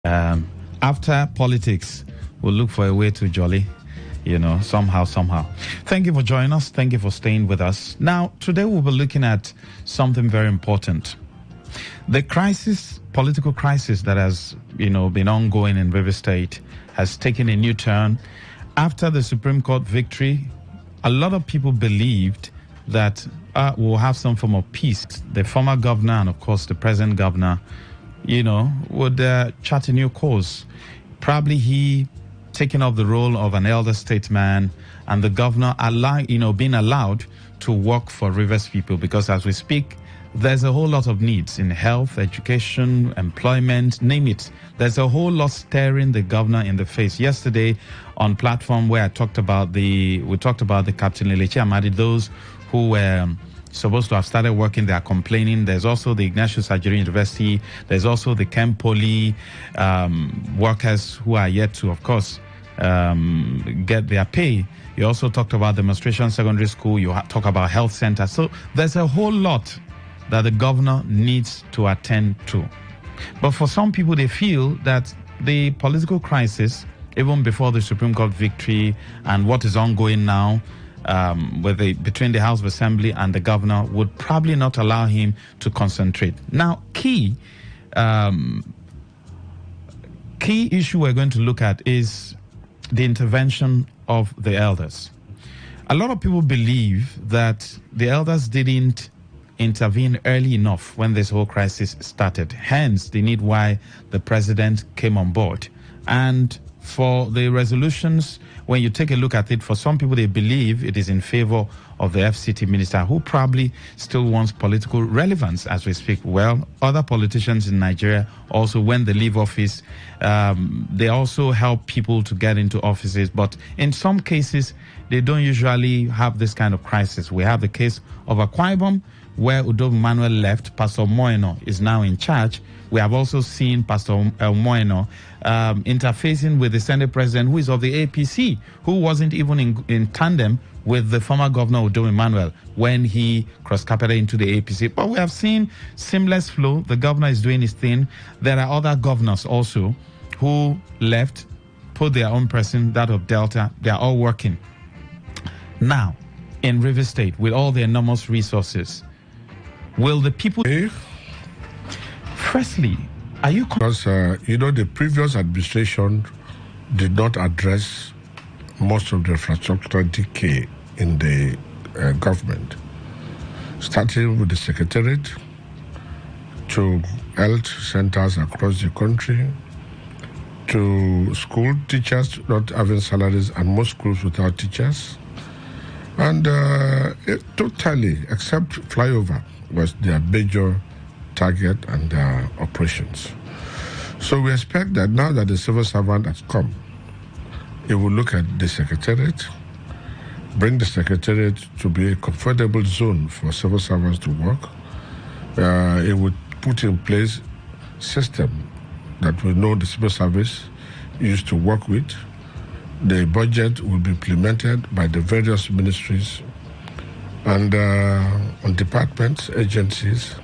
After politics, we'll look for a way to jolly, somehow. Thank you for joining us. Thank you for staying with us. Now, today we'll be looking at something very important. The political crisis that has, been ongoing in River State has taken a new turn. After the Supreme Court victory, a lot of people believed that we'll have some form of peace. The former governor and, of course, the present governor, would chart a new course. Probably he taking up the role of an elder statesman and the governor being allowed to work for Rivers people, because as we speak, there's a whole lot of needs in health, education, employment, name it. There's a whole lot staring the governor in the face. Yesterday on platform where we talked about the Captain Lelechi Amadi, those who were supposed to have started working, they are complaining. There's also the Ignatius Ajuri University. There's also the Camp Poly workers who are yet to, of course, get their pay. You also talked about demonstration secondary school. You talk about health centers. So there's a whole lot that the governor needs to attend to. But for some people, they feel that the political crisis, even before the Supreme Court victory and what is ongoing now, between the House of Assembly and the governor, would probably not allow him to concentrate. Now, key issue we're going to look at is the intervention of the elders. A lot of people believe that the elders didn't intervene early enough when this whole crisis started. Hence, the need why the president came on board. And for the resolutions, when you take a look at it, for some people, they believe it is in favor of the FCT minister, who probably still wants political relevance as we speak. Well, other politicians in Nigeria also, when they leave office, they also help people to get into offices. But in some cases, they don't usually have this kind of crisis. We have the case of Akwa Ibom, where Udo Manuel left. Pastor Moeno is now in charge. We have also seen Pastor Moeno interfacing with the Senate president, who is of the APC, who wasn't even in tandem with the former governor Udo Emmanuel when he cross-carpeted into the APC. But we have seen seamless flow. The governor is doing his thing. There are other governors also who left, put their own person, that of Delta. They are all working. Now, in River State, with all the enormous resources, will the people... Firstly, are you... Because, the previous administration did not address most of the infrastructural decay in the government, starting with the secretariat to health centers across the country, to school teachers not having salaries and most schools without teachers. And totally, except flyover, was their major target and their operations. So we expect that now that the civil servant has come, it will look at the secretariat, bring the secretariat to be a comfortable zone for civil servants to work. It would put in place a system that we know the civil service used to work with. The budget will be implemented by the various ministries and on departments, agencies,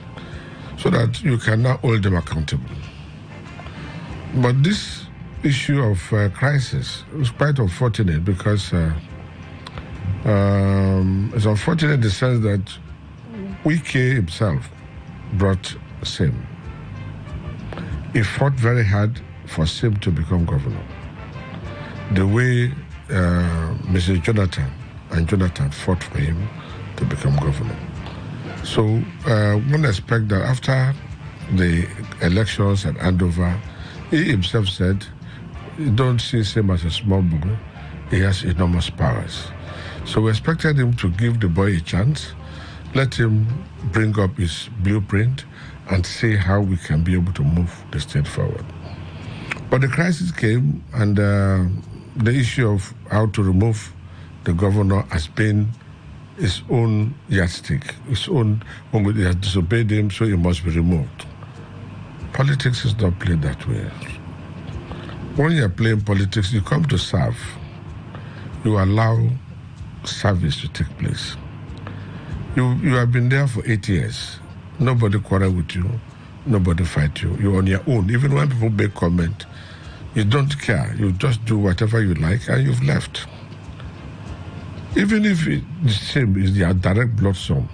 so that you can now hold them accountable. But this issue of crisis is quite unfortunate because it's unfortunate in the sense that Wike himself brought Sim. He fought very hard for Sim to become governor. The way Mrs. Jonathan and Jonathan fought for him to become governor. So one expect that after the elections and handover, he himself said, you don't see him as a small boy, he has enormous powers. So we expected him to give the boy a chance, let him bring up his blueprint and see how we can be able to move the state forward. But the crisis came, and the issue of how to remove the governor has been his own yardstick, his own, he has disobeyed him, so he must be removed. Politics is not played that way. When you're playing politics, you come to serve. You allow service to take place. You have been there for 8 years. Nobody quarreled with you. nobody fight you. You're on your own. Even when people make comment, you don't care. You just do whatever you like and you've left. Even if the same is your direct blood son,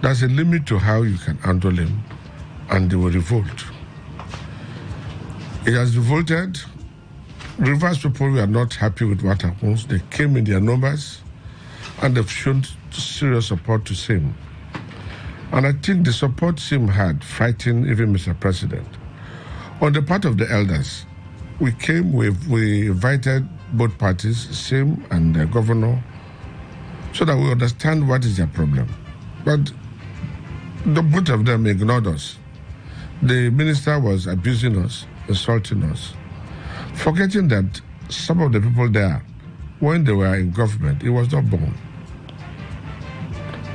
there's a limit to how you can handle him, and they will revolt. He has revolted. Rivers people were not happy with what happens. They came in their numbers, and they've shown serious support to Sim. And I think the support Sim had frightened even Mr. President. On the part of the elders, we invited both parties, Sim and the governor, so that we understand what is their problem. But both of them ignored us. The minister was abusing us, insulting us, forgetting that some of the people there, when they were in government, it was not born.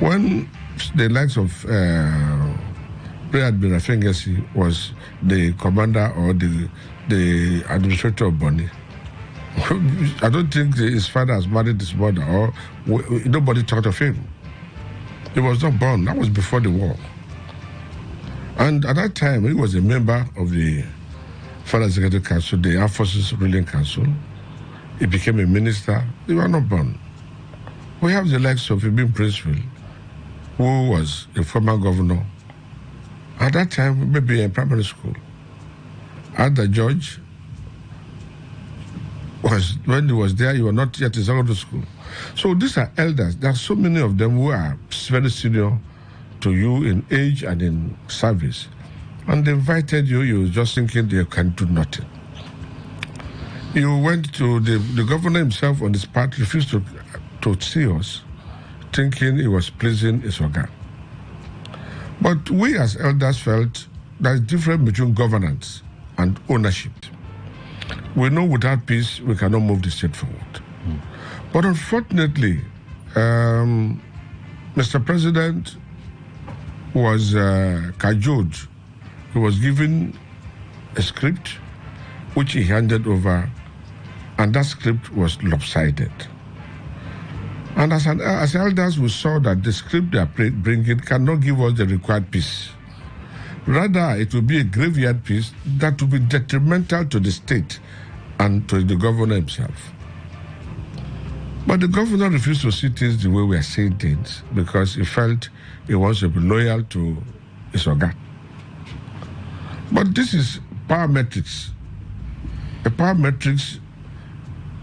When the likes of Rear Admiral Fengesi was the commander or the administrator of Bonny, I don't think his father has married his mother, or nobody thought of him. He was not born. That was before the war. And at that time, he was a member of the Federal Executive Council, the Armed Forces Ruling Council. He became a minister. They were not born. We have the likes of Ibn Princeville, who was a former governor. At that time, maybe in primary school. And the judge when he was there, he was not yet in secondary school. So these are elders. There are so many of them who are very senior to you in age and in service. And they invited you, you were just thinking they can do nothing. You went to the governor himself on his part, refused to see us, thinking he was pleasing his organ. But we as elders felt there's a difference between governance and ownership. We know without peace, we cannot move the state forward. But unfortunately, Mr. President was cajoled. He was given a script which he handed over, and that script was lopsided. And as elders, we saw that the script they are bringing cannot give us the required peace. Rather, it will be a graveyard peace that will be detrimental to the state and to the governor himself. But the governor refused to see things the way we are saying things because he felt he wants to be loyal to his organ. But this is power metrics. A power metrics,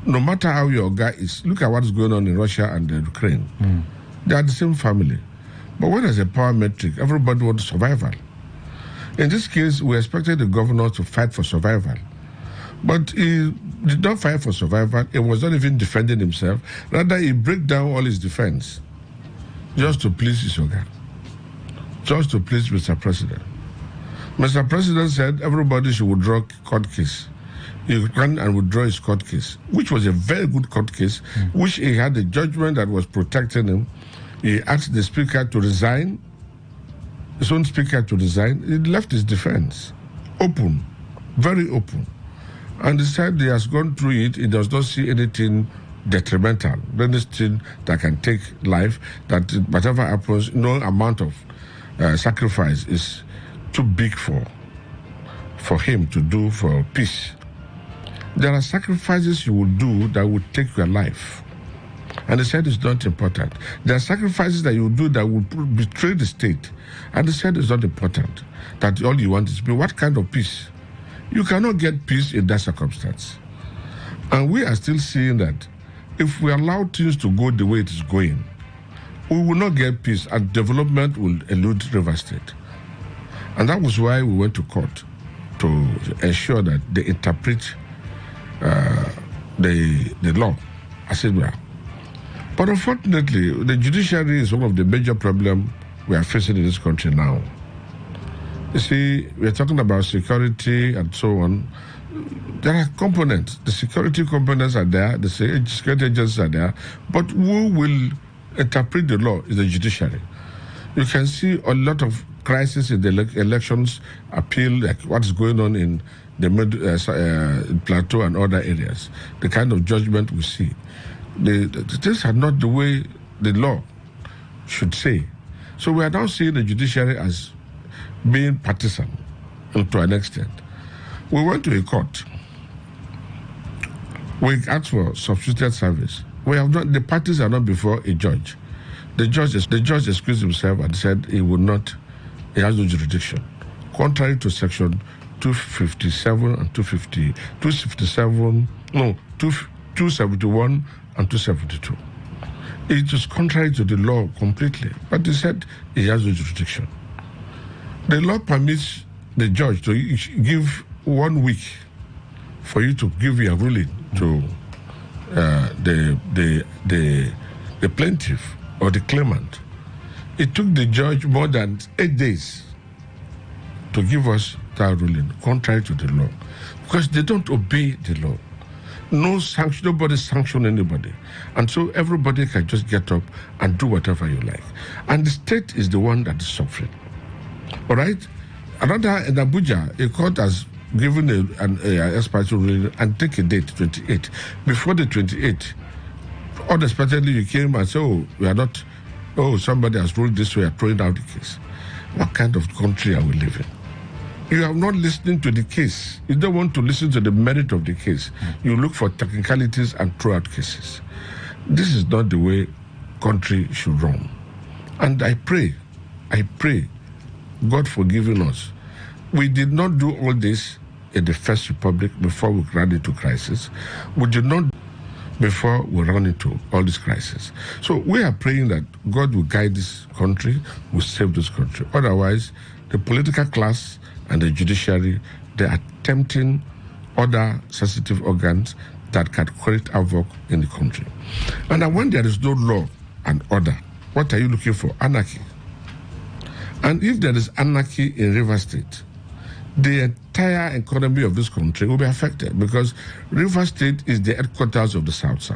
no matter how your guy is, look at what's going on in Russia and Ukraine. They are the same family. But when there's a power metric, everybody wants survival. In this case, we expected the governor to fight for survival. But he did not fight for survival. He was not even defending himself. Rather, he broke down all his defense just to please his organ, just to please Mr. President. Mr. President said everybody should withdraw court case. He ran and withdraw his court case, which was a very good court case, which he had a judgment that was protecting him. He asked the speaker to resign, his own speaker to resign. He left his defense open, very open. And he said he has gone through it. He does not see anything detrimental, anything that can take life, that whatever happens, no amount of sacrifice is too big for him to do for peace. There are sacrifices you will do that will take your life. And he said it's not important. There are sacrifices that you will do that will betray the state. And he said it's not important. That all you want is peace. What kind of peace? You cannot get peace in that circumstance. And we are still seeing that if we allow things to go the way it is going, we will not get peace and development will elude River State. And that was why we went to court to ensure that they interpret the law as it were. But unfortunately, the judiciary is one of the major problems we are facing in this country now. You see, we're talking about security and so on. There are components. The security components are there, the security agencies are there, but who will interpret the law is the judiciary. You can see a lot of crises in the elections appeal, like what's going on in the plateau and other areas, the kind of judgment we see. These are not the way the law should say. So we are now seeing the judiciary as being partisan to an extent. We went to a court. We asked for substituted service. We have not. The parties are not before a judge. The judge excused himself and said he would not. He has no jurisdiction, contrary to section 257 and 271 and 272. It is contrary to the law completely. But he said he has no jurisdiction. The law permits the judge to give 1 week for you to give your ruling to the plaintiff or the claimant. It took the judge more than 8 days to give us that ruling, contrary to the law, because they don't obey the law. No sanction, nobody sanction anybody. And so everybody can just get up and do whatever you like. And the state is the one that is suffering. All right? Another, in Abuja, a court has given an expiry ruling and take a date, 28. Before the 28, unexpectedly you came and said, oh, we are not, oh, somebody has ruled this way, are throwing out the case. What kind of country are we living? You are not listening to the case. You don't want to listen to the merit of the case. You look for technicalities and throw out cases. This is not the way country should run. And I pray, God forgiving us. We did not do all this in the First Republic before we ran into crisis. We did not before we run into all this crisis. So we are praying that God will guide this country, will save this country. Otherwise, the political class and the judiciary, they are tempting other sensitive organs that can create havoc in the country. And when there is no law and order, what are you looking for? Anarchy. And if there is anarchy in Rivers State, the entire economy of this country will be affected, because Rivers State is the headquarters of the South.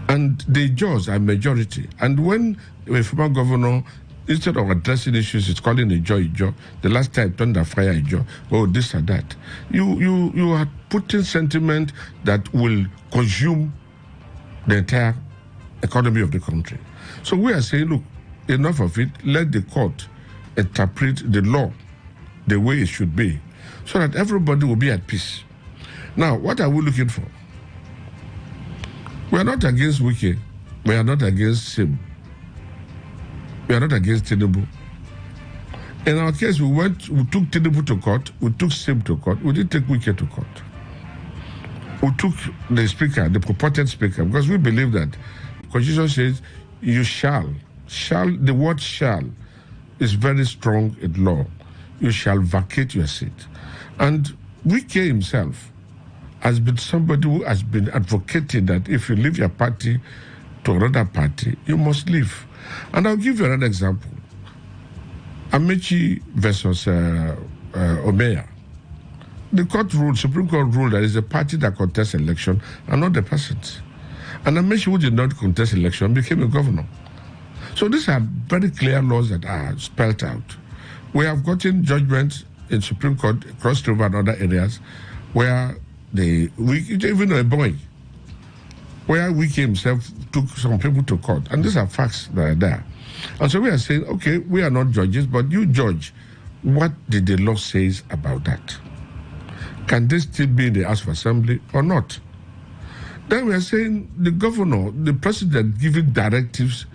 And the Jaws are majority. And when a former governor, instead of addressing issues, is calling a Ijo. The last time turned a fire Ijo, oh, this or that. You are putting sentiment that will consume the entire economy of the country. So we are saying, look, enough of it. Let the court interpret the law the way it should be, so that everybody will be at peace. Now, what are we looking for? We are not against Wike. We are not against Sim. We are not against Tinubu. In our case, we took Tinubu to court, we took Sim to court, we didn't take Wike to court. We took the speaker, the purported speaker, because we believe that the Constitution says you shall. The word shall is very strong in law. You shall vacate your seat. And Wike himself has been somebody who has been advocating that if you leave your party to another party, you must leave. And I'll give you another example. Amechi versus Omeya. The Supreme Court ruled that it's a party that contests election and not the persons. And Amechi, who did not contest election, became a governor. So these are very clear laws that are spelled out. We have gotten judgments in Supreme Court, Cross River and other areas, where even a boy, where Wike himself took some people to court. And these are facts that are there. And so we are saying, okay, we are not judges, but you judge. What did the law say about that? Can this still be in the House of Assembly or not? Then we are saying the governor, the president giving directives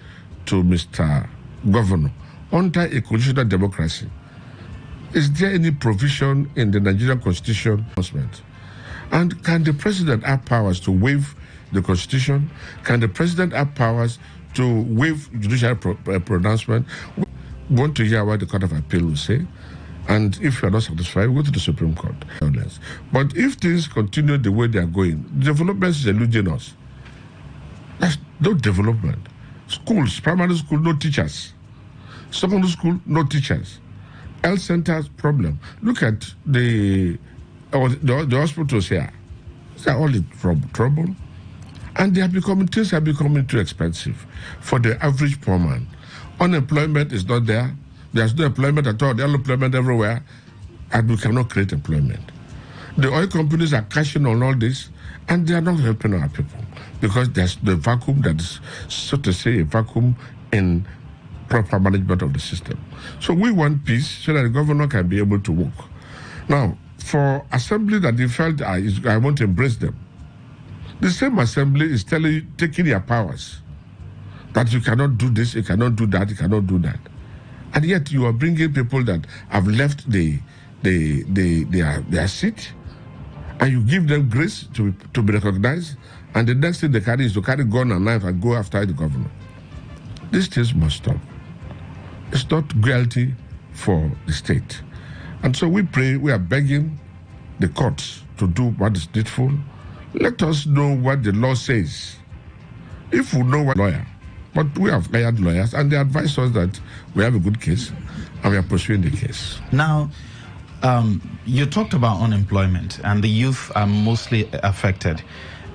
to Mr. Governor under a constitutional democracy. Is there any provision in the Nigerian Constitution? And can the president have powers to waive the Constitution? Can the president have powers to waive judicial pronouncement? We want to hear what the Court of Appeal will say. And if you are not satisfied, go to the Supreme Court. But if things continue the way they are going, development is eluding us. That's no development. Schools, primary school, no teachers. Secondary school, no teachers. Health centers, problem. Look at the hospitals here. They are all in trouble. And things are becoming too expensive for the average poor man. Unemployment is not there. There's no employment at all. There's unemployment everywhere. And we cannot create employment. The oil companies are cashing on all this, and they are not helping our people, because there's the vacuum that is, so to say, a vacuum in proper management of the system. So we want peace so that the governor can be able to work. Now, for assembly that they felt I want to embrace them, the same assembly is taking their powers that you cannot do this, you cannot do that, you cannot do that. And yet you are bringing people that have left their seat, and you give them grace to be recognized, and the next thing they carry is to carry gun and knife and go after the governor. These things must stop. It's not guilty for the state. And so we pray, we are begging the courts to do what is needful. Let us know what the law says. If we know what lawyer, but we have hired lawyers and they advise us that we have a good case and we are pursuing the case. Now, you talked about unemployment and the youth are mostly affected.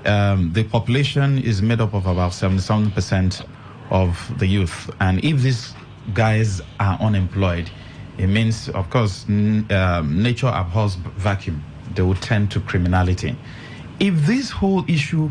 The population is made up of about 77% of the youth. And if these guys are unemployed, it means, of course, nature abhors vacuum. They will tend to criminality. If this whole issue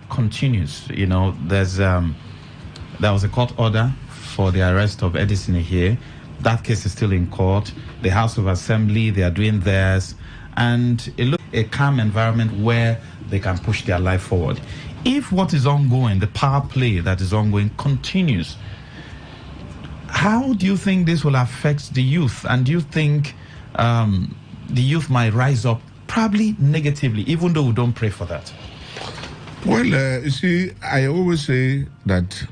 continues, there was a court order for the arrest of Edison here. That case is still in court. The House of Assembly, they are doing theirs. And it looks a calm environment where they can push their life forward. If what is ongoing, the power play that is ongoing, continues, how do you think this will affect the youth? And do you think the youth might rise up, probably negatively, even though we don't pray for that? Well, you see, I always say that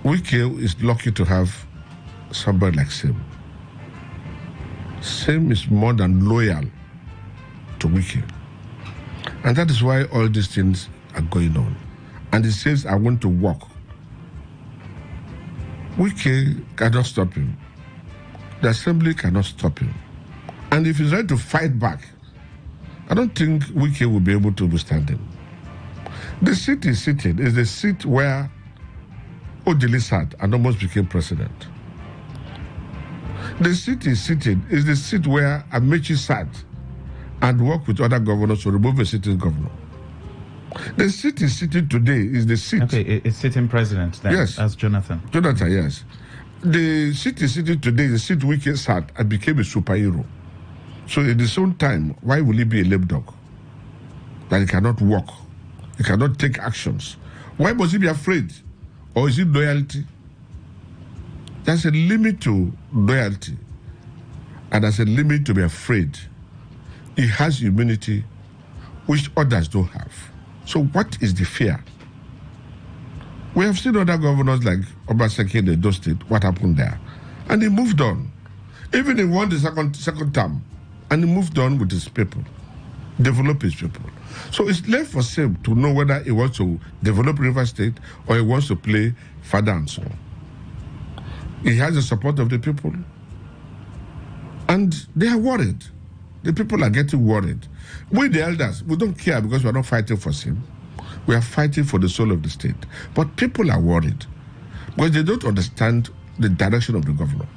Wike is lucky to have somebody like Sim. Sim is more than loyal to Wike. And that is why all these things are going on. And he says, I want to walk. Wike cannot stop him. The assembly cannot stop him. And if he's ready to fight back, I don't think Wike will be able to withstand him. The seat he's sitting is the seat where Ojili sat and almost became president. The seat he's sitting is the seat where Amechi sat and worked with other governors to remove a sitting governor. The seat he's sitting today is the seat. Okay, it's sitting president then. Yes. That's Jonathan. Jonathan, yes. The seat he's sitting today is the seat Wike sat and became a superhero. So in his own time, why will he be a lame dog? That he cannot walk, he cannot take actions. Why must he be afraid? Or is it loyalty? There's a limit to loyalty, and there's a limit to be afraid. He has immunity, which others don't have. So what is the fear? We have seen other governors like Obaseki in Edo State, what happened there? And he moved on. Even he won the second term, and he moved on with his people, develop his people. So it's left for Sim to know whether he wants to develop River State or he wants to play father and son. He has the support of the people. And they are worried. The people are getting worried. We, the elders, we don't care because we are not fighting for Sim. We are fighting for the soul of the state. But people are worried because they don't understand the direction of the governor.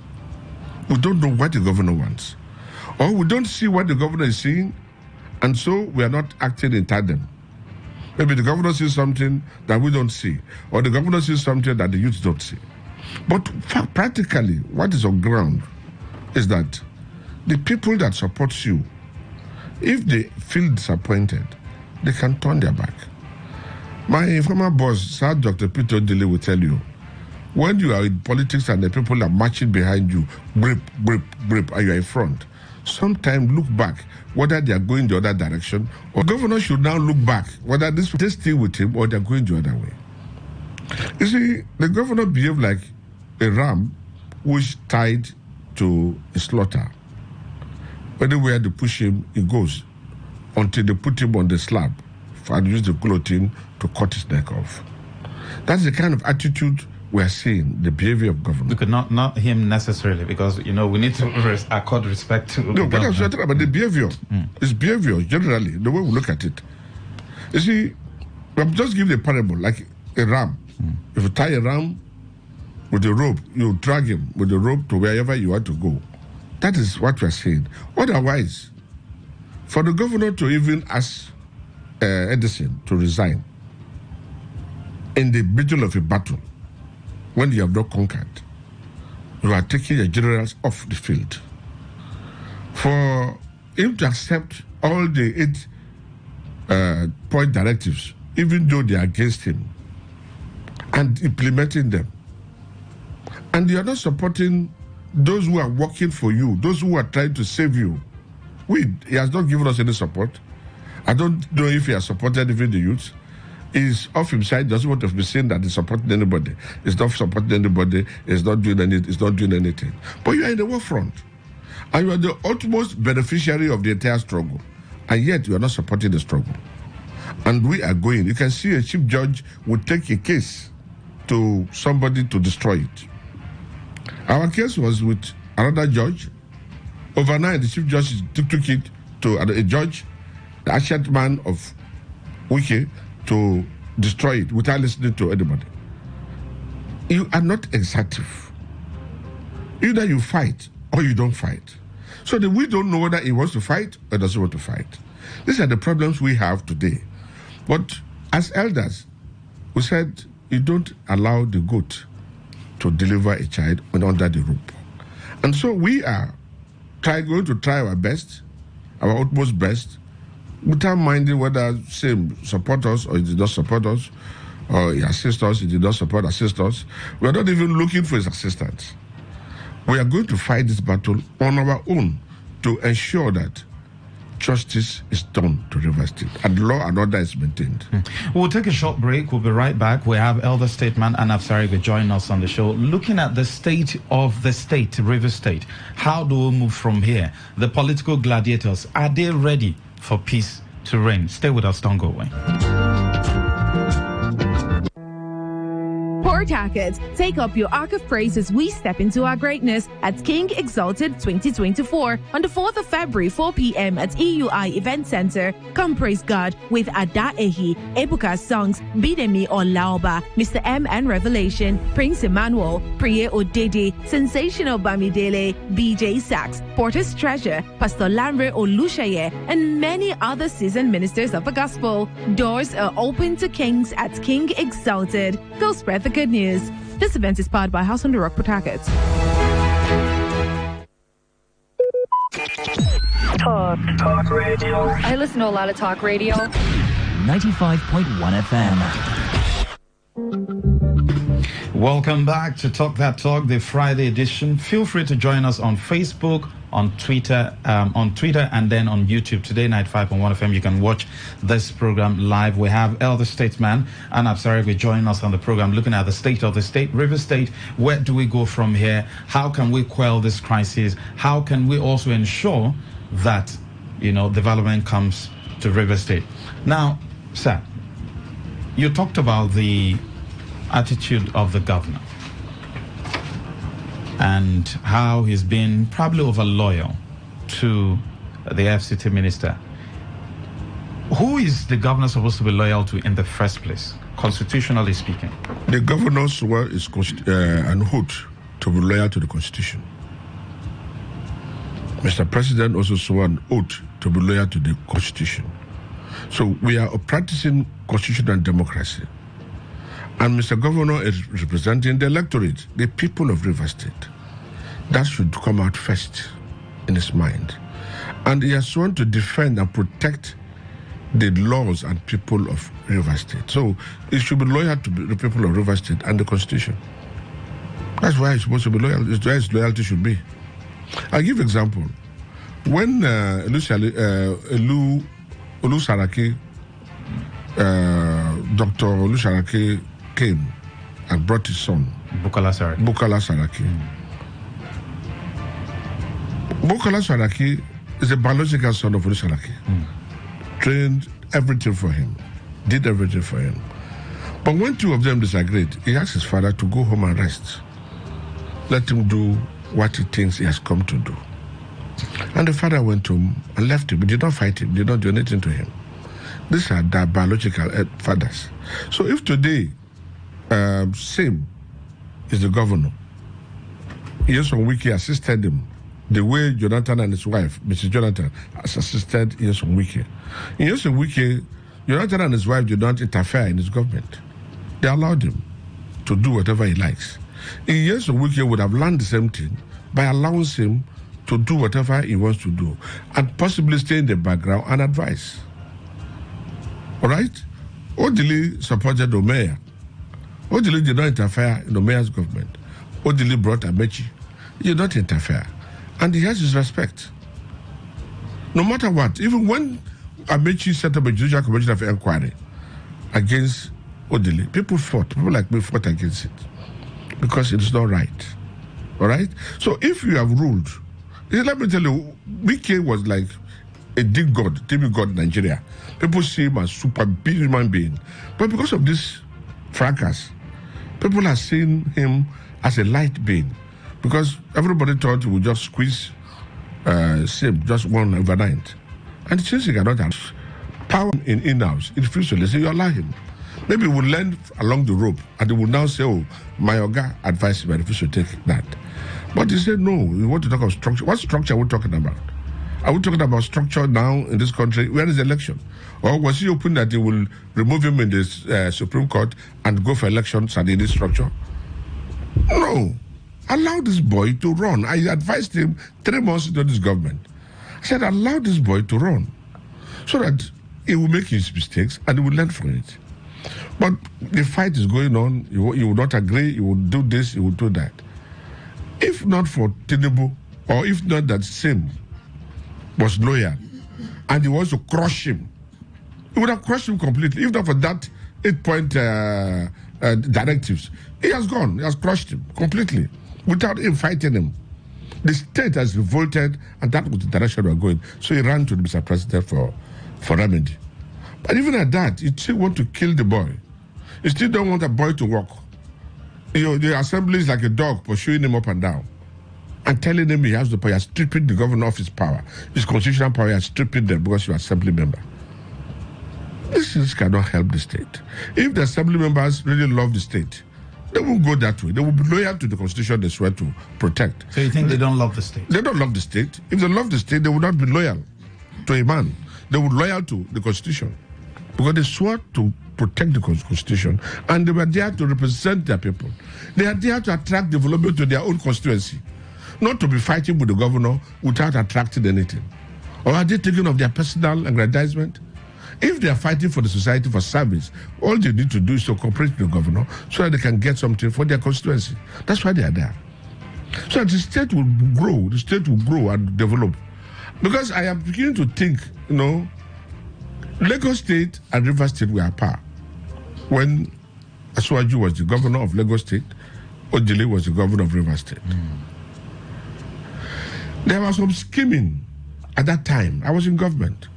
We don't know what the governor wants. Or we don't see what the governor is seeing, and so we are not acting in tandem. Maybe the governor sees something that we don't see, or the governor sees something that the youth don't see. But practically, what is on ground is that the people that support you, if they feel disappointed, they can turn their back. My former boss, Sir Dr. Peter Dele, will tell you, when you are in politics and the people are marching behind you, grip, and you are in front, sometimes look back, whether they are going the other direction, or the governor should now look back, whether they stay with him or they are going the other way. You see, the governor behaved like a ram which tied to a slaughter. Anywhere they push him, he goes until they put him on the slab and use the guillotine to cut his neck off. That's the kind of attitude we're seeing, the behavior of government. We could not him necessarily, because, we need to accord respect to No, but I'm talking about the behavior. It's behavior, generally, the way we look at it. You see, I'm just giving a parable, like a ram. If you tie a ram with a rope, you drag him with the rope to wherever you want to go. That is what we're saying. Otherwise, for the governor to even ask Edison to resign in the middle of a battle, when you have not conquered, you are taking the generals off the field. For him to accept all the 8-point directives, even though they are against him, and implementing them, and you are not supporting those who are working for you, those who are trying to save you. He has not given us any support. I don't know if he has supported even the youth. He's off himself, doesn't want to be seen that he's supporting anybody. He's not supporting anybody, he's not doing anything. But you are in the war front. And you are the utmost beneficiary of the entire struggle. And yet you are not supporting the struggle. And we are going. You can see a chief judge would take a case to somebody to destroy it. Our case was with another judge. Overnight, the chief judge took it to a judge, the ancient man of Wike, to destroy it without listening to anybody. You are not executive. Either you fight or you don't fight. So we don't know whether he wants to fight or doesn't want to fight. These are the problems we have today. But as elders, we said you don't allow the goat to deliver a child under the rope. And so we are going to try our best, our utmost best, without minding whether Same support us or he did not support us, or he assist us, he did not assist us. We are not even looking for his assistance. We are going to fight this battle on our own to ensure that justice is done to Rivers State and law and order is maintained. We'll take a short break. We'll be right back. We have Elder Statesman Anab Saribe joining us on the show, looking at the state of the state, Rivers State. How do we move from here? The political gladiators, are they ready for peace to reign? Stay with us, don't go away. Port Harcourt, take up your arc of praise as we step into our greatness at King Exalted 2024 on the 4th of February, 4 p.m. at EUI Event Center. Come praise God with Ada Ehi, Ebuka Songs, Bidemi or Laoba, Mr. M and Revelation, Prince Emmanuel, Priye Odede, Sensational Bamidele, BJ Sachs, Porter's Treasure, Pastor Lamre Olushaye, and many other seasoned ministers of the gospel. Doors are open to kings at King Exalted. Go spread the good news. This event is powered by House on the Rock, Port Harcourt. Talk radio. I listen to a lot of talk radio. 95.1 FM. Welcome back to Talk That Talk, the Friday edition. Feel free to join us on Facebook, on Twitter, and then on YouTube. Today95.1 FM. You can watch this program live. We have Elder Statesman Anab Saribe joining us on the program, looking at the state of the state, Rivers State. Where do we go from here? How can we quell this crisis? How can we also ensure that, development comes to Rivers State? Now, sir, you talked about the attitude of the governor and how he's been probably over loyal to the FCT minister. Who is the governor supposed to be loyal to in the first place, constitutionally speaking? The governor swore an oath to be loyal to the Constitution. Mr. President also swore an oath to be loyal to the Constitution. So we are practicing constitutional democracy. And Mr. Governor is representing the electorate, the people of Rivers State. That should come out first in his mind. And he has sworn to defend and protect the laws and people of Rivers State. So he should be loyal to the people of Rivers State and the Constitution. That's why he's supposed to be loyal. That's where his loyalty should be. I'll give an example. When Olu Saraki, Dr. Olu Saraki came and brought his son, Bukola Saraki. Bukola Saraki is a biological son of Olu Saraki. Trained everything for him, did everything for him. But when two of them disagreed, he asked his father to go home and rest. Let him do what he thinks he has come to do. And the father went home and left him. He did not fight him, did not do anything to him. These are their biological fathers. So if today, Same is the governor, Nyesom Wike assisted him the way Jonathan and his wife, Mrs. Jonathan, has assisted Nyesom Wike. Nyesom Wike, Jonathan and his wife did not interfere in his government. They allowed him to do whatever he likes. In years of Wike would have learned the same thing by allowing him to do whatever he wants to do and possibly stay in the background and advise. All right? Odili supported the mayor. Odili did not interfere in the mayor's government. Odili brought Amechi. He did not interfere. And he has his respect. No matter what, even when Amechi set up a judicial commission of inquiry against Odili, people like me fought against it because it is not right. All right? So if you have ruled, let me tell you, BK was like a demigod in Nigeria. People see him as super big human being. But because of this fracas, people are seeing him as a light being. Because everybody thought he would just squeeze same, just one overnight. And since he cannot have power in in-house, it feels to listen, you allow him. Maybe he will learn along the rope and he will now say, oh, my Oga advised me if we should take that. But he said, no, we want to talk about structure. What structure are we talking about? Are we talking about structure now in this country? Where is the election? Or was he open that he will remove him in the Supreme Court and go for elections and in this structure? No. Allow this boy to run. I advised him 3 months into this government. I said, allow this boy to run so that he will make his mistakes and he will learn from it. But the fight is going on. You will not agree. You will do this. You will do that. If not for Tinubu, or if not that Sim was loyal, and he wants to crush him, he would have crushed him completely. If not for that 8-point directives, he has gone. He has crushed him completely without him fighting him. The state has revolted, and that was the direction we are going. So he ran to the Mr. President for remedy. But even at that, you still want to kill the boy. You still don't want a boy to walk. The assembly is like a dog pursuing him up and down and telling him he has the power. He has stripped the governor of his power. His constitutional power, he has stripped them because you're an assembly member. This cannot help the state. If the assembly members really love the state, they won't go that way. They will be loyal to the constitution they swear to protect. So you think they don't love the state? They don't love the state. If they love the state, they would not be loyal to a man. They would be loyal to the constitution because they swore to protect the constitution and they were there to represent their people. They are there to attract development to their own constituency, not to be fighting with the governor without attracting anything. Or are they thinking of their personal aggrandizement? If they are fighting for the society for service, all they need to do is to cooperate with the governor so that they can get something for their constituency. That's why they are there. So that the state will grow and develop. Because I am beginning to think, Lagos State and Rivers State were apart. When Asuwaju was the governor of Lagos State, Odili was the governor of Rivers State. There was some scheming at that time. I was in government.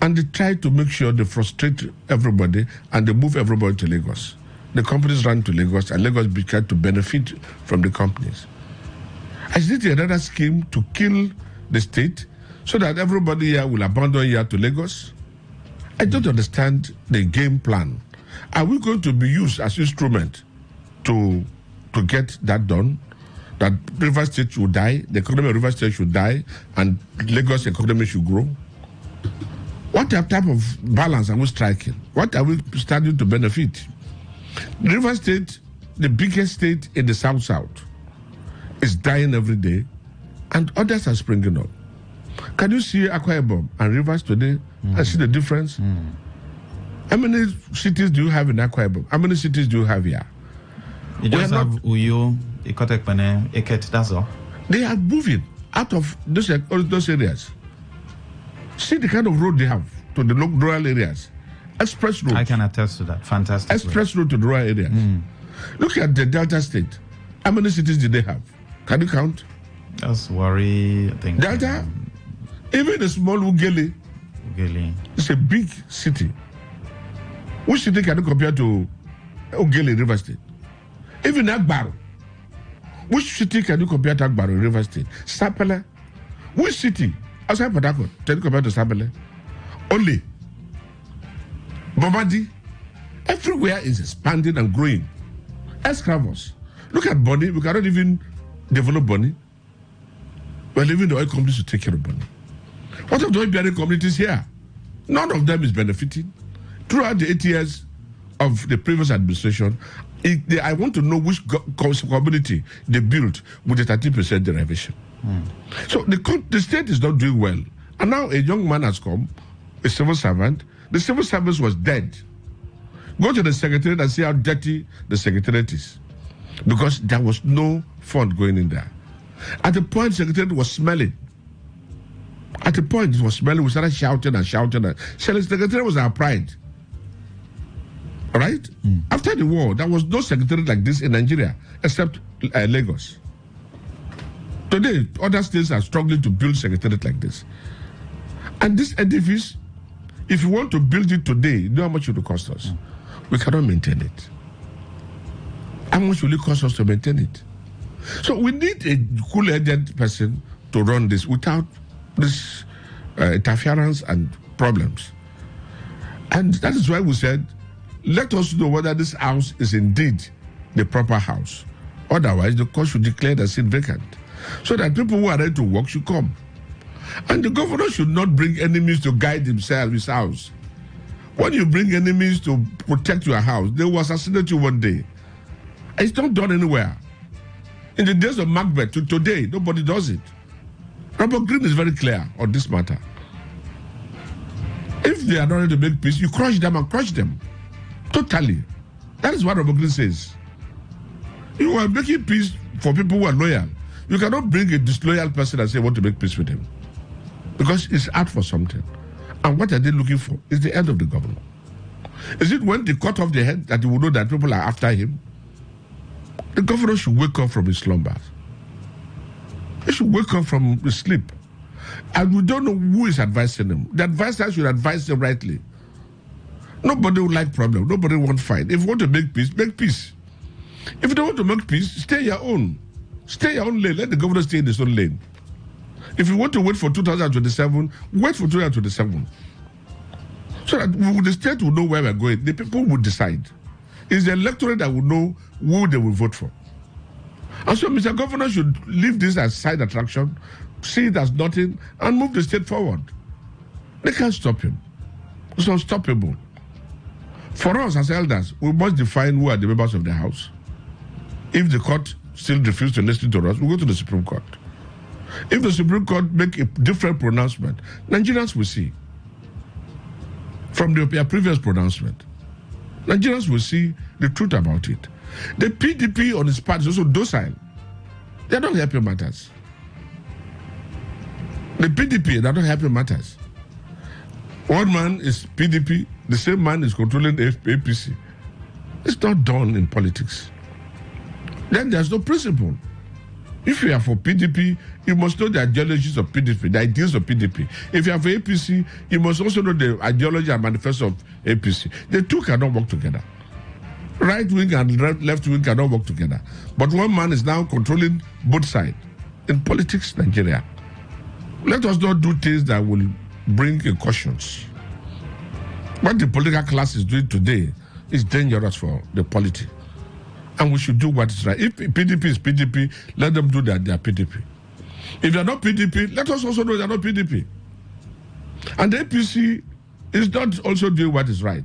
And they tried to make sure they frustrate everybody and they move everybody to Lagos. The companies ran to Lagos and Lagos began to benefit from the companies. I did another scheme to kill the state so that everybody here will abandon here to Lagos. I don't understand the game plan. Are we going to be used as instrument to get that done? That Rivers State should die, the economy of Rivers State should die, and Lagos economy should grow? What type of balance are we striking? What are we starting to benefit? Rivers State, the biggest state in the South, is dying every day, and others are springing up. Can you see Akwa Ibom and Rivers today and see the difference? How many cities do you have in Akwa Ibom? How many cities do you have here? You just have Uyo, Ikotekpene, Eket, that's all. They are moving out of those areas. See the kind of road they have to the rural areas. Express road. I can attest to that. Fantastic. Express road to the rural areas. Look at the Delta State. How many cities did they have? Can you count? That's worry, I think. Delta, even a small Ugeli, it's a big city. Which city can you compare to Ugeli, River State? Even Agbaro. Which city can you compare to Agbaro, River State? Sapele. Which city? Outside Port Harcourt, can you compare to Sapele? Only. Bombardi. Everywhere is expanding and growing. Escravos. Look at Bonny. We cannot even develop Bonny. We're leaving the oil companies to take care of Bonny. What of the oil bearing communities here? None of them is benefiting. Throughout the 8 years of the previous administration, I want to know which community they built with a 30% derivation. So the state is not doing well. And now a young man has come, a civil servant. The civil service was dead. Go to the secretariat and see how dirty the secretariat is. Because there was no fund going in there. At the point, the secretariat was smelling. At the point, it was smelling. We started shouting and shouting. The secretariat was our pride. All right? After the war, there was no secretariat like this in Nigeria, except Lagos. Today, other states are struggling to build secretariat like this. And this edifice, if you want to build it today, you know how much it will cost us? We cannot maintain it. How much will it cost us to maintain it? So we need a cool-headed person to run this without this interference and problems. And that is why we said, let us know whether this house is indeed the proper house. Otherwise, the court should declare the seat vacant, so that people who are ready to work should come. And the governor should not bring enemies to guide himself, his house. When you bring enemies to protect your house, they will assassinate you one day. It's not done anywhere. In the days of Macbeth to today, nobody does it. Robert Greene is very clear on this matter. If they are not ready to make peace, you crush them and crush them. Totally. That is what Robert Greene says. You are making peace for people who are loyal. You cannot bring a disloyal person and say you want to make peace with him. Because it's out for something. And what are they looking for? Is the head of the governor. Is it when they cut off the head that he will know that people are after him? The governor should wake up from his slumbers. He should wake up from his sleep. And we don't know who is advising him. The advisor should advise him rightly. Nobody will like problem. Nobody will fight. If you want to make peace, make peace. If you don't want to make peace, stay your own. Stay your own lane. Let the governor stay in his own lane. If you want to wait for 2027, wait for 2027. So that the state will know where we're going. The people will decide. It's the electorate that will know who they will vote for. And so Mr. Governor should leave this as side attraction, see it as nothing, and move the state forward. They can't stop him. It's unstoppable. For us as elders, we must define who are the members of the House. If the court still refuses to listen to us, we go to the Supreme Court. If the Supreme Court make a different pronouncement, Nigerians will see. From their previous pronouncement, Nigerians will see the truth about it. The PDP on its part is also docile. They are not helping matters. The PDP, they are not helping matters. One man is PDP, the same man is controlling the APC. It's not done in politics. Then there's no principle. If you are for PDP, you must know the ideologies of PDP, the ideas of PDP. If you are for APC, you must also know the ideology and manifesto of APC. The two cannot work together. Right wing and left wing cannot work together. But one man is now controlling both sides. In politics, Nigeria, let us not do things that will bring incursions. What the political class is doing today is dangerous for the polity. And we should do what is right. If PDP is PDP, let them do that. They are PDP. If they are not PDP, let us also know they are not PDP. And the APC is not also doing what is right.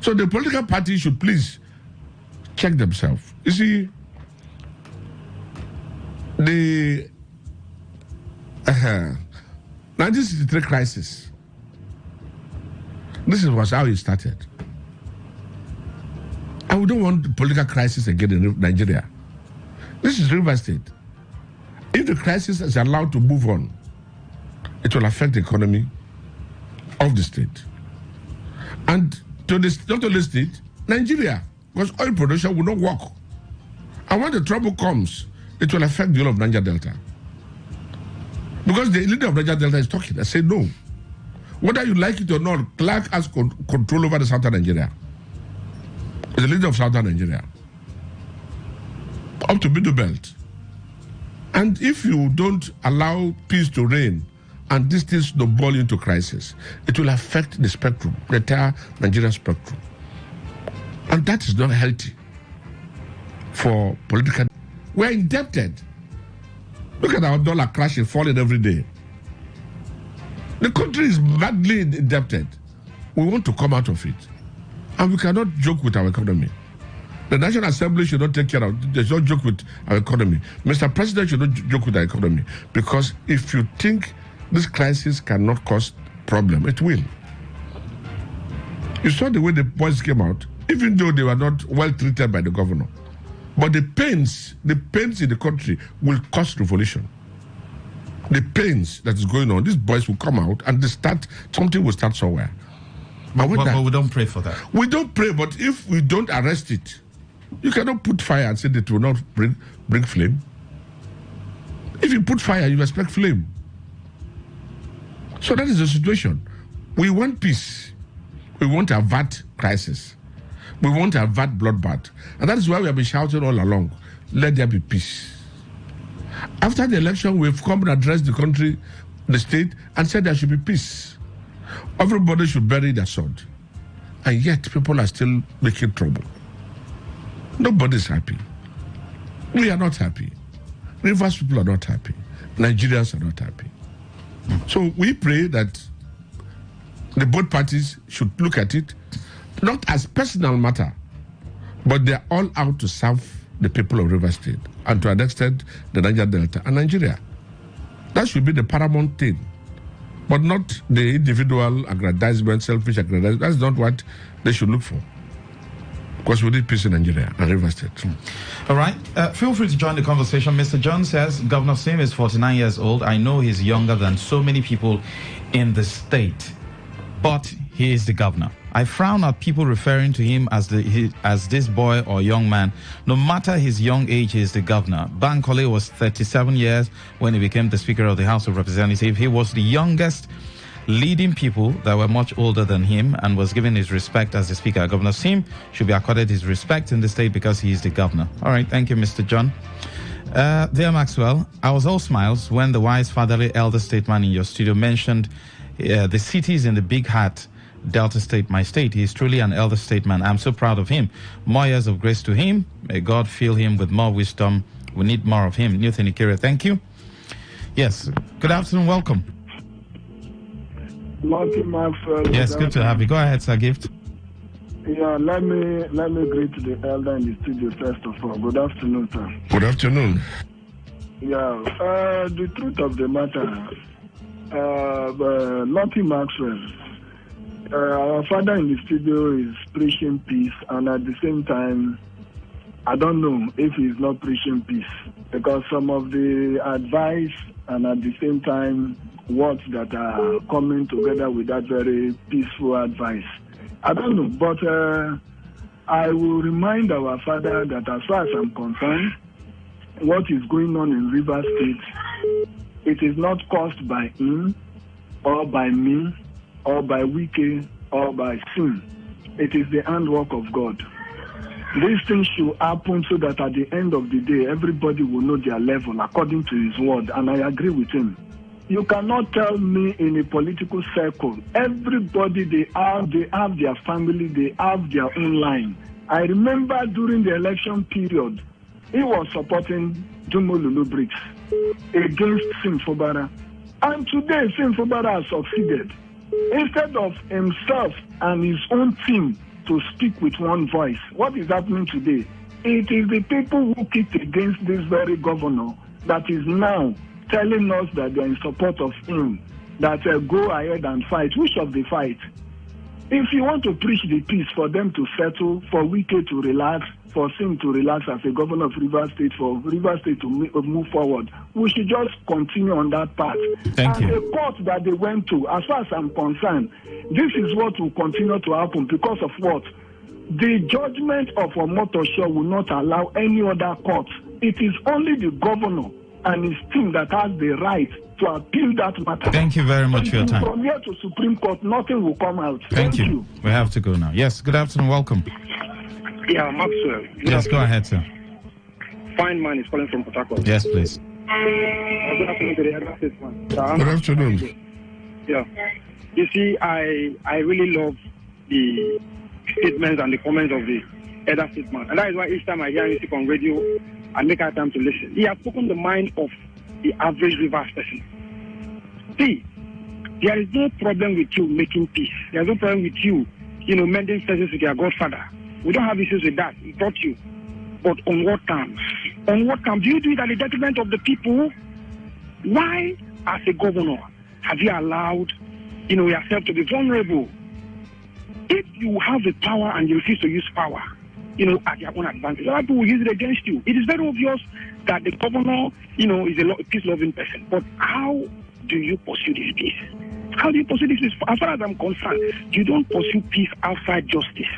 So the political party should please check themselves. You see, the 1963 crisis, this was how it started. And we don't want the political crisis again in Nigeria. This is River State. If the crisis is allowed to move on, it will affect the economy of the state. And to this, not only state, Nigeria, because oil production will not work. And when the trouble comes, it will affect the whole of Niger Delta. Because the leader of Niger Delta is talking. I say no. Whether you like it or not, Clark has control over the southern Nigeria. The leader of southern Nigeria, up to Middle Belt. And if you don't allow peace to reign and this thing snowball into crisis, it will affect the spectrum, the entire Nigerian spectrum. And that is not healthy for political. We're indebted. Look at our dollar crashing, falling every day. The country is badly indebted. We want to come out of it. And we cannot joke with our economy. The National Assembly should not take care of, they should not joke with our economy. Mr. President should not joke with our economy. Because if you think this crisis cannot cause problem, it will. You saw the way the boys came out, even though they were not well treated by the governor. But the pains in the country will cause revolution. The pains that is going on, these boys will come out and something will start somewhere. But we don't pray for that. We don't pray, but if we don't arrest it, you cannot put fire and say that it will not bring flame. If you put fire, you expect flame. So that is the situation. We want peace. We want to avert crisis. We want to avert bloodbath. And that is why we have been shouting all along, let there be peace. After the election, we've come and addressed the country, the state, and said there should be peace. Everybody should bury their sword. And yet, people are still making trouble. Nobody's happy. We are not happy. Rivers people are not happy. Nigerians are not happy. So we pray that the both parties should look at it, not as personal matter, but they're all out to serve the people of River State and to an extent the Niger Delta and Nigeria. That should be the paramount thing, but not the individual aggrandizement, selfish aggrandizement. That's not what they should look for. Because we need peace in Nigeria and River State. All right. Feel free to join the conversation. Mr. John says, Governor Sim is 49 years old. I know he's younger than so many people in the state, but he is the governor. I frown at people referring to him as this boy or young man. No matter his young age, he is the governor. Bankole was 37 years when he became the Speaker of the House of Representatives. He was the youngest leading people that were much older than him and was given his respect as the Speaker. Governor Sim should be accorded his respect in the state because he is the governor. All right, thank you, Mr. John. Dear Maxwell, I was all smiles when the wise fatherly elder statesman in your studio mentioned the cities in the big hat, Delta State, my state. He is truly an elder statesman. I'm so proud of him. More years of grace to him. May God fill him with more wisdom. We need more of him. Newton Ikere, thank you. Yes, good afternoon, welcome. Lucky Maxwell. Yes, good to have you. Go ahead, Sir Gift. Yeah, let me greet the elder in the studio first of all. Good afternoon, sir. Good afternoon. Yeah, the truth of the matter, Lucky Maxwell, our father in the studio is preaching peace, and at the same time, I don't know if he's not preaching peace, because some of the advice and at the same time words that are coming together with that very peaceful advice, I don't know, but I will remind our father that as far as I'm concerned, what is going on in River State, it is not caused by him or by me or by Wike or by sin. It is the handwork of God. These things should happen so that at the end of the day, everybody will know their level according to his word, and I agree with him. You cannot tell me in a political circle, everybody, they have their family, they have their own line. I remember during the election period, he was supporting Jumolulu Briggs against Sim Fobara. And today, Sim Fobara has succeeded. Instead of himself and his own team to speak with one voice, what is happening today? It is the people who kicked against this very governor that is now telling us that they are in support of him, that go ahead and fight. Which of the fight? If you want to preach the peace, for them to settle, for Wike to relax, for Sim to relax as a governor of River State, for River State to move forward, we should just continue on that path. Thank you. The court that they went to, as far as I'm concerned, this is what will continue to happen because of what? The judgment of Omotosho will not allow any other court. It is only the governor and his team that has the right to appeal that matter. Thank you very much for your time. From here to Supreme Court, nothing will come out. Thank you. We have to go now. Yes, good afternoon. Welcome. Yeah, Maxwell. Yes, go ahead, sir. Fine man is calling from Port Harcourt. Yes, please. Good afternoon to the other statesman. Good afternoon. Yeah. You see, I really love the statements and the comments of the elder statesman. And that is why each time I hear him speak on radio, I make our time to listen. He has spoken the mind of the average Rivers person. See, there is no problem with you making peace. There is no problem with you mending fences with their godfather. We don't have issues with that. He taught you. But on what terms? On what terms? Do you do it at the detriment of the people? Why, as a governor, have you allowed, yourself to be vulnerable? If you have the power and you refuse to use power, at your own advantage, other people will use it against you. It is very obvious that the governor, is a peace-loving person. But how do you pursue this peace? How do you pursue this peace? As far as I'm concerned, you don't pursue peace outside justice.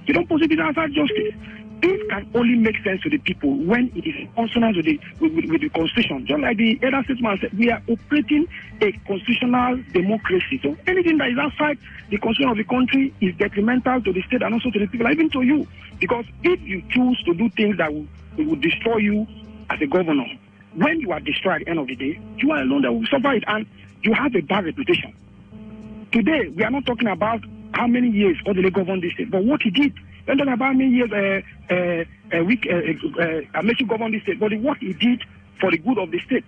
You don't pursue peace outside justice. Peace can only make sense to the people when it is in consonance with the Constitution. Just like the elder statesman said, we are operating a constitutional democracy. So anything that is outside the constitution of the country is detrimental to the state and also to the people, even to you. Because if you choose to do things that will destroy you as a governor, when you are destroyed at the end of the day, you are alone that will suffer it, and you have a bad reputation. Today, we are not talking about how many years Odele governed this state, but what he did. We're not talking about how many years Amechi governed this state, but what he did for the good of the state.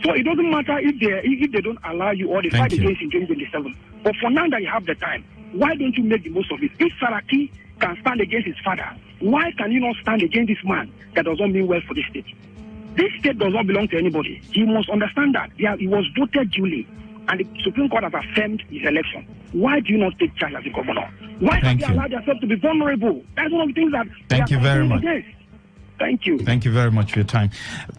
So it doesn't matter if they don't allow you or they fight against in 2027. But for now that you have the time, why don't you make the most of it? If Saraki can stand against his father, why can you not stand against this man that does not mean well for the state? This state does not belong to anybody. He must understand that. He was voted duly, and the Supreme Court has affirmed his election. Why do you not take charge as a governor? Why have you allowed yourself to be vulnerable? That's one of the things that Thank you very much. Against. Thank you. Thank you very much for your time.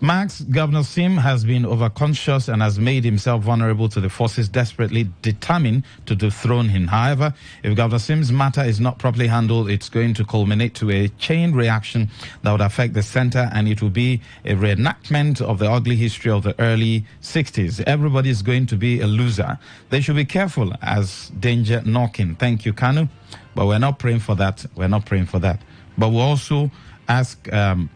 Max, Governor Sim has been overconscious and has made himself vulnerable to the forces desperately determined to dethrone him. However, if Governor Sim's matter is not properly handled, it's going to culminate to a chain reaction that would affect the center, and it will be a reenactment of the ugly history of the early 60s. Everybody is going to be a loser. They should be careful as danger knocking. Thank you, Kanu. But we're not praying for that. We're not praying for that. But we're also ask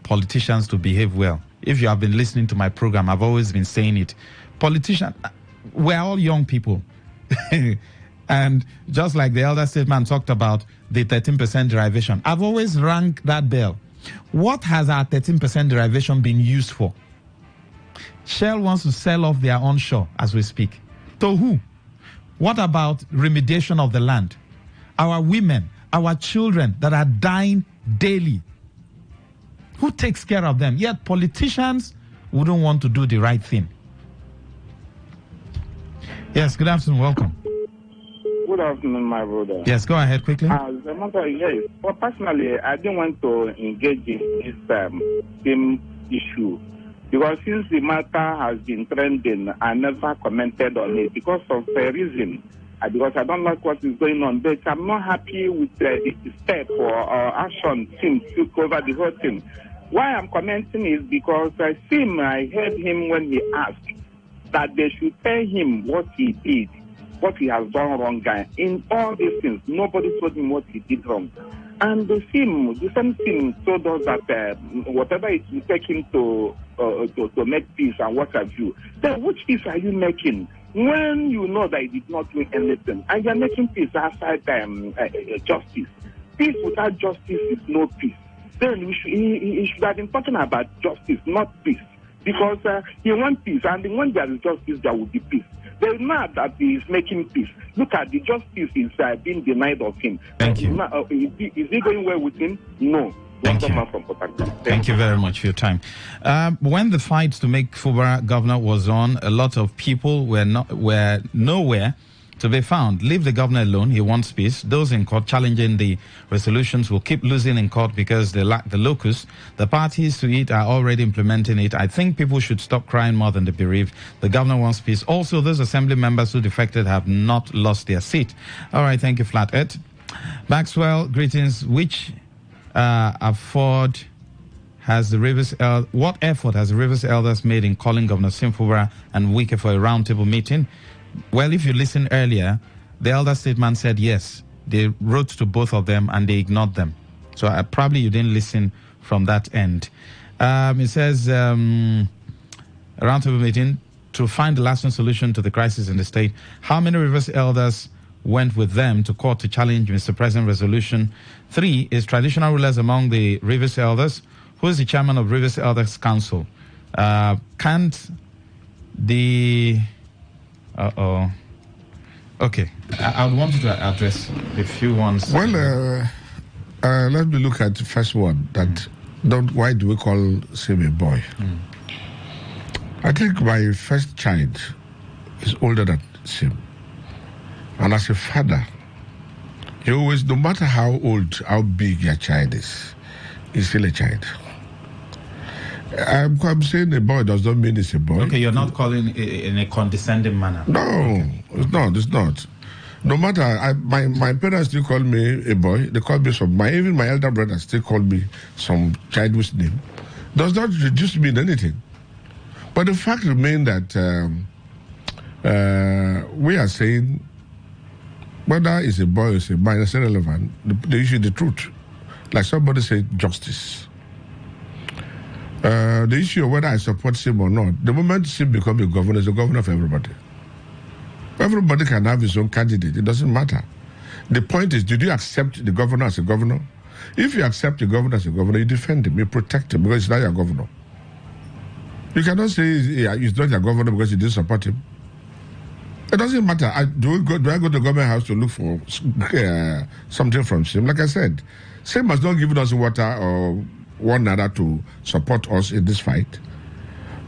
politicians to behave well. If you have been listening to my program, I've always been saying it. Politicians, we're all young people. And just like the elder statesman talked about the 13% derivation, I've always rang that bell. What has our 13% derivation been used for? Shell wants to sell off their onshore as we speak. To who? What about remediation of the land? Our women, our children that are dying daily. Who takes care of them? Yet politicians wouldn't want to do the right thing. Yes, good afternoon. Welcome. Good afternoon, my brother. Yes, go ahead quickly. The matter, yes. Well, personally, I didn't want to engage in this same issue because since the matter has been trending, I never commented on it because of a reason. Because I don't like what is going on, but I'm not happy with the step or action Sim took over the whole thing. Why I'm commenting is because Sim, I heard him when he asked that they should tell him what he did, what he has done wrong. In all these things, nobody told him what he did wrong. And the same Sim told us that whatever it will take him to make peace and what have you, then which peace are you making? When you know that he did not do anything, and you're making peace outside justice. Peace without justice is no peace. Then he should have been talking about justice, not peace. Because he wants peace, and when there is justice, there will be peace. There is not that he is making peace. Look at the justice is being denied of him. Thank you. Is he going well with him? No. Thank you. Thank you very much for your time. When the fight to make Fubara governor was on, a lot of people were nowhere to be found. Leave the governor alone. He wants peace. Those in court challenging the resolutions will keep losing in court because they lack the locus. The parties to it are already implementing it. I think people should stop crying more than the bereaved. The governor wants peace. Also, those assembly members who defected have not lost their seat. All right, thank you, Flat Earth. Maxwell, greetings. What effort has the Rivers elders made in calling Governor Sim Fubara and Wike for a roundtable meeting? Well, if you listen earlier, the elder statesman said yes. They wrote to both of them and they ignored them. So probably you didn't listen from that end. It says a roundtable meeting to find the lasting solution to the crisis in the state. How many Rivers elders went with them to court to challenge Mr. President Resolution 3 is traditional rulers among the Rivers elders. Who is the chairman of Rivers Elders Council? Can't the Okay, I would want you to address a few ones. Well, let me look at the first one. Why do we call Sim a boy? I think my first child is older than Sim. And as a father, you always, no matter how old, how big your child is, he's still a child. I'm saying a boy does not mean it's a boy. Okay, you're not calling it in a condescending manner. No, okay. It's not. No matter, my parents still call me a boy. They call me even my elder brother still call me some childish name. Does not reduce me in anything. But the fact remains that we are saying whether it's a boy or it's a man, it's irrelevant. The issue is the truth. Like somebody said, justice. The issue of whether I support Sim or not, the moment Sim becomes a governor, is a governor for everybody. Everybody can have his own candidate. It doesn't matter. The point is, did you accept the governor as a governor? If you accept the governor as a governor, you defend him, you protect him, because he's not your governor. You cannot say he's not your governor because you didn't support him. It doesn't matter. Do I go to the government house to look for something from Sim? Like I said, Sim has not given us water or one another to support us in this fight.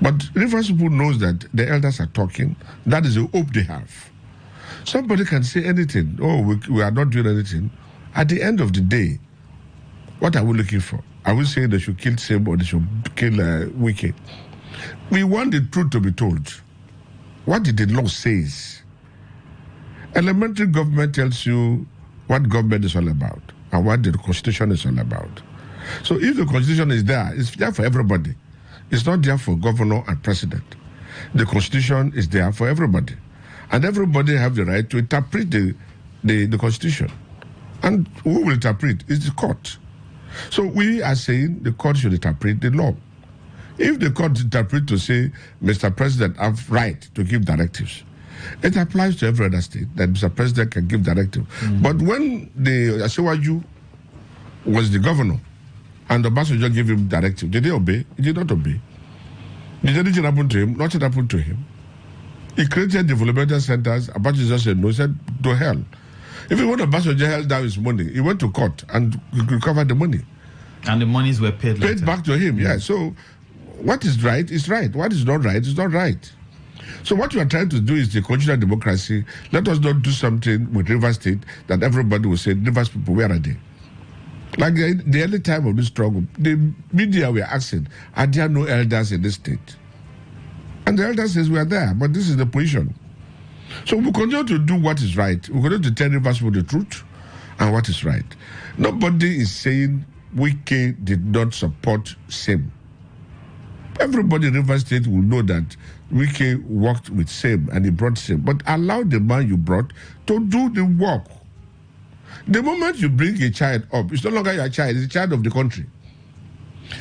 But Rivers people knows that the elders are talking. That is the hope they have. Somebody can say anything. Oh, we are not doing anything. At the end of the day, what are we looking for? Are we saying they should kill Sim or they should kill Wiki? We want the truth to be told. What did the law says? Elementary government tells you what government is all about and what the Constitution is all about. So if the Constitution is there, it's there for everybody. It's not there for governor and president. The Constitution is there for everybody. And everybody have the right to interpret the Constitution. And who will interpret? It's the court. So we are saying the court should interpret the law. If the court interprets to say, Mr. President have right to give directives, it applies to every other state that Mr. President can give directives. But when the Asiwaju was the governor, and the Obasanjo gave him directive, did he obey? He did not obey. Did anything happen to him? Nothing happened to him. He created developmental centers. Obasanjo said no, he said to hell. If he wanted Obasanjo held down his money, he went to court and recovered the money. And the monies were paid later. Paid back to him, yeah. So what is right is right. What is not right is not right. So what we are trying to do is the constitutional democracy. Let us not do something with Rivers State that everybody will say, Rivers people, where are they? Like the early time of this struggle, the media were asking, are there no elders in this state? And the elders says we are there, but this is the position. So we continue to do what is right. We continue to tell Rivers people the truth and what is right. Nobody is saying Wike did not support Sim. Everybody in Rivers State will know that Wike worked with Sim and he brought Sim. But allow the man you brought to do the work. The moment you bring a child up, it's no longer your child, it's a child of the country.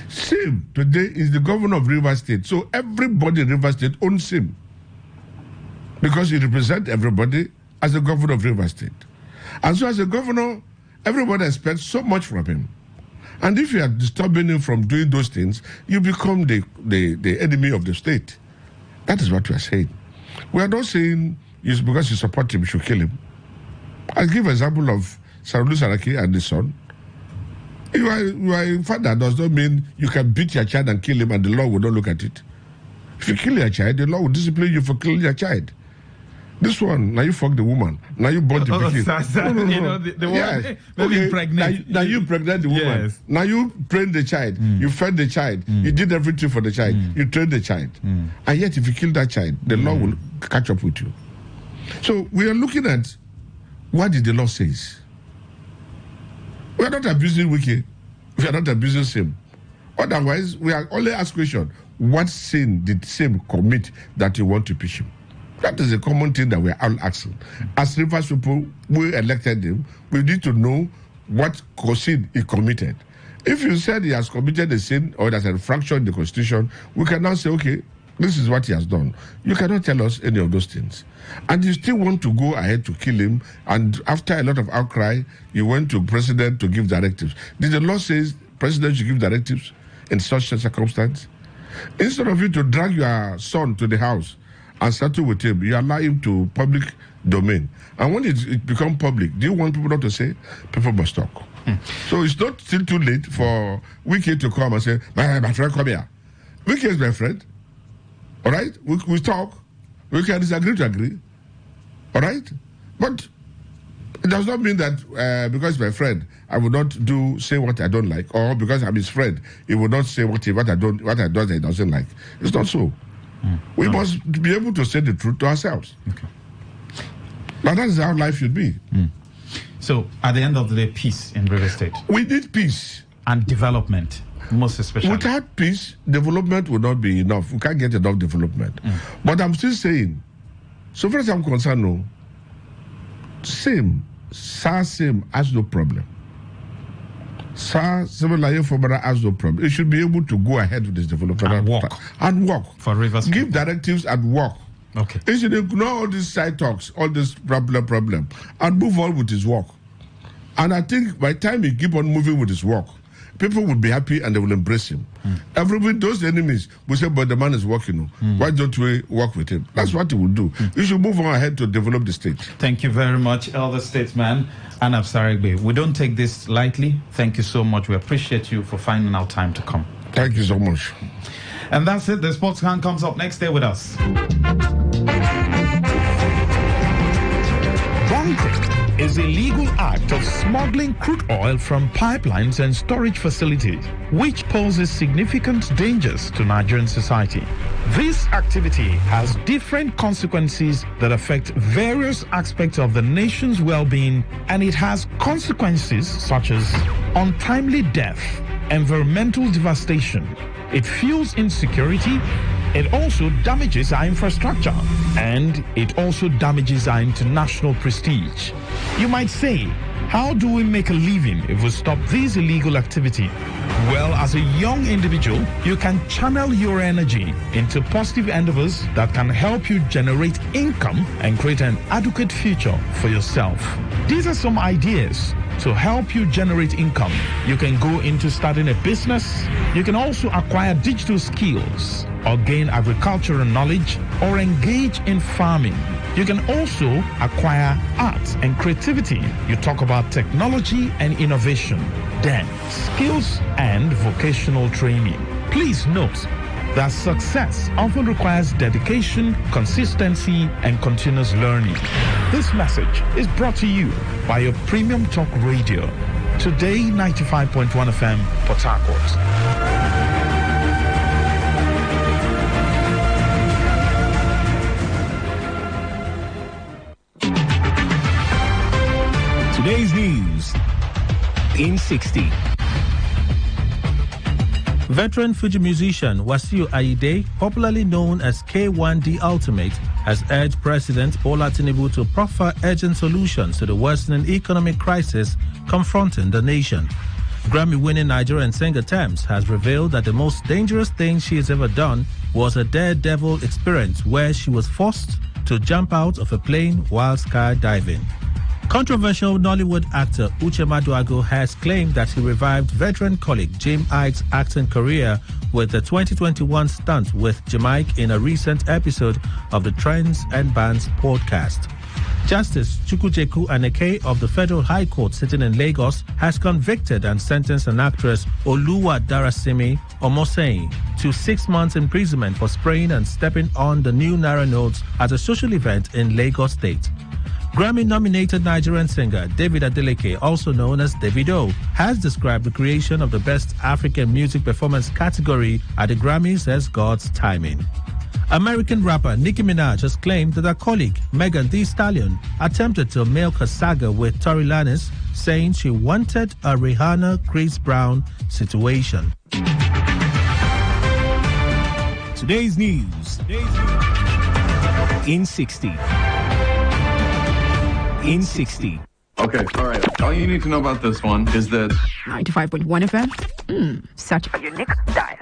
Sim today is the governor of Rivers State. So everybody in Rivers State owns Sim. Because he represents everybody as the governor of Rivers State. And so as a governor, everybody expects so much from him. And if you are disturbing him from doing those things, you become the enemy of the state. That is what we are saying. We are not saying it's because you support him, you should kill him. I'll give an example of Sarulu Saraki and his son. You are a father does not mean you can beat your child and kill him and the law will not look at it. If you kill your child, the law will discipline you for killing your child. This one, now you fuck the woman. Now you bought the baby. No. You know, the woman maybe pregnant. Now you pregnant the woman. Yes. Now you trained the child. You fed the child. You did everything for the child. You trained the child. And yet if you kill that child, the law will catch up with you. So we are looking at what did the law says. We are not abusing Wiki. We are not abusing Sim. Otherwise, we are only ask question, what sin did Sim commit that you want to impeach him? That is a common thing that we are all asking. As Rivers people, we elected him, we need to know what sin he committed. If you said he has committed a sin or there's a infraction in the Constitution, we can now say, okay, this is what he has done. You cannot tell us any of those things. And you still want to go ahead to kill him, and after a lot of outcry, you went to president to give directives. Did the law say president should give directives in such a circumstance? Instead of you to drag your son to the house and settle with him, you allow him to public domain. And when it becomes public, do you want people not to say? People must talk. So it's not still too late for Wiki to come and say, my friend, come here. Wiki is my friend. All right? We talk. We can disagree to agree. All right? But it does not mean that because my friend, I will not say what I don't like, or because I'm his friend, he will not say what I do that he doesn't like. It's not so. We must be able to say the truth to ourselves. Okay. Now that is how life should be. So at the end of the day, peace in River State. We need peace. And development, most especially. Without peace, development will not be enough. We can't get enough development. But I'm still saying, so far as I'm concerned, no, same has no problem. Has no problem. It should be able to go ahead with this development and work for Rivers. Give directives and work. Okay. He should ignore all these side talks, all this problem, and move on with his work. And I think by the time he keep on moving with his work, people will be happy and they will embrace him. Everybody, those enemies will say, but the man is working. Why don't we work with him? That's what he will do. He should move on ahead to develop the state. Thank you very much, Elder Statesman Anab Sarigbe. We don't take this lightly. Thank you so much. We appreciate you for finding our time to come. Thank you so much. And that's it. The Sports Can comes up next. Stay with us. Bunkering is a legal act of smuggling crude oil from pipelines and storage facilities, which poses significant dangers to Nigerian society. This activity has different consequences that affect various aspects of the nation's well-being, and it has consequences such as untimely death, environmental devastation. It fuels insecurity. It also damages our infrastructure, and it also damages our international prestige. You might say, how do we make a living if we stop this illegal activity? Well, as a young individual, you can channel your energy into positive endeavors that can help you generate income and create an adequate future for yourself. These are some ideas to help you generate income. You can go into starting a business. You can also acquire digital skills or gain agricultural knowledge or engage in farming. You can also acquire art and creativity. You talk about technology and innovation, then skills and vocational training. Please note that success often requires dedication, consistency, and continuous learning. This message is brought to you by your premium talk radio, Today 95.1 FM, Port Harcourt. Today's news in 60. Veteran Fuji musician Wasiu Ayinde, popularly known as K1 The Ultimate, has urged President Bola Tinubu to proffer urgent solutions to the worsening economic crisis confronting the nation. Grammy-winning Nigerian singer Tems has revealed that the most dangerous thing she has ever done was a daredevil experience where she was forced to jump out of a plane while skydiving. Controversial Nollywood actor Uche Maduago has claimed that he revived veteran colleague Jim Ike's acting career with the 2021 stunt with Jamaica in a recent episode of the Trends and Bands podcast. Justice Chukwujeku Aneke of the Federal High Court sitting in Lagos has convicted and sentenced an actress Oluwa Darasimi Omoseyin to 6 months imprisonment for spraying and stepping on the new Naira notes at a social event in Lagos State. Grammy-nominated Nigerian singer David Adeleke, also known as Davido, has described the creation of the Best African Music Performance category at the Grammys as God's timing. American rapper Nicki Minaj has claimed that her colleague Megan Thee Stallion attempted to milk a saga with Tory Lanez, saying she wanted a Rihanna-Chris Brown situation. Today's news in 60. In 60. Okay, all right. All you need to know about this one is that 95.1 FM. Such a unique dial.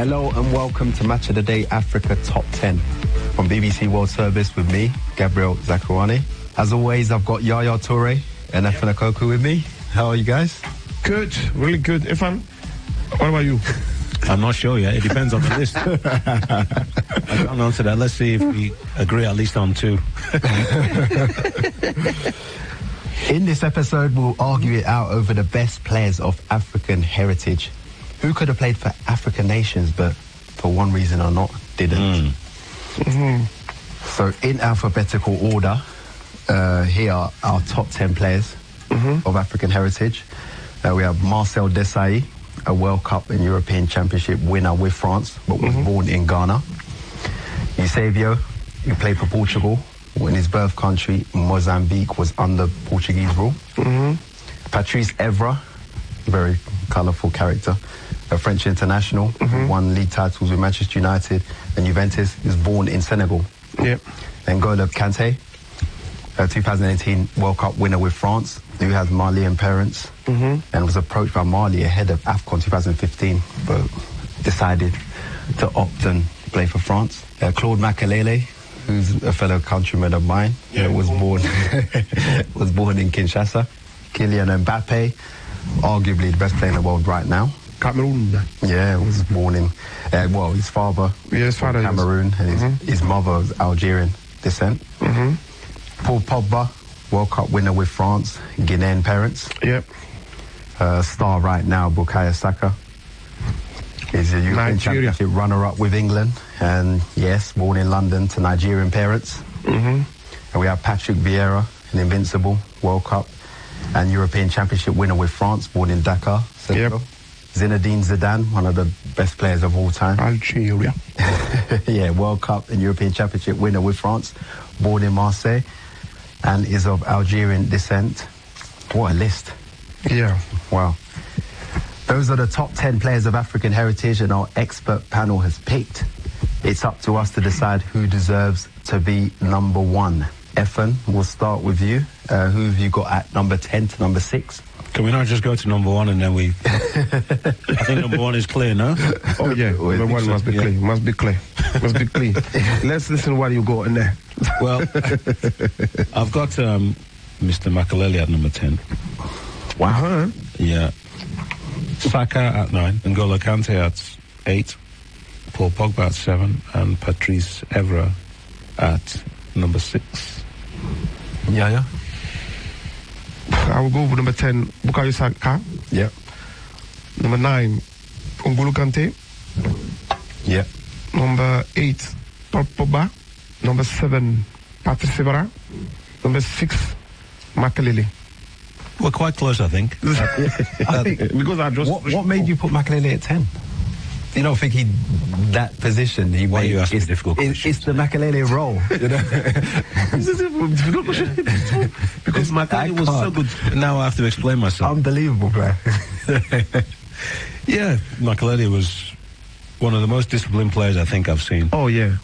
Hello and welcome to Match of the Day Africa Top 10 from BBC World Service with me, Gabriel Zakuani. As always, I've got Yaya Toure and Efana Koku with me. How are you guys? Good, really good. Ifan, what about you? I'm not sure yet. It depends on the list. I can't answer that. Let's see if we agree at least on two. In this episode, we'll argue it out over the best players of African heritage. Who could have played for African nations, but for one reason or not, didn't. So in alphabetical order, here are our top 10 players of African heritage. We have Marcel Desailly, a World Cup and European Championship winner with France, but was born in Ghana. Eusebio, who played for Portugal, when his birth country, Mozambique, was under Portuguese rule. Patrice Evra, very colourful character, a French international, won league titles with Manchester United and Juventus. He was born in Senegal. N'Golo Kante, a 2018 World Cup winner with France, who has Malian parents, and was approached by Mali ahead of AFCON 2015, but decided to opt and play for France. Claude Makelele, who's a fellow countryman of mine, was born in Kinshasa. Kylian Mbappe, arguably the best player in the world right now. Cameroon. Yeah, was born in, his father his father Cameroon, and his mother was Algerian descent. Paul Pogba, World Cup winner with France, Guinean parents. Star right now, Bukayo Saka. He's a European Championship runner-up with England, and yes, born in London to Nigerian parents. And we have Patrick Vieira, an invincible World Cup and European Championship winner with France, born in Dakar, Senegal. Zinedine Zidane, one of the best players of all time. Algeria. World Cup and European Championship winner with France, born in Marseille, and is of Algerian descent. What a list. Wow. Those are the top 10 players of African heritage, and our expert panel has picked. It's up to us to decide who deserves to be number one. Efan, we'll start with you. Who have you got at number 10 to number 6? Can we not just go to number one and then we... I think number one is clear, no? Oh, yeah. Number one must be clear. Must be clear. Must be clean. Let's listen what you got in there. Well, I've got Mr. Makelele at number 10. Wow. Yeah. Saka at 9, N'Golo Kante at 8, Paul Pogba at 7, and Patrice Evra at number 6. Yeah. I will go with number 10, Bukayo Saka. Number 9, N'Golo Kante. Number 8, Paul Pogba. Number 7, Patrice Evra. Number 6, Makelele. We're quite close, I think. I think because I just... What made you put Makelele at 10? You don't think that position he Why made, are you asking difficult questions? It's the Makelele role, you know? Because Makelele was so good. Now I have to explain myself. Unbelievable, man. Yeah, Makelele was one of the most disciplined players I think I've seen. Oh, yeah.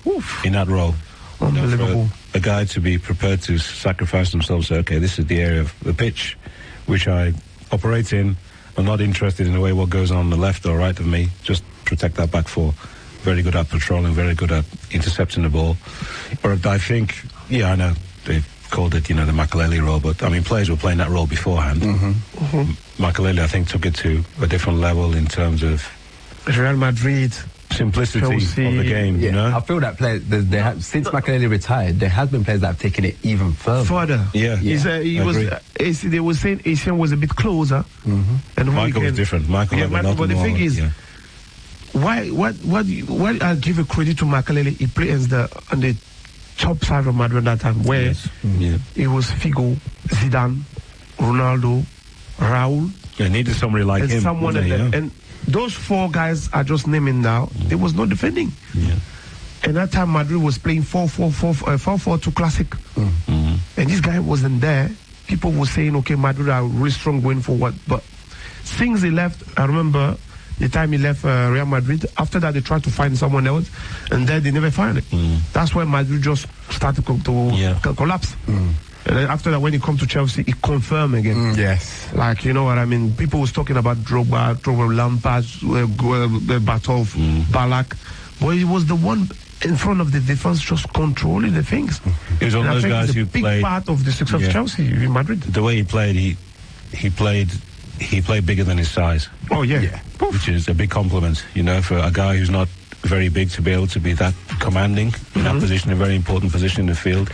In that role. Unbelievable. For a guy to be prepared to sacrifice themselves, okay, this is the area of the pitch which I operate in. I'm not interested in the way what goes on the left or right of me. Just protect that back four. Very good at patrolling, very good at intercepting the ball. But I think, I know they've called it, the Makelele role, but I mean, players were playing that role beforehand. Makelele, I think, took it to a different level in terms of Real Madrid, simplicity Chelsea, of the game, you know? I feel that players, since Makelele retired, there has been players that have taken it even further. Yeah. They were saying Asian was a bit closer. And Michael was different. Michael but the thing is, why I give a credit to Makelele, he played on the top side of Madrid at that time, where it was Figo, Zidane, Ronaldo, Raul. Yeah, needed somebody like him. And those four guys are just naming now. There was no defending. And that time Madrid was playing 4-4-2 classic. And this guy wasn't there. People were saying, okay, Madrid are really strong going forward. But since he left, I remember the time he left Real Madrid, after that they tried to find someone else, and then they never found it. That's why Madrid just started to collapse. And then after that, when he come to Chelsea, he confirmed again. Yes. Like, you know what I mean? People was talking about Drogba, Lampard, Batov, Balak. But he was the one in front of the defense just controlling the things. He was one of those guys who big played... part of the success of Chelsea in Madrid. The way he played, he played bigger than his size. Oh, yeah. Which is a big compliment, you know, for a guy who's not very big to be able to be that commanding in that position, a very important position in the field.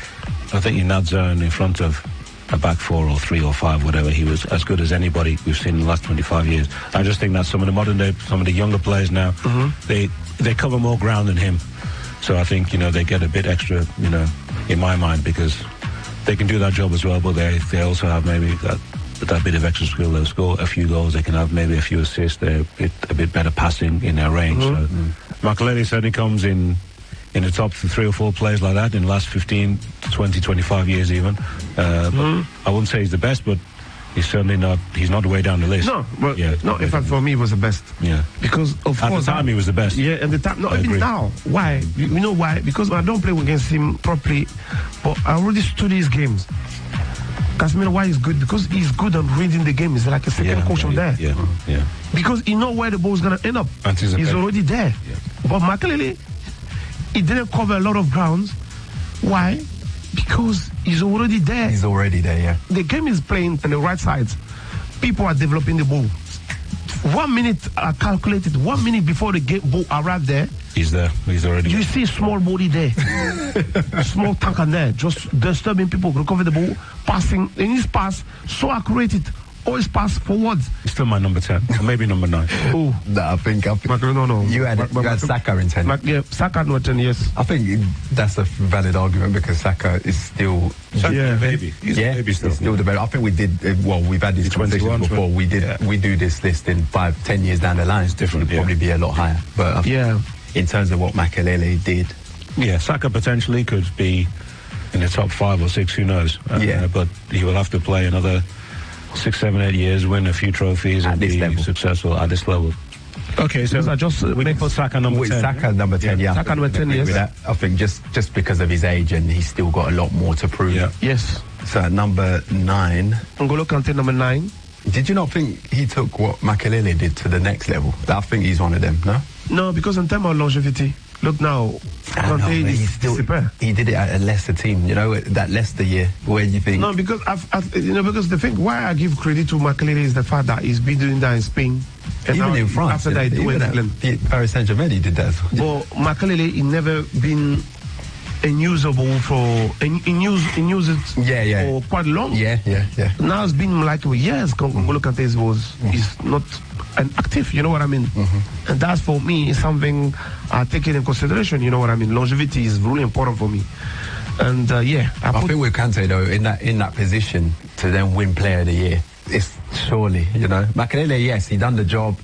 I think in that zone in front of a back 4 or 3 or 5, whatever, he was as good as anybody we've seen in the last 25 years. I just think that some of the modern day, some of the younger players now, they cover more ground than him. So I think, you know, they get a bit extra, you know, in my mind, because they can do that job as well, but they also have maybe that bit of extra skill. They'll score a few goals, they can have maybe a few assists, they're a bit better passing in their range. So Makelele certainly comes in the top 3 or 4 players like that in the last 15 to 20, 25 years even. But I wouldn't say he's the best, but he's certainly not, he's not way down the list. No, but in fact, for me, he was the best. Yeah. Because, of at course... the time, he was the best. Yeah, at the time. No, even now. Why? You know why? Because I don't play against him properly, but I already study his games. Casemiro, why he's good? Because he's good at reading the game. He's like a second coach from there. Yeah. Because he know where the ball's going to end up. He's already there. Yeah. But Makelele, he didn't cover a lot of grounds. Why? Because he's already there. He's already there, yeah. The game is playing on the right side. People are developing the ball. 1 minute calculated. 1 minute before the ball arrived there. He's there. He's already You there. see small body there. Small tanker there. Just disturbing people. Recover the ball. Passing. In his pass, so accurate. Always pass forward. He's still my number 10. Or maybe number 9. Oh. No, I think no. You had Saka in 10. Yeah, Saka number 10, yes. I think that's a valid argument because Saka is still... Maybe. He's a baby still. He's still the better. I think we did, we've had these conversations before. We do this list in 5-10 years down the line. It's different. It'll probably be a lot higher. But in terms of what Makelele did... Yeah, Saka potentially could be in the top 5 or 6, who knows? But he will have to play another 6, 7, 8 years, win a few trophies and be successful at this level. Okay, so I just we can put Saka number 10. Saka number 10, yeah. Saka number 10, yes. I think just because of his age and he's still got a lot more to prove. Yeah. Yes. So at number 9... N'Golo Kante, number 9. Did you not think he took what Makelele did to the next level? I think he's one of them, no? No, because in terms of longevity, look now, he did it at a Leicester team, you know, that Leicester year. Where do you think? No, because because the thing why I give credit to Makelele is the fact that he's been doing that in Spain. And even in France. After that, he went to England. Paris Saint-Germain, he did that. But Makelele, he never been unusable for for quite long. Yeah. Now it's been like years. N'Golo Kante is not an active, you know what I mean? And that's for me is something I take it in consideration, you know what I mean? Longevity is really important for me. And I think with Kante though, in that position to then win Player of the Year, it's surely, you know, Makelele, yes, he done the job,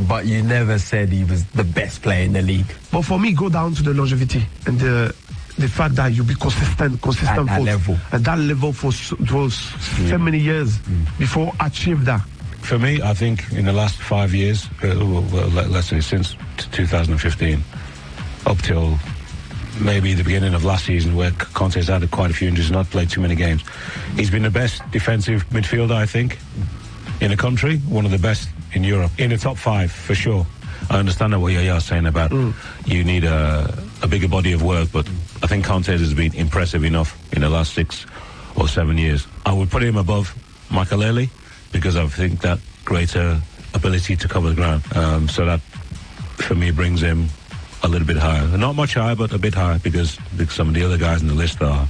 but you never said he was the best player in the league. But for me, go down to the longevity and the fact that you be consistent at that level. At that level for so many years before achieve that. For me, I think in the last 5 years, let's say since 2015, up till maybe the beginning of last season, where Conte's had quite a few injuries, not played too many games, he's been the best defensive midfielder, I think, in the country, one of the best in Europe, in the top 5 for sure. I understand what you're saying about you need a bigger body of work, but I think Conte has been impressive enough in the last 6 or 7 years. I would put him above Makelele because I think that greater ability to cover the ground. So that, for me, brings him a little bit higher. Not much higher, but a bit higher because some of the other guys in the list are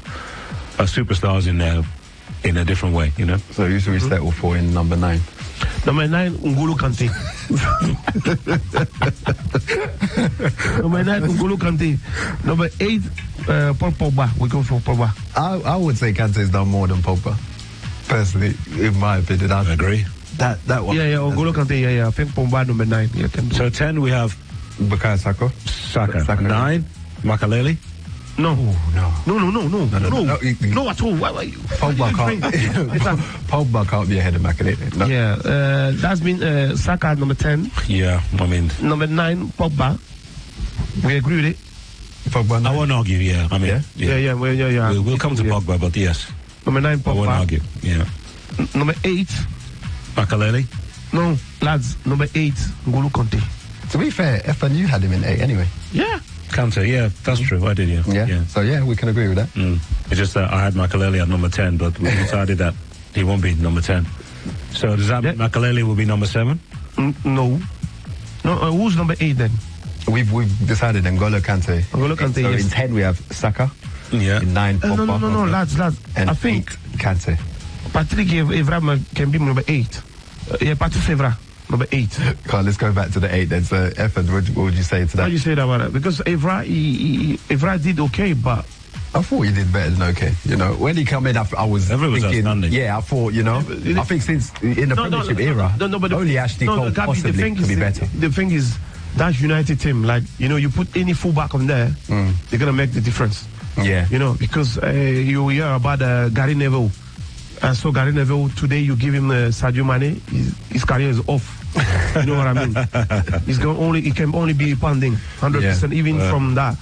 superstars in a different way, you know. So who should we settle for in number 9? Number 9, N'Golo Kante. Number 9, N'Golo Kante. Number 8, Paul Pogba. We go for Pogba. I would say Kante's done more than Pogba. Personally, in my opinion, I agree. That one. Yeah, N'Golo Kante. Yeah. I think Pogba number 9. Yeah, so 10 we have Bukayo Saka. 9, Makelele. No. No, No at all. Why are you? Pogba can't be ahead of Makelele. No. Yeah, that's been Saka number 10. Yeah, I mean number 9, Pogba. We agree with it. Pogba. I won't argue. Yeah, I mean yeah. We'll come to Pogba, but yes. Number 9, I Pogba. won't argue. Yeah. Number 8. Makaleli? No, lads. Number 8, N'Golo Kante. To be fair, FN, you had him in 8 anyway. Yeah. Kante, yeah, that's true. I did, yeah. Yeah. So, yeah, we can agree with that. It's just that I had Makaleli at number 10, but we decided that he won't be number 10. So does that mean Makaleli will be number 7? No. No, who's number 8 then? We've decided N'Golo Kante. N'Golo Kante, so yes. in 10 we have Saka. Yeah. In 9, Pogba. No, lads. And I think 8, Kante. Patrick Evra can be number 8. Yeah, Patrick Evra, number 8. Carl, let's go back to the 8 then. So, FN, what would you say to that? What do you say about it? Because Evra, Evra did okay, but I thought he did better than okay. You know, when he came in, I was thinking, outstanding. yeah, I thought, you know, I think since in the Premiership era, only Ashley Cole possibly could be better. The thing is, that United team, like, you know, you put any fullback on there, they're going to make the difference. Yeah. You know, because you hear about Gary Neville. So Gary Neville, today you give him Sadio Mane, his career is off. You know what I mean? He can only be pounding 100%, even from that.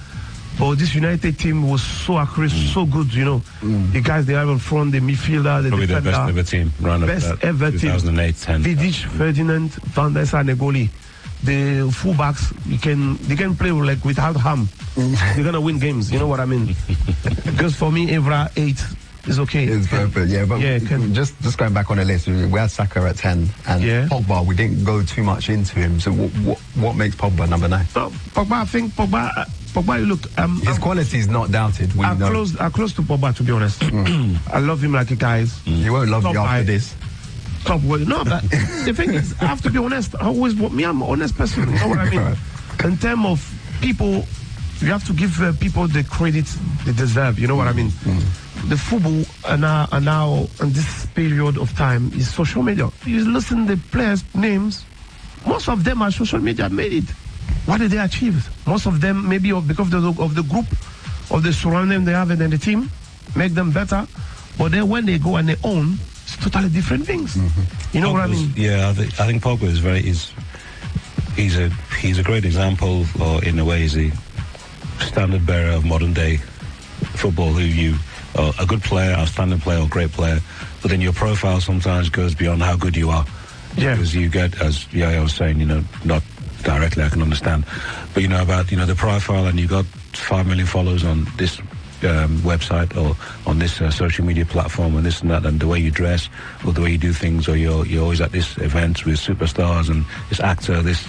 But this United team was so accurate, so good, you know. The guys they have in front, the midfielder, the probably defender. the best ever team. Best ever team. 2008-10. Vidic, Ferdinand, Van der Sar, Negoli. The fullbacks, they can play like without ham. They're gonna win games. You know what I mean? Because for me, Evra 8 is okay. It's perfect, yeah. But just going back on the list, we had Saka at 10, and Pogba, we didn't go too much into him. So what makes Pogba number 9? Pogba, I think Pogba, look, his quality is not doubted. I'm close to Pogba, to be honest. I love him like a guys. He won't love you after this. Top way. No, but the thing is, I have to be honest. I'm an honest person. You know what I mean? In terms of people, you have to give people the credit they deserve. You know what I mean? The football now in this period of time is social media. You listen to the players' names. Most of them are social media made it. What did they achieve? Most of them maybe because of the group, of the surrounding they have in the team, make them better. But then when they go and they own, it's totally different things. You know what I mean? Yeah, I think Pogba is he's a great example, or in a way, he's the standard bearer of modern day football. Who you are a good player, outstanding player, or great player, but then your profile sometimes goes beyond how good you are. Yeah. Because you get, as I was saying, you know, not directly, I can understand, but you know about the profile, and you got 5 million followers on this website or on this social media platform, and this and that, and the way you dress or the way you do things, or you're always at this events with superstars and this actor, this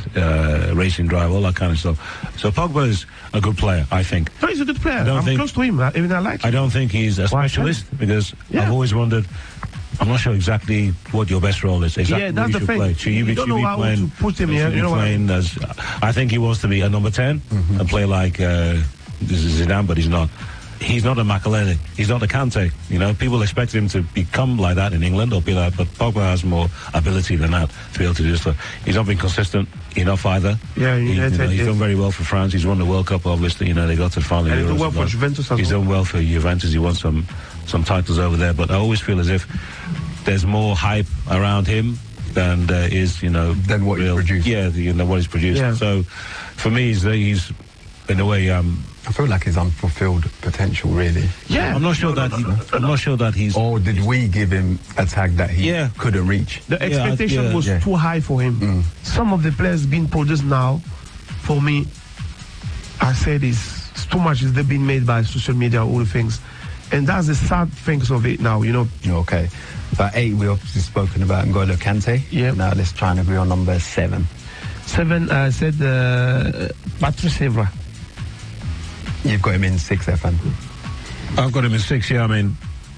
racing driver, all that kind of stuff. So Pogba is a good player, I think. No, he's a good player. I'm close to him. Even I like him. I don't think he's a specialist, because I've always wondered, I'm not sure exactly what your best role is. Exactly that's the thing. Play. Should you be playing? To put him here. You know playing as, I think he wants to be a number 10 and play like this is Zidane, but he's not. He's not a Makaleli. He's not a Kante. You know, people expect him to become like that in England or be like, but Pogba has more ability than that to be able to do stuff. He's not been consistent enough either. Yeah, he's done very well for France. He's won the World Cup, obviously. You know, they got to the final. And he's done well for Juventus as well. He's done well for Juventus. He won some titles over there. But I always feel as if there's more hype around him than there is, than what he's produced. Yeah, what he's produced. Yeah. So for me, he's in a way. I feel like his unfulfilled potential, really. Yeah, I'm not sure that he's. Or did we give him a tag that he couldn't reach? The expectation was too high for him. Some of the players being produced now, for me, I said it's too much. They've been made by social media, all the things, and that's the sad things of it now. Okay, but 8 we obviously spoken about N'Golo Kante. Yeah. Now let's try and agree on number 7. 7, I said Patrice Evra. You've got him in 6, FN. I've got him in 6, yeah. I mean,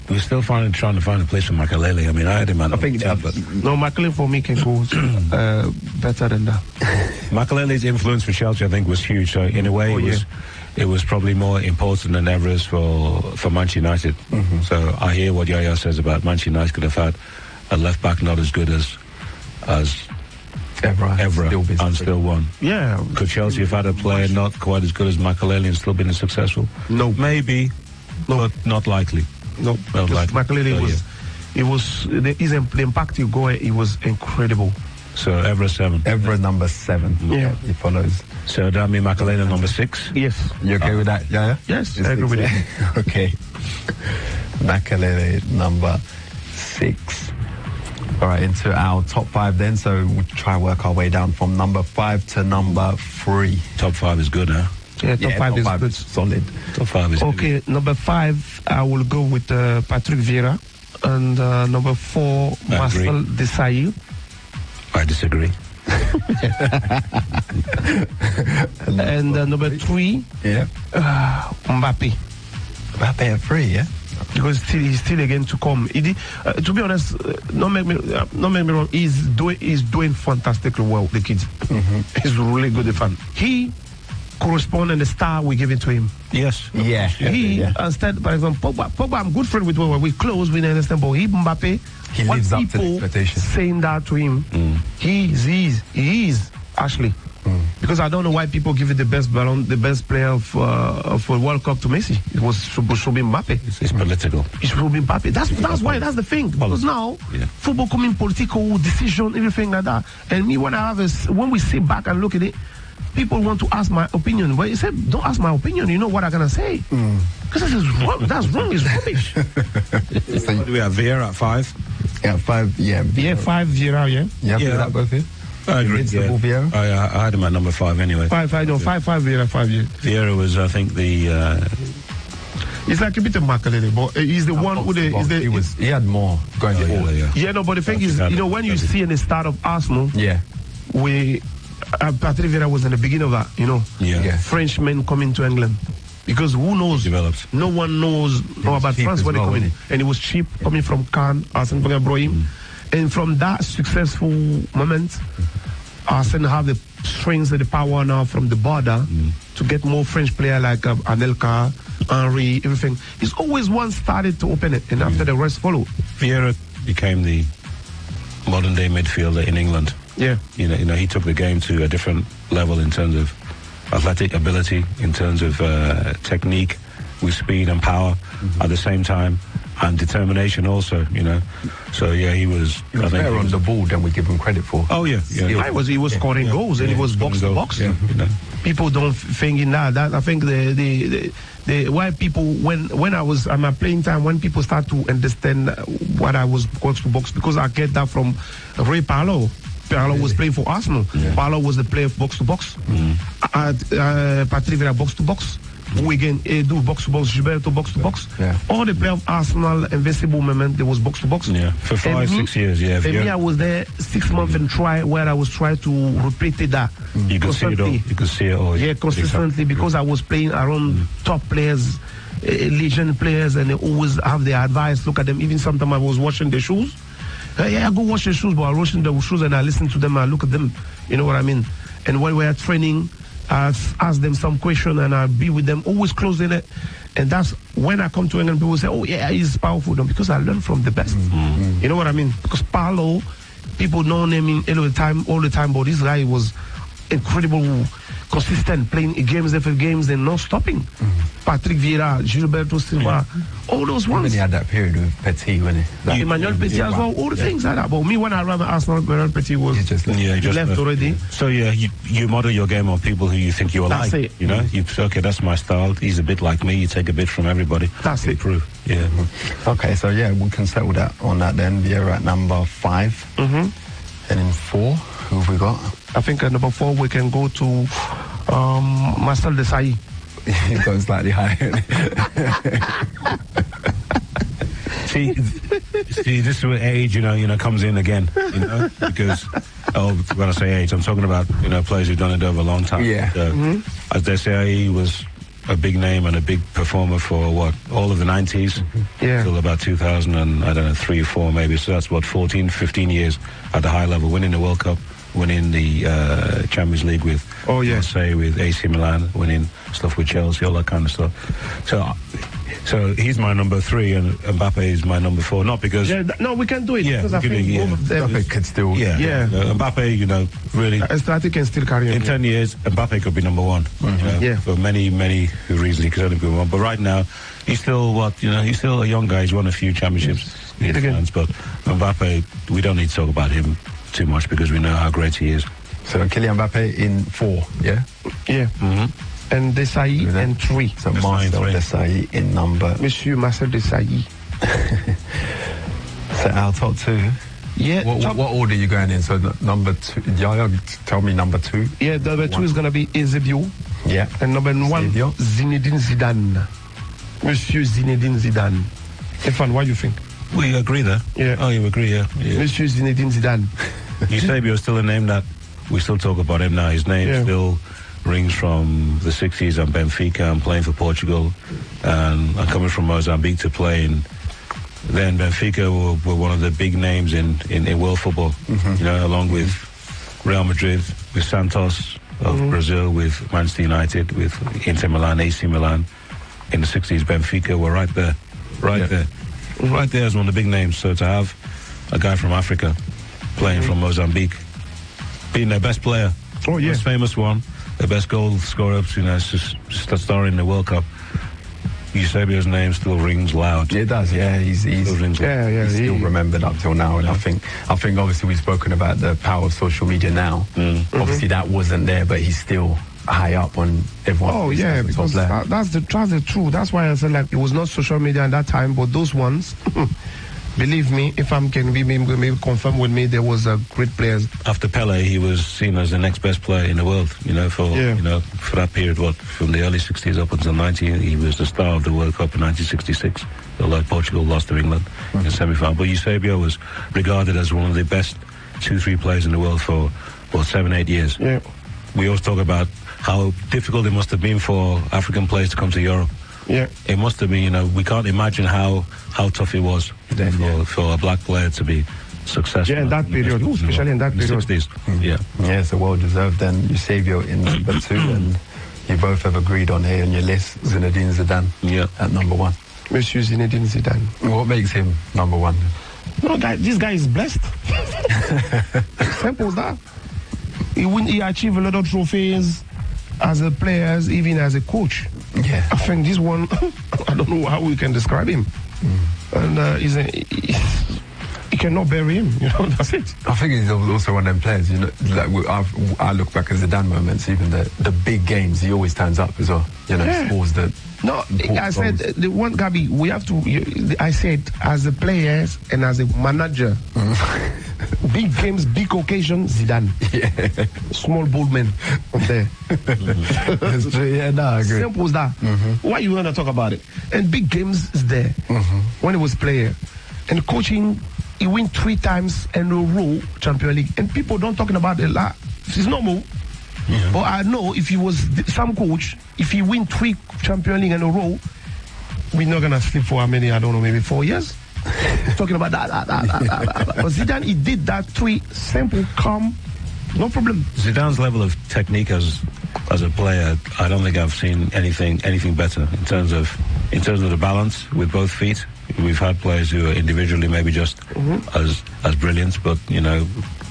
we're still trying to find a place for Makaleli. I mean, I had him at I think 10, but no, Makaleli for me can go better than that. Makaleli's influence for Chelsea, I think, was huge. So in a way, it was probably more important than Evra's for Manchester United. So I hear what Yaya says about Manchester United could have had a left back not as good as Evra and still won. Yeah. Could Chelsea have had a player not quite as good as Makaleli and still been successful? No. Maybe, but not likely. No. Not likely. Makaleli the impact he got, it was incredible. So Evra 7. Evra number 7. Yeah. He follows. So that means Makaleli number 6? Yes. You okay with that? Yeah. Yes, I agree with that. Okay. Makelele, number 6. All right, into our top 5 then. So we'll try and work our way down from number 5 to number 3. Top 5 is good, huh? Yeah, top 5 is good. Solid. Top 5 is okay. good. Number 5, I will go with Patrick Vieira, and number 4, Marcel Desailly. I disagree. And number 3, Mbappe. Mbappe at 3, yeah. Because he's still again to come. To be honest, don't make me wrong. He's doing fantastically well. The kids, he's really good fan. He correspond and the star we give it to him. Yes. Yeah. Instead, for example, Pogba, I'm good friend with Pogba. We close, we understand. But Mbappe, he lives up to the expectations. Saying that to him, he is actually. Because I don't know why people give it the best player of World Cup to Messi. It was supposed to be Mbappe. It's political. It should be Mbappe. That's why. That's the thing. Because now football coming political decision, everything like that. And me, when we sit back and look at it, people want to ask my opinion. But he said, don't ask my opinion. You know what I'm gonna say? Because that's wrong. It's rubbish. So do we have Vieira at 5? Yeah, 5. Yeah, 5 Vieira. Yeah. That both here. I agree. I had him at number 5 anyway. 5 Vieira, 5 years. Vieira was, I think, the. It's like a bit of Makelele, but he's the one with the. He had more going forward. Yeah, no, but the thing is, when you see in the start of Arsenal, Patrick Vieira was in the beginning of that, Frenchmen coming to England. Because who knows? Developed. No one knows about France when they come in. And it was cheap coming from Cannes, Arsene Wenger brought him. And from that successful moment, Arsene have the strength and the power now from the border to get more French players like Anelka, Henry, everything. He's always one started to open it, and after the rest followed. Vieira became the modern-day midfielder in England. Yeah. You know, he took the game to a different level in terms of athletic ability, in terms of technique, with speed and power at the same time. And determination also, So he was better on the ball than we give him credit for. Oh yeah. He was scoring goals and he was box to box. Yeah. People don't think in that. I think the why people when I was at my playing time, when people start to understand what I was box to box, because I get that from Ray Paolo. Paolo was playing for Arsenal. Paolo was the player of box to box. Patrick Vieira box to box. Who again do box to box, Gilberto box to box. All the players of Arsenal invincible moment, there was box to box. For 5-6 years, For me, I was there 6 months and where I was trying to repeat that. You could see it all. You could see it all. Yeah, consistently, because I was playing around top players, legend players, and they always have their advice. Look at them. Even sometimes I was washing the shoes. I go wash the shoes, but I wash the shoes and I listen to them. I look at them. You know what I mean? And when we are training, I ask them some question and I be with them, always close in it. And that's when I come to England, people say, oh yeah, he's powerful. No, because I learned from the best. You know what I mean? Because Paolo, people know him all the time, but this guy was incredible, consistent, playing games after games and not stopping. Patrick Vieira, Gilberto Silva, all those ones. And he had that period with Petit, when Emmanuel Petit as well, all the things like that. But me, when I ran Arsenal, Emmanuel Petit was just left already. So you model your game on people who you think you are like. That's it. You know, you say, okay, that's my style. He's a bit like me. You take a bit from everybody. That's it. Improve. Yeah. Okay, so we can settle that on that then. Vieira at number 5. And in 4, who have we got? I think at number 4 we can go to Marcel Desailly. He's going slightly higher. See, this is where age, comes in again, because, when I say age, I'm talking about, players who've done it over a long time. Yeah. As they say, he was a big name and a big performer for all of the 90s, till about 2003 or 4 maybe. So that's 14, 15 years at the high level, winning the World Cup, winning the Champions League with Marseille, with AC Milan, winning stuff with Chelsea, all that kind of stuff. So he's my number 3 and Mbappe is my number 4. Not because... no, we can do it. Yeah, because I think both of them... Mbappe could still... Mbappe, really... I think can still carry on. In 10 years, Mbappe could be number 1. For many, many reasons he could only be 1. But right now, he's still he's still a young guy. He's won a few championships in France. But Mbappe, we don't need to talk about him too much because we know how great he is. So Kylian Mbappe in 4, yeah? Yeah. And Desailly in 3. So Marcel Desailly in number... Monsieur Marcel Desailly. So our top two. Yeah. What order are you going in? So number two. Yeah, tell me number two. Yeah, number two is going to be Eusebio. Yeah. And number one, Eusebio. Zinedine Zidane. Monsieur Zinedine Zidane. Stefan, what do you think? Well, you agree there? Yeah. Oh, you agree, yeah. Monsieur Zinedine Zidane. Eusebio is still a name that we still talk about him now. His name still rings from the 60s and Benfica and playing for Portugal. And coming from Mozambique to play in... Then Benfica were one of the big names in world football, you know, along with Real Madrid, with Santos of Brazil, with Manchester United, with Inter Milan, AC Milan. In the 60s, Benfica were right there as one of the big names. So to have a guy from Africa playing from Mozambique, being their best player, most famous one, the best goal scorer, you know, just star in the World Cup. Eusebio's name still rings loud. It does, yeah. He's still remembered up till now, and I think obviously we've spoken about the power of social media now. Obviously that wasn't there, but he's still high up on everyone. Oh yeah, because that's the truth. That's why I said like it was not social media at that time, but those ones. Believe me, if I'm can be maybe confirm with me, there was a great players. After Pele, he was seen as the next best player in the world. You know, for that period, from the early 60s up until 90, he was the star of the World Cup in 1966. Although Portugal lost to England in semi-final, but Eusebio was regarded as one of the best 2-3 players in the world for 7-8 years. Yeah. We always talk about how difficult it must have been for African players to come to Europe. Yeah, it must have been. You know, we can't imagine how tough it was for a black player to be successful. Yeah, in that period, especially in that period. 60s. Yeah, it's a well-deserved. Then Eusebio in number two, and you both have agreed on here on your list, Zinedine Zidane. Yeah, at number one. Monsieur Zinedine Zidane. What makes him number one? No, this guy is blessed. Simple as that. He achieved a lot of trophies as a player, even as a coach. Yeah, I think this one, I don't know how we can describe him. And you cannot bury him, you know, that's it. I think he's also one of them players, you know, like I look back at Zidane moments, even the big games, he always turns up as well, you know, scores the... No, I said, the one, Gabi, we have to, I said, as a player and as a manager, big games, big occasions, Zidane. Yeah. Small bold man up there. That's true, yeah, no, I agree. Simple as that. Why you want to talk about it? And big games is there when he was player. And coaching, he win 3 times in a row Champions League. And people don't talking about it a lot. It's normal. Yeah. But I know if he was some coach, if he win 3 Champions League in a row, we're not gonna sleep for how many? I don't know, maybe 4 years. Talking about that. But Zidane, he did that 3 simple, calm, no problem. Zidane's level of technique as a player, I don't think I've seen anything better in terms of the balance with both feet. We've had players who are individually maybe just as brilliant, but you know,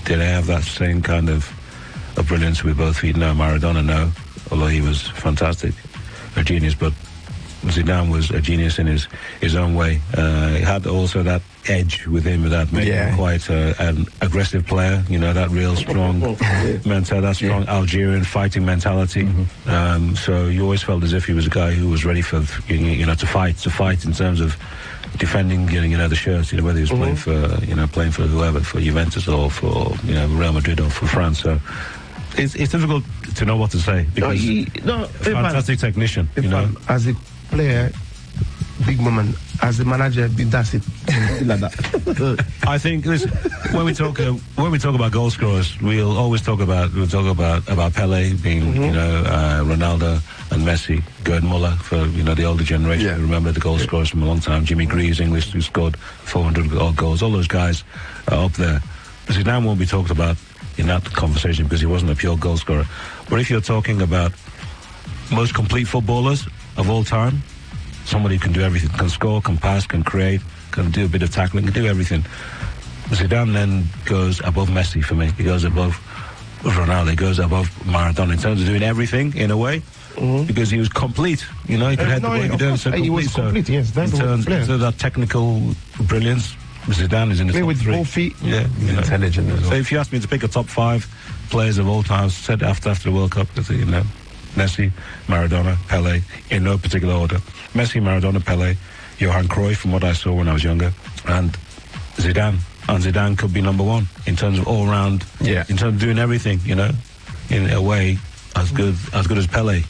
did they have that same kind of brilliance with both feet? No. Maradona, no, although he was fantastic, a genius, but Zidane was a genius in his own way. He had also that edge with him that made him quite an aggressive player, you know, that real strong mentality, that strong Algerian fighting mentality. So you always felt as if he was a guy who was ready for, you know, to fight in terms of defending, you know, the shirts, you know, whether he was playing for whoever, for Juventus or for, you know, Real Madrid or for France. So it's difficult to know what to say because fantastic technician, you know. As a player, big moment. As a manager, that's it. Like that. I think when we talk about goal scorers, we'll always talk about Pele being, you know, Ronaldo and Messi, Gerd Muller for, you know, the older generation. Remember the goal scorers from a long time. Jimmy Greaves, English, who scored 400 odd goals. All those guys are up there. Zidane won't be talked about in that conversation because he wasn't a pure goal scorer. But if you're talking about most complete footballers of all time, somebody who can do everything, can score, can pass, can create, can do a bit of tackling, can do everything. Zidane then goes above Messi for me. He goes above Ronaldo. He goes above Maradona in terms of doing everything in a way. Because he was complete, you know, he could head the ball, he could do so complete. He was complete, yes. That's in terms of that technical brilliance, Zidane is in the top 3. Both feet. Yeah, you know. Intelligent as well. So if you ask me to pick a top 5 players of all time, said after the World Cup, you know, Messi, Maradona, Pele, in no particular order. Messi, Maradona, Pele, Johan Cruyff from what I saw when I was younger, and Zidane. And Zidane could be number one in terms of all-round, in terms of doing everything, you know, in a way as good as Pele,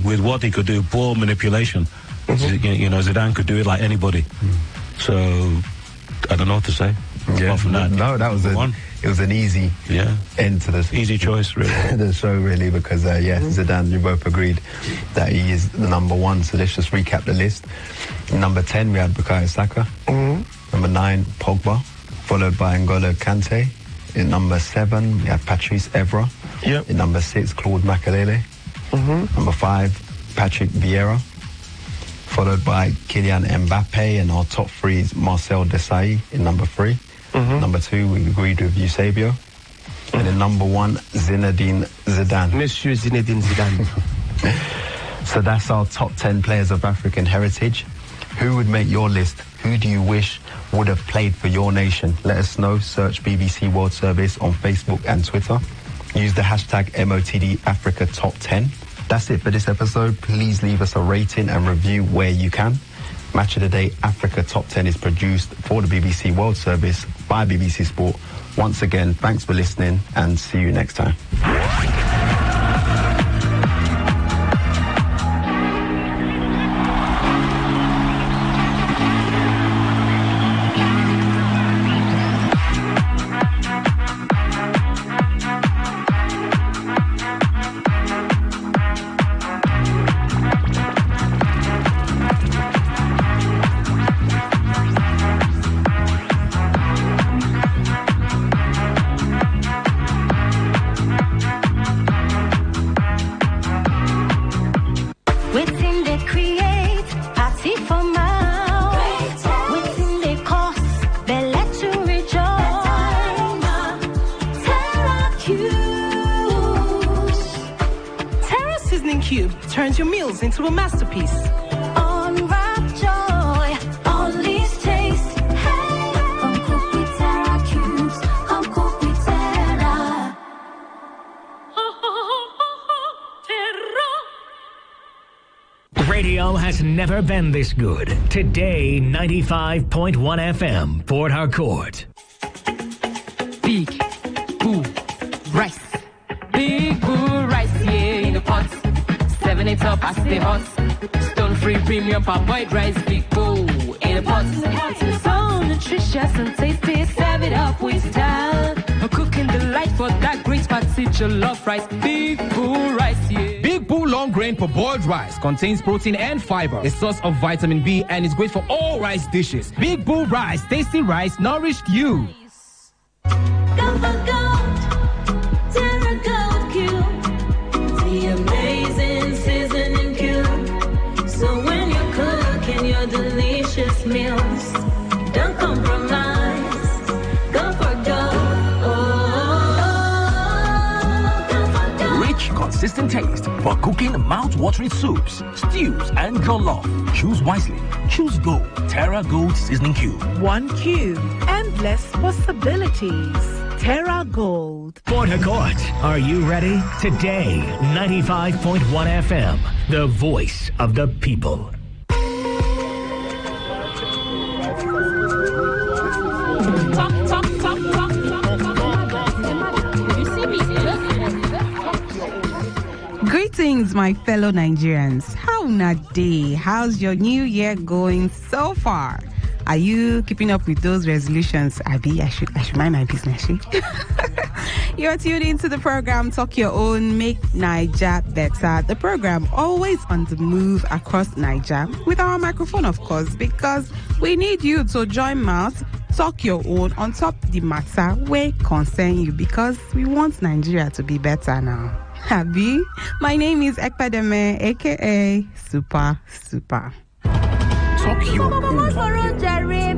with what he could do, ball manipulation. You know, Zidane could do it like anybody. So, I don't know what to say. Apart from that. No, that was it was an easy end to this. Easy choice, really. The show, really, because, Zidane, you both agreed that he is the number one. So let's just recap the list. Number 10, we had Bukayo Saka. Number 9, Pogba, followed by N'Golo Kante. In number 7, we had Patrice Evra. In number 6, Claude Makelele. Number 5, Patrick Vieira, followed by Kylian Mbappe, and our top 3 is Marcel Desailly in number 3. Number 2, we agreed with Eusebio. And in number 1, Zinedine Zidane. Monsieur Zinedine Zidane. So that's our top 10 players of African heritage. Who would make your list? Who do you wish would have played for your nation? Let us know. Search BBC World Service on Facebook and Twitter. Use the hashtag MOTD Africa Top 10. That's it for this episode. Please leave us a rating and review where you can. Match of the Day Africa Top 10 is produced for the BBC World Service by BBC Sport. Once again, thanks for listening and see you next time. Turns your meals into a masterpiece. Unwrap joy, unleash taste. Hey, come cook with Terra Cubes. Come cook with Terra. Radio has never been this good. Today, 95.1 FM, Port Harcourt. Big Boo Rice. Big Boo Rice, yeah, in the pot. 7 it up, I stay hot. Stone free premium parboiled rice, Big Boo in the pot. So nutritious and tasty, serve it up with style. A cooking delight for that great party, jollof rice, Big Boo Rice, yeah. Big Boo long grain parboiled rice contains protein and fiber, a source of vitamin B, and is great for all rice dishes. Big Boo Rice, tasty rice, nourished you. Go for gold, Terra Gold Cube. The amazing seasoning cube. So when you're cooking your delicious meals, don't compromise. Go for gold. Rich, consistent taste for cooking mouth-watering soups, stews, and jollof. Choose wisely. Choose Gold. Terra Gold Seasoning Cube. 1 cube. Endless possibilities. Terra Gold. Port Harcourt, are you ready? Today, 95.1 FM, the voice of the people. Greetings, my fellow Nigerians. How na day? How's your new year going so far? Are you keeping up with those resolutions? Abby, I should mind my business. You're tuned into the program Talk Your Own, Make Naija Better. The program always on the move across Naija with our microphone, of course, because we need you to join mouth, talk your own on top the matter where concern you, because we want Nigeria to be better now. Abby, my name is Ekpademe, aka Super. Talk your own.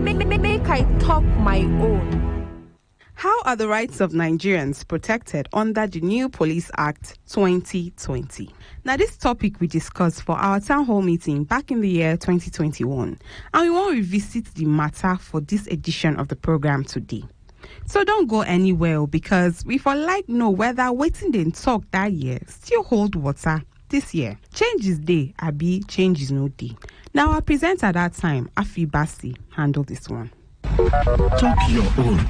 Make I talk my own. How are the rights of Nigerians protected under the new Police Act 2020? Now, this topic we discussed for our town hall meeting back in the year 2021, and we want to revisit the matter for this edition of the program today. So don't go anywhere, because we for like know whether waiting they talk that year still hold water this year. Change is day, Abi, change is no day. Now, our presenter at that time, Afi Basi, handled this one. Talk your own.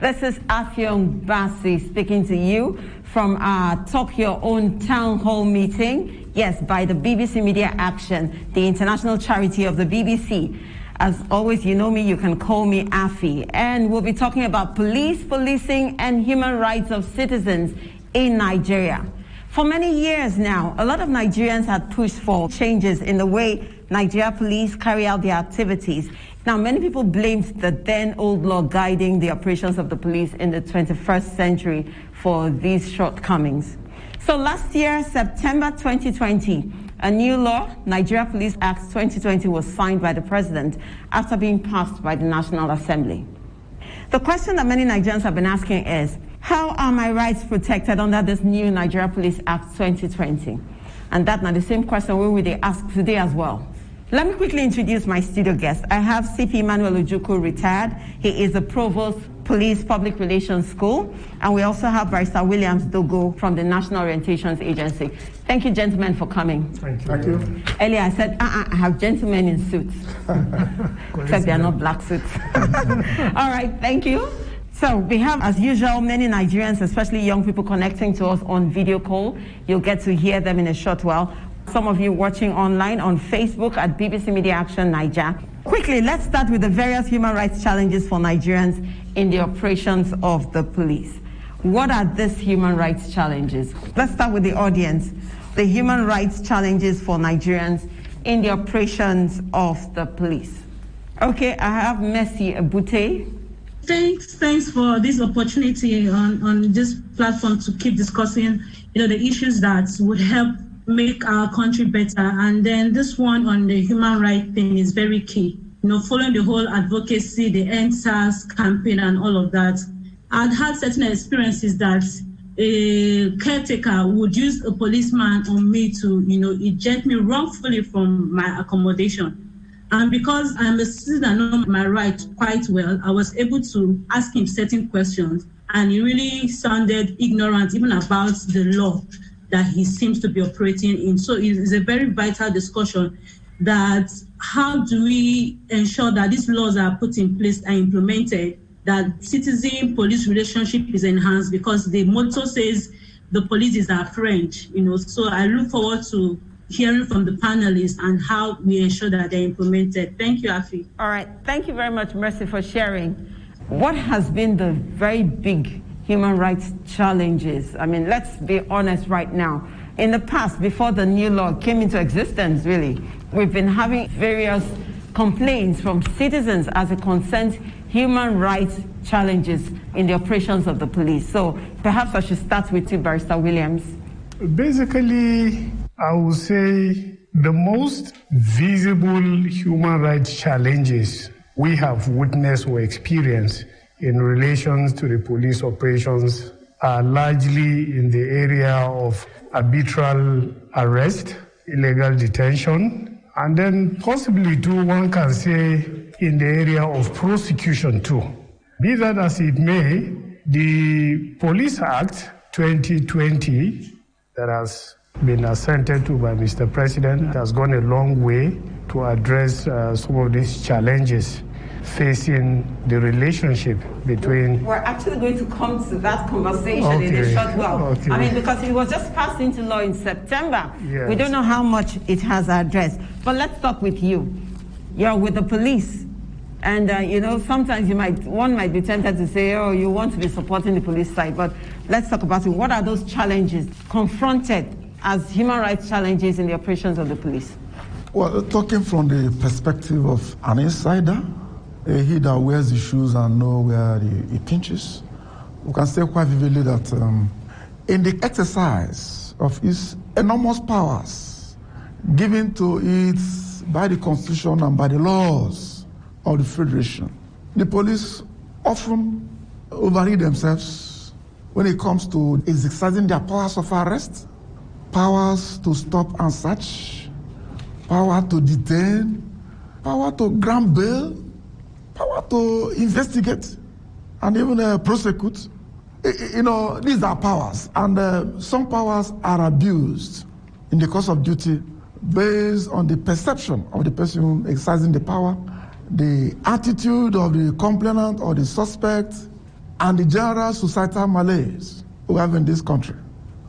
This is Afion Basi speaking to you from our Talk Your Own Town Hall meeting. Yes, by the BBC Media Action, the international charity of the BBC. As always, you know me, you can call me Afi. And we'll be talking about policing, and human rights of citizens in Nigeria. For many years now, a lot of Nigerians had pushed for changes in the way Nigeria police carry out their activities. Now, many people blamed the then old law guiding the operations of the police in the 21st century for these shortcomings. So last year, September 2020, a new law, Nigeria Police Act 2020, was signed by the president after being passed by the National Assembly. The question that many Nigerians have been asking is, how are my rights protected under this new Nigeria Police Act 2020? And that's not the same question we will ask today as well. Let me quickly introduce my studio guest. I have CP Emmanuel Ojukwu, retired. He is the Provost Police Public Relations School. And we also have Barrister Williams Dogo from the National Orientations Agency. Thank you, gentlemen, for coming. Thank you. Thank you. Earlier I said, I have gentlemen in suits. Except they are not black suits. All right, thank you. So we have, as usual, many Nigerians, especially young people, connecting to us on video call. You'll get to hear them in a short while. Some of you watching online on Facebook at BBC Media Action Niger. Quickly, let's start with the various human rights challenges for Nigerians in the operations of the police. What are these human rights challenges? Let's start with the audience. The human rights challenges for Nigerians in the operations of the police. Okay, I have Mercy Abute. Thanks for this opportunity on this platform to keep discussing, the issues that would help make our country better. And then this one on the human rights thing is very key. Following the whole advocacy, the NSAS campaign and all of that, I'd had certain experiences that a caretaker would use a policeman on me to, eject me wrongfully from my accommodation. And because I'm a citizen and know my rights quite well, I was able to ask him certain questions, and he really sounded ignorant even about the law that he seems to be operating in. So it is a very vital discussion that how do we ensure that these laws are put in place and implemented, that citizen-police relationship is enhanced, because the motto says the police is our friend, So I look forward to hearing from the panelists and how we ensure that they're implemented. Thank you, Afi. All right. Thank you very much, Mercy, for sharing. What has been the very big human rights challenges? I mean, let's be honest right now. In the past, before the new law came into existence, really, we've been having various complaints from citizens as it concerns human rights challenges in the operations of the police. So perhaps I should start with you, Barrister Williams. Basically, I would say the most visible human rights challenges we have witnessed or experienced in relation to the police operations are largely in the area of arbitrary arrest, illegal detention, and then possibly too, one can say, in the area of prosecution too. Be that as it may, the Police Act 2020 that has been assented to by Mr. President has gone a long way to address some of these challenges facing the relationship between... We're actually going to come to that conversation in a short while. Okay. I mean, because it was just passed into law in September. Yes. We don't know how much it has addressed. But let's talk with you. You're with the police. And, sometimes one might be tempted to say, oh, you want to be supporting the police side. But let's talk about it. What are those challenges confronted as human rights challenges in the operations of the police? Well, talking from the perspective of an insider, he that wears the shoes and knows where he pinches, we can say quite vividly that in the exercise of his enormous powers given to it by the Constitution and by the laws of the Federation, the police often overread themselves when it comes to exercising their powers of arrest, powers to stop and search, power to detain, power to grant bail, power to investigate, and even prosecute. These are powers, and some powers are abused in the course of duty based on the perception of the person exercising the power, the attitude of the complainant or the suspect, and the general societal malaise we have in this country.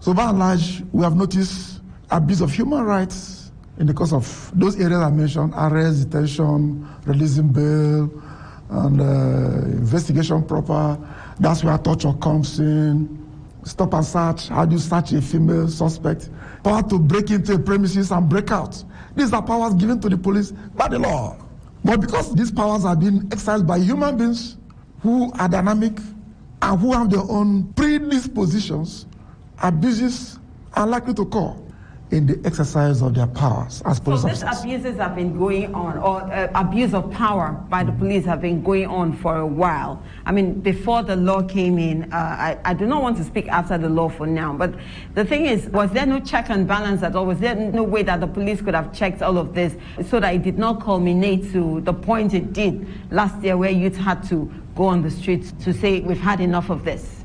So by and large, we have noticed abuse of human rights in the course of those areas I mentioned: arrest, detention, releasing bail, and investigation proper. That's where torture comes in. Stop and search. How do you search a female suspect? Power to break into a premises and break out. These are powers given to the police by the law. But because these powers are being exercised by human beings who are dynamic and who have their own predispositions, abuses are likely to occur in the exercise of their powers as police officers. So these abuses have been going on, or abuse of power by the police have been going on for a while. I mean, before the law came in, I do not want to speak after the law for now, but the thing is, was there no check and balance at all? Was there no way that the police could have checked all of this so that it did not culminate to the point it did last year, where youth had to go on the streets to say, we've had enough of this?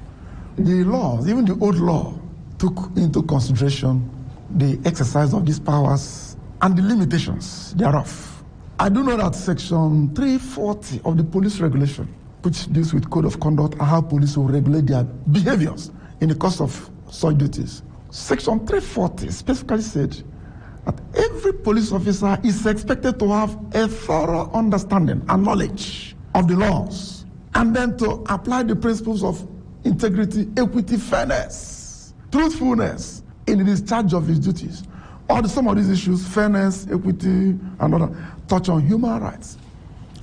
The laws, even the old law, took into consideration the exercise of these powers and the limitations thereof. I do know that Section 340 of the police regulation, which deals with code of conduct and how police will regulate their behaviors in the course of such duties. Section 340 specifically said that every police officer is expected to have a thorough understanding and knowledge of the laws, and then to apply the principles of integrity, equity, fairness, truthfulness in the discharge of his duties. Some of these issues, fairness, equity, and other, touch on human rights.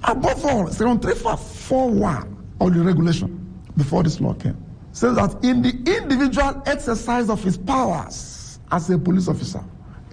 Above all, Section 3441 of the regulation, before this law came, says that in the individual exercise of his powers as a police officer,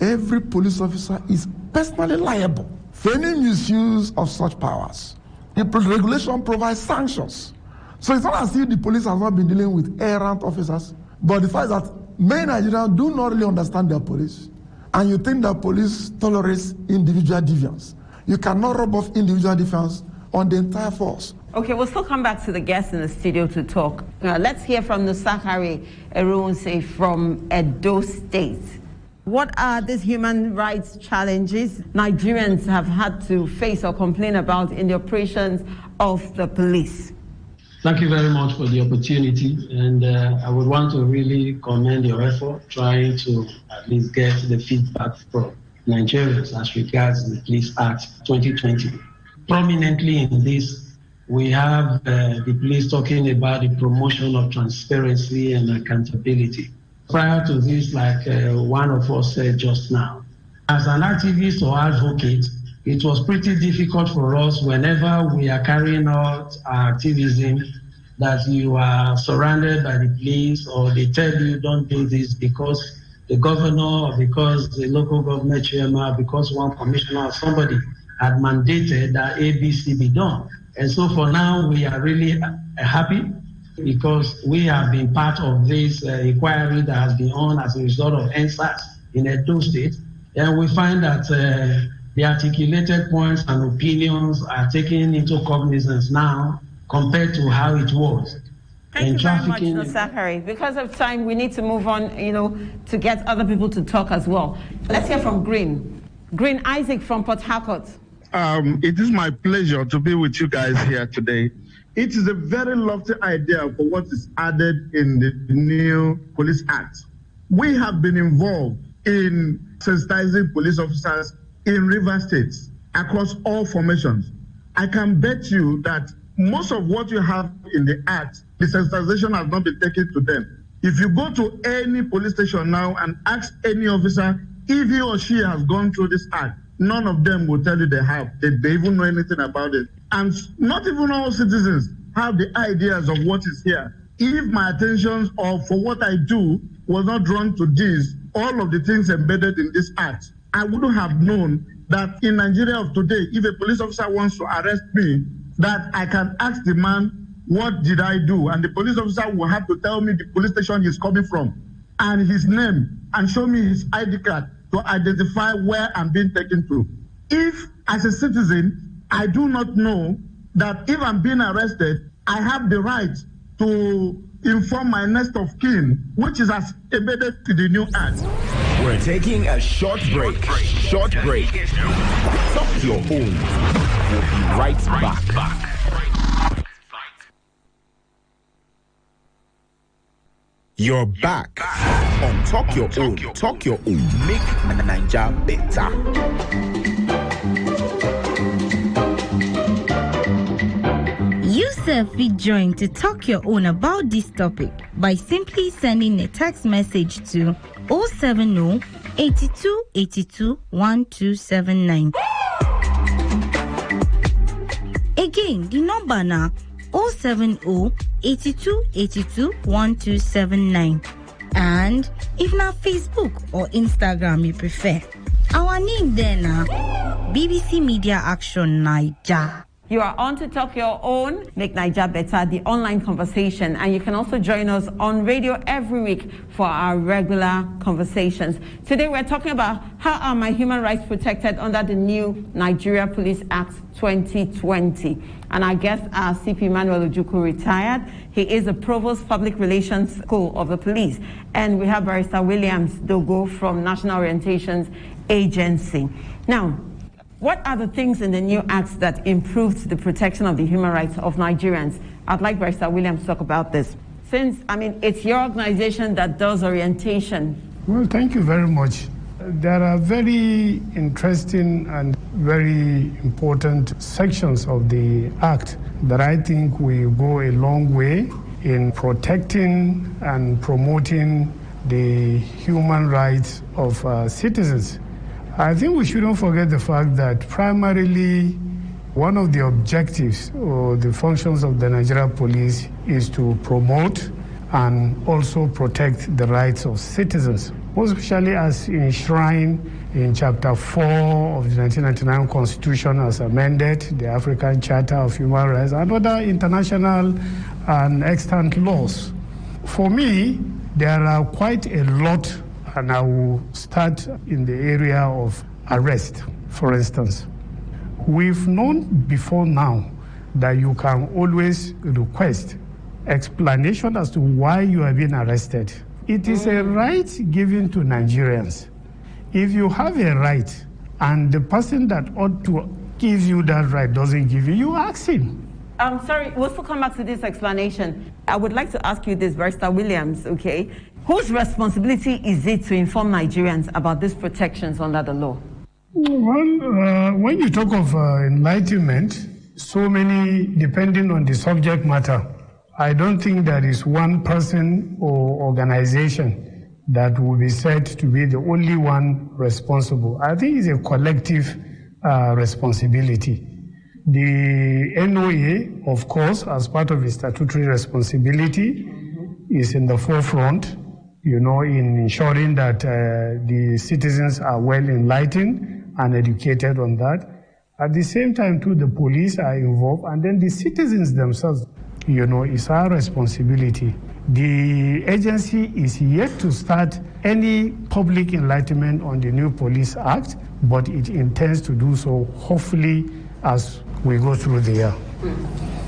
every police officer is personally liable for any misuse of such powers. The regulation provides sanctions. So it's not as if the police has not been dealing with errant officers, but the fact that many Nigerians do not really understand their police, and you think that police tolerates individual deviance. You cannot rub off individual deviance on the entire force. Okay, we'll still come back to the guests in the studio to talk. Let's hear from Nusakari Erunse from Edo State. What are these human rights challenges Nigerians have had to face or complain about in the operations of the police? Thank you very much for the opportunity, and I would want to really commend your effort trying to at least get the feedback from Nigerians as regards the Police Act 2020. Prominently in this, we have the police talking about the promotion of transparency and accountability. Prior to this, like one of us said just now, as an activist or advocate, it was pretty difficult for us whenever we are carrying out our activism that you are surrounded by the police, or they tell you don't do this because the governor, or because the local government chairman, because one commissioner or somebody had mandated that ABC be done. And so for now, we are really happy because we have been part of this inquiry that has been on as a result of NSAS in Edo State. And we find that the articulated points and opinions are taken into cognizance now compared to how it was. Thank you very much, Nusakari. Because of time, we need to move on, to get other people to talk as well. Let's hear from Green. Green Isaac from Port Harcourt. It is my pleasure to be with you guys here today. It is a very lofty idea for what is added in the new Police Act. We have been involved in sensitizing police officers in river states across all formations. I can bet you that most of what you have in the Act, the sensitization has not been taken to them. If you go to any police station now and ask any officer if he or she has gone through this Act, none of them will tell you they have. They even know anything about it. And not even all citizens have the ideas of what is here. If my attention or for what I do was not drawn to this, all of the things embedded in this Act, I wouldn't have known that in Nigeria of today, if a police officer wants to arrest me, that I can ask the man, what did I do? And the police officer will have to tell me the police station he's coming from and his name and show me his ID card to identify where I'm being taken to. If, as a citizen, I do not know that if I'm being arrested, I have the right to inform my next of kin, which is as embedded to the new Act. We're taking a short break. Talk your own. We'll be right back. You're back on Talk Your Own. Talk Your Own. Make Nigeria better. You fit join to talk your own about this topic by simply sending a text message to 070 82 82 1279. Again, the number now 070 82 82 1279. And if not Facebook or Instagram you prefer, our name there now BBC Media Action Naija. You are on to Talk Your Own, Make Nigeria Better, the online conversation. And you can also join us on radio every week for our regular conversations. Today we're talking about how are my human rights protected under the new Nigeria Police Act 2020. And our guest, CP Emmanuel Ojukwu, retired. He is the Provost Public Relations School of the Police. And we have Barrister Williams Dogo from National Orientations Agency. Now, what are the things in the new acts that improved the protection of the human rights of Nigerians? I'd like Barrister Williams to talk about this. Since, it's your organization that does orientation. Well, thank you very much. There are very interesting and very important sections of the Act that I think will go a long way in protecting and promoting the human rights of citizens. I think we shouldn't forget the fact that primarily one of the objectives or the functions of the Nigeria Police is to promote and also protect the rights of citizens, most especially as enshrined in Chapter 4 of the 1999 Constitution as amended, the African Charter of Human Rights, and other international and extant laws. For me, there are quite a lot. And I will start in the area of arrest, for instance. We've known before now that you can always request explanation as to why you are being arrested. It is a right given to Nigerians. If you have a right and the person that ought to give you that right doesn't give you, you ask him. I'm sorry, we'll still come back to this explanation. I would like to ask you this, Barrister Williams, okay? Whose responsibility is it to inform Nigerians about these protections under the law? Well, when you talk of enlightenment, so many, depending on the subject matter, I don't think there is one person or organization that will be said to be the only one responsible. I think it's a collective responsibility. The NOA, of course, as part of its statutory responsibility, is in the forefront, in ensuring that the citizens are well enlightened and educated on that. At the same time, too, the police are involved, and then the citizens themselves, it's our responsibility. The agency is yet to start any public enlightenment on the new Police Act, but it intends to do so, hopefully, as we go through the year.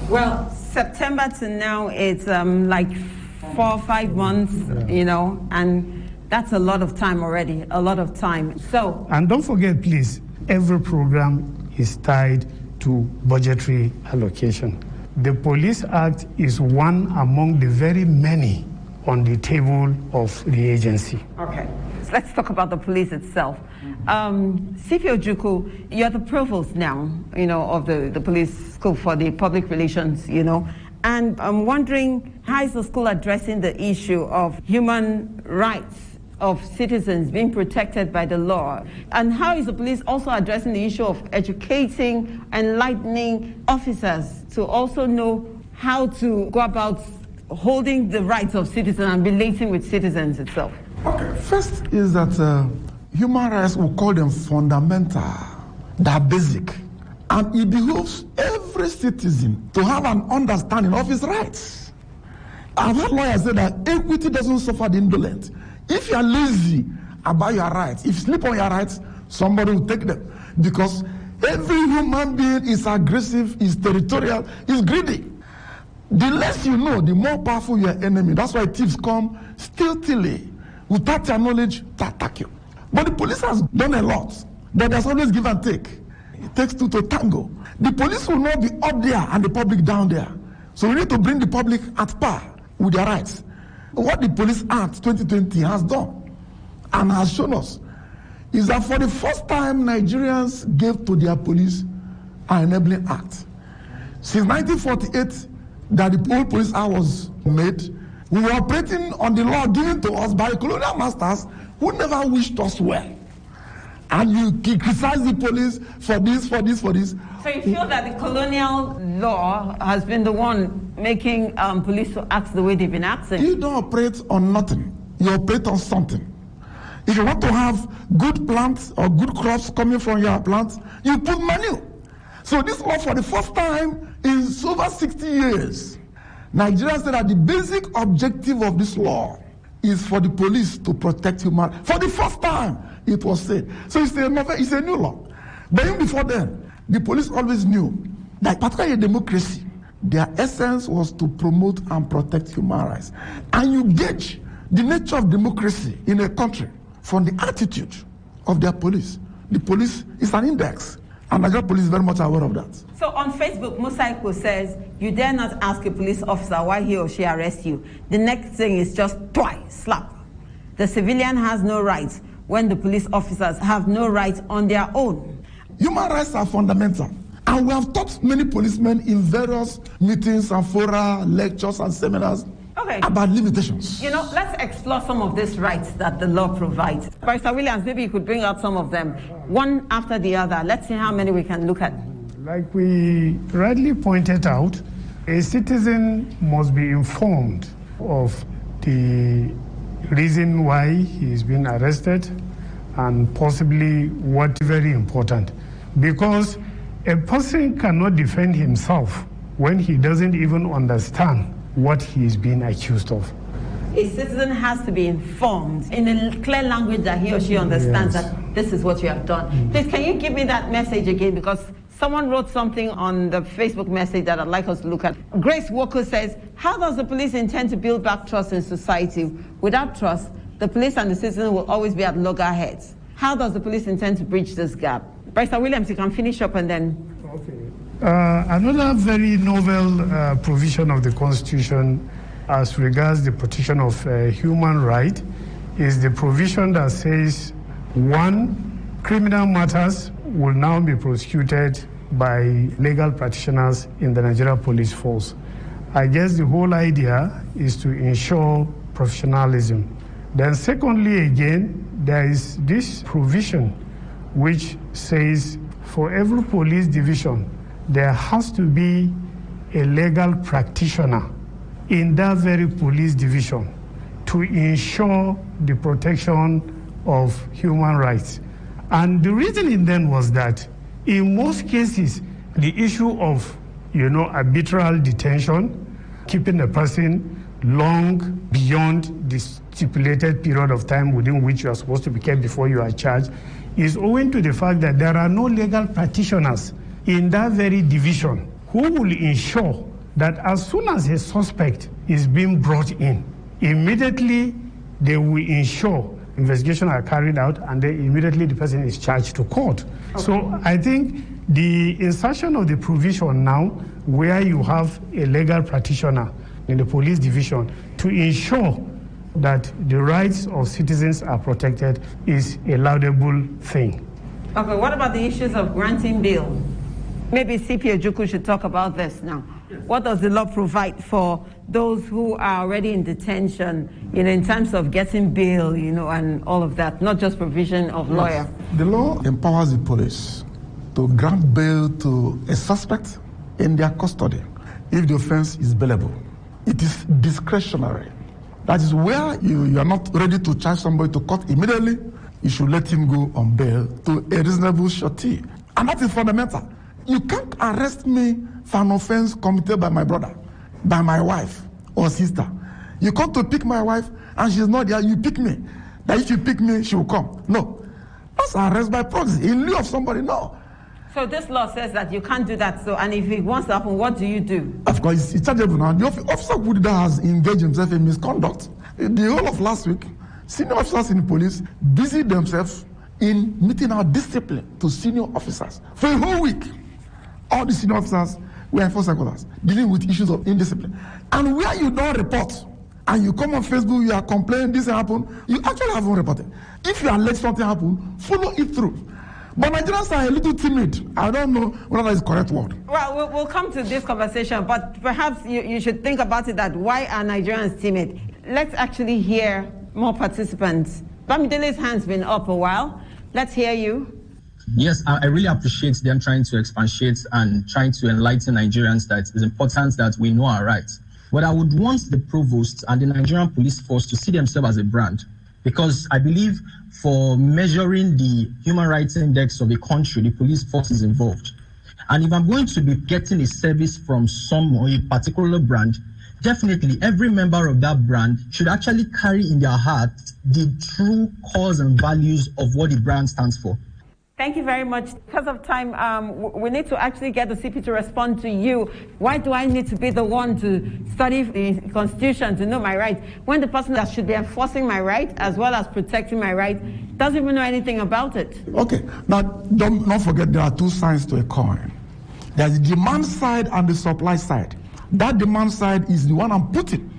Well, September to now, it's like 4 or 5 months, and that's a lot of time already, a lot of time. So, and don't forget, please, every program is tied to budgetary allocation. The Police Act is one among the very many on the table of the agency. Okay, so let's talk about the police itself. CP Ojukwu, you're the provost now, of the police school for the public relations, and I'm wondering, how is the school addressing the issue of human rights of citizens being protected by the law? And how is the police also addressing the issue of educating, enlightening officers to also know how to go about holding the rights of citizens and relating with citizens itself? Okay, first is that human rights, we call them fundamental. They're basic. And it behooves every citizen to have an understanding of his rights. I've heard lawyers say that equity doesn't suffer the indolent. If you're lazy about your rights, if you sleep on your rights, somebody will take them. Because every human being is aggressive, is territorial, is greedy. The less you know, the more powerful your enemy. That's why thieves come stealthily, without your knowledge, to attack you. But the police has done a lot. But there's always give and take. It takes two to tango. The police will not be up there and the public down there. So we need to bring the public at par with their rights. What the Police Act 2020 has done and has shown us is that for the first time, Nigerians gave to their police an enabling act. Since 1948, that the whole police act was made, we were operating on the law given to us by colonial masters who never wished us well. And you criticize the police for this. So you feel that the colonial law has been the one making police to act the way they've been acting? You don't operate on nothing. You operate on something. If you want to have good plants or good crops coming from your plants, you put manure. So this law, for the first time in over 60 years, Nigeria said that the basic objective of this law is for the police to protect human. For the first time, it was said. So it's a new law. But even before then, the police always knew that, particularly in democracy, their essence was to promote and protect human rights. And you gauge the nature of democracy in a country from the attitude of their police. The police is an index, and Nigerian police is very much aware of that. So on Facebook, Musaiko says, you dare not ask a police officer why he or she arrests you. The next thing is just twice, slap. The civilian has no rights when the police officers have no rights on their own. Human rights are fundamental. And we have taught many policemen in various meetings and fora, lectures and seminars about limitations. You know, let's explore some of these rights that the law provides. Barrister Williams, maybe you could bring out some of them, one after the other. Let's see how many we can look at. Like we rightly pointed out, a citizen must be informed of the reason why he's been arrested and possibly what is very important. Because a person cannot defend himself when he doesn't even understand what he's being accused of. A citizen has to be informed in a clear language that he or she understands that this is what you have done. Please, can you give me that message again? Because someone wrote something on the Facebook message that I'd like us to look at. Grace Walker says, how does the police intend to build back trust in society? Without trust, the police and the citizen will always be at loggerheads. How does the police intend to bridge this gap? Barrister Williams, you can finish up and then... Another very novel provision of the Constitution as regards the protection of human right is the provision that says, one, criminal matters will now be prosecuted by legal practitioners in the Nigeria Police Force. I guess the whole idea is to ensure professionalism. Then secondly, again, there is this provision which says for every police division, there has to be a legal practitioner in that very police division to ensure the protection of human rights. And the reasoning then was that in most cases, the issue of, arbitrary detention, keeping a person long beyond the stipulated period of time within which you are supposed to be kept before you are charged, is owing to the fact that there are no legal practitioners in that very division who will ensure that as soon as a suspect is being brought in, immediately they will ensure investigations are carried out and then immediately the person is charged to court. Okay. So I think the insertion of the provision now where you have a legal practitioner in the police division to ensure that the rights of citizens are protected is a laudable thing. Okay, what about the issues of granting bail? Maybe CP Ojukwu should talk about this now. What does the law provide for those who are already in detention, in terms of getting bail, and all of that, not just provision of lawyer? The law empowers the police to grant bail to a suspect in their custody if the offense is bailable. It is discretionary. That is where you are not ready to charge somebody to court immediately, you should let him go on bail to a reasonable surety. And that is fundamental. You can't arrest me for an offense committed by my brother, by my wife or sister. You come to pick my wife and she's not there, you pick me. That if you pick me, she will come. No. That's arrest by proxy. In lieu of somebody, no. So this law says that you can't do that. So, and if it wants to happen, what do you do? Of course, it's chargeable now. The officer who has engaged himself in misconduct. The whole of last week, Senior officers in the police busy themselves in meeting out discipline to senior officers. For a whole week, all the senior officers were enforced headquarters dealing with issues of indiscipline. And where you don't report, and you come on Facebook, you are complaining this happened, you actually haven't reported. If you allege something happened, follow it through. But Nigerians are a little timid. I don't know whether that is the correct word. Well, we'll come to this conversation, but perhaps you should think about it that why are Nigerians timid? Let's actually hear more participants. Bamidele's hand's been up a while. Let's hear you. Yes, I really appreciate them trying to expatiate and trying to enlighten Nigerians that it's important that we know our rights. But I would want the provost and the Nigerian police force to see themselves as a brand, because I believe for measuring the human rights index of a country, the police force is involved. And if I'm going to be getting a service from some or a particular brand, definitely every member of that brand should actually carry in their heart the true cause and values of what the brand stands for. Thank you very much. Because of time, we need to actually get the CP to respond to you. Why do I need to be the one to study the Constitution to know my rights when the person that should be enforcing my right as well as protecting my right doesn't even know anything about it? Okay, now don't forget there are two sides to a coin. There's the demand side and the supply side. That demand side is the one I'm putting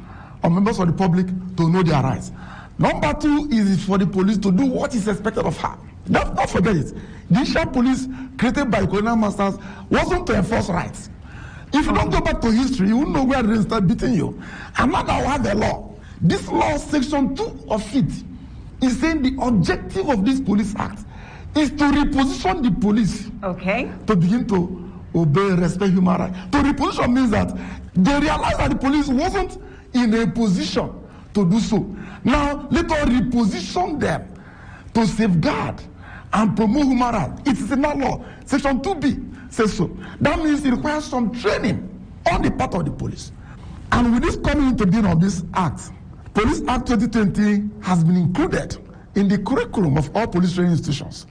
on members of the public to know their rights. Number two is for the police to do what is expected of her. Don't forget it. The Isha police created by colonial masters wasn't to enforce rights. If you don't go back to history, you won't know where they start beating you. And now that we have the law, this law, section 2 of it, is saying the objective of this police act is to reposition the police. Okay. To begin to obey, respect human rights. To reposition means that they realized that the police wasn't in a position to do so. Now, let us reposition them to safeguard and promote human rights. It is in that law. Section 2B says so. That means it requires some training on the part of the police. And with this coming into being of this act, Police Act 2020 has been included in the curriculum of all police training institutions,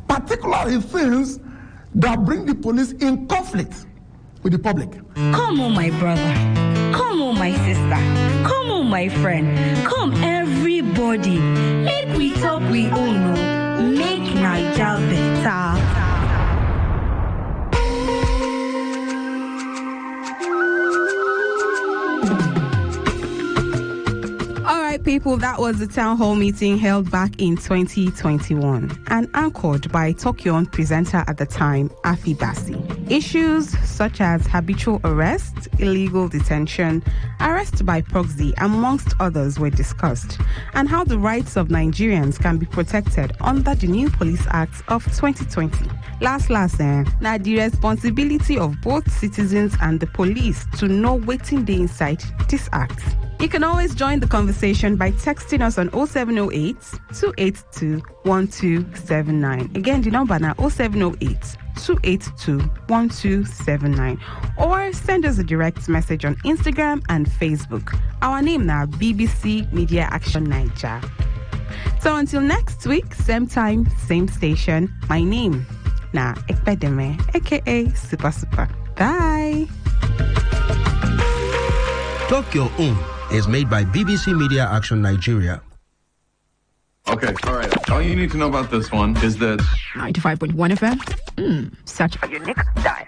particularly things that bring the police in conflict with the public. Come on, my brother. Come on, my sister. Come on, my friend. Come, everybody. Make we talk, we all know. Make Naija better. All right, people, that was the town hall meeting held back in 2021 and anchored by Tokyo presenter at the time, Afi Bassi. Issues such as habitual arrest, illegal detention, arrest by proxy, amongst others were discussed, and how the rights of Nigerians can be protected under the new Police Act of 2020. Last, now the responsibility of both citizens and the police to know what's inside this act. You can always join the conversation by texting us on 0708 282 1279. Again, the number now 0708 282 1279. Or send us a direct message on Instagram and Facebook. Our name now, BBC Media Action Niger. So until next week, same time, same station. My name now Ekpedeme, aka Super. Bye. Talk Your Own is made by BBC Media Action Nigeria. Okay, all right. All you need to know about this one is that 95.1 FM. Such a unique dial.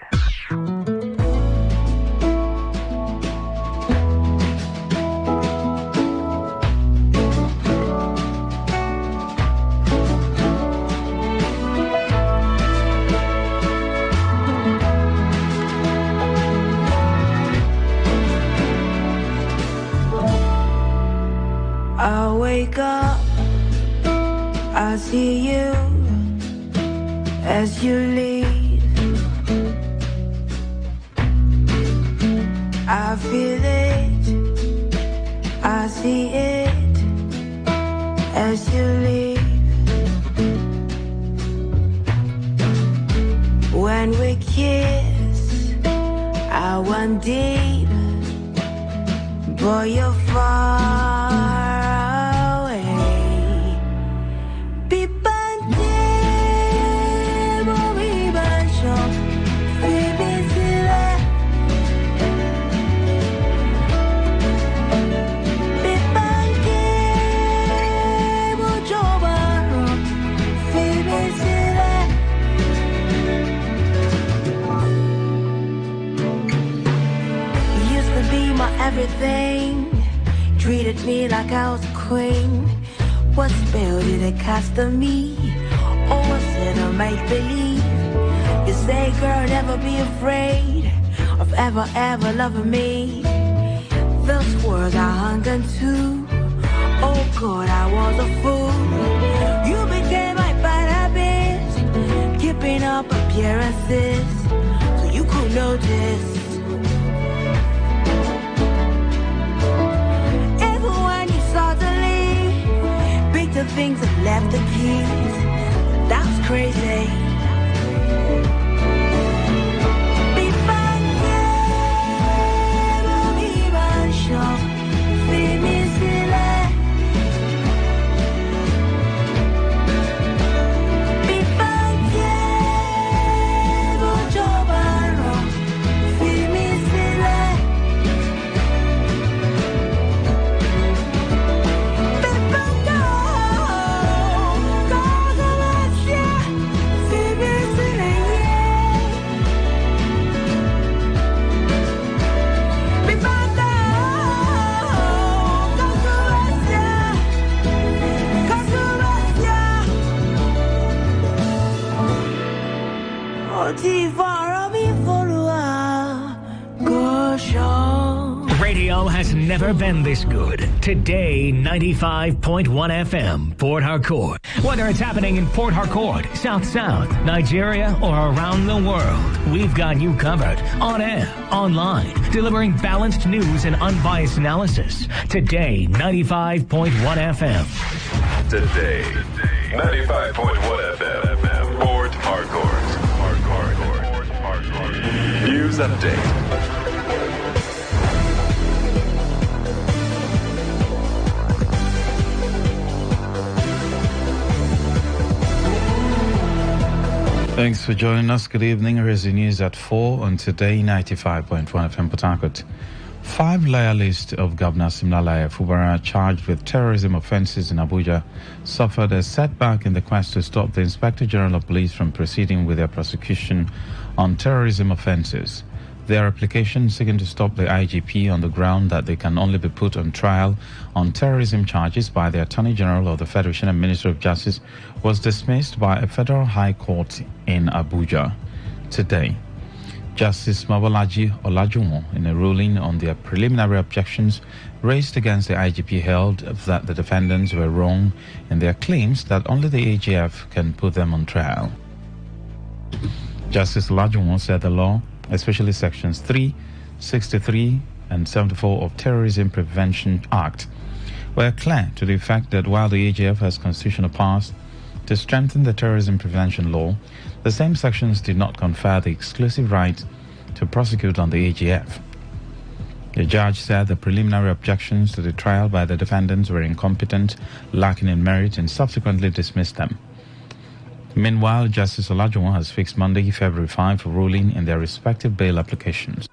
I wake up, I see you as you leave. I feel it, I see it as you leave. When we kiss, I went deep, but you're far. me like I was a queen. What spell did it cast on me? Or was it a make-believe? You say, girl, never be afraid of ever, ever loving me. Those words I hung on to. Oh God, I was a fool. You became my bad habit, keeping up appearances so you could notice. Even when you suddenly picked the things and left the keys, that's crazy. Radio has never been this good. Today, 95.1 FM, Port Harcourt. Whether it's happening in Port Harcourt, South, Nigeria, or around the world, we've got you covered. On air, online, delivering balanced news and unbiased analysis. Today, 95.1 FM. Today, 95.1 FM, Port Harcourt. News update. Thanks for joining us. Good evening. Here's the news at 4 on Today 95.1 FM Port Harcourt. 5 loyalists of Governor Siminalayi Fubara charged with terrorism offences in Abuja suffered a setback in the quest to stop the Inspector General of Police from proceeding with their prosecution on terrorism offences. Their application seeking to stop the IGP on the ground that they can only be put on trial on terrorism charges by the Attorney General of the Federation and Minister of Justice was dismissed by a federal high court in Abuja today. Justice Mabolaji Olajuwon, in a ruling on their preliminary objections raised against the IGP, held that the defendants were wrong in their claims that only the AGF can put them on trial. Justice Olajuwon said the law, especially sections 3, 63 and 74 of Terrorism Prevention Act, were clear to the effect that while the AGF has constitutional powers to strengthen the terrorism prevention law, the same sections did not confer the exclusive right to prosecute on the AGF. The judge said the preliminary objections to the trial by the defendants were incompetent, lacking in merit, and subsequently dismissed them. Meanwhile, Justice Olajuwon has fixed Monday, February 5 for ruling in their respective bail applications.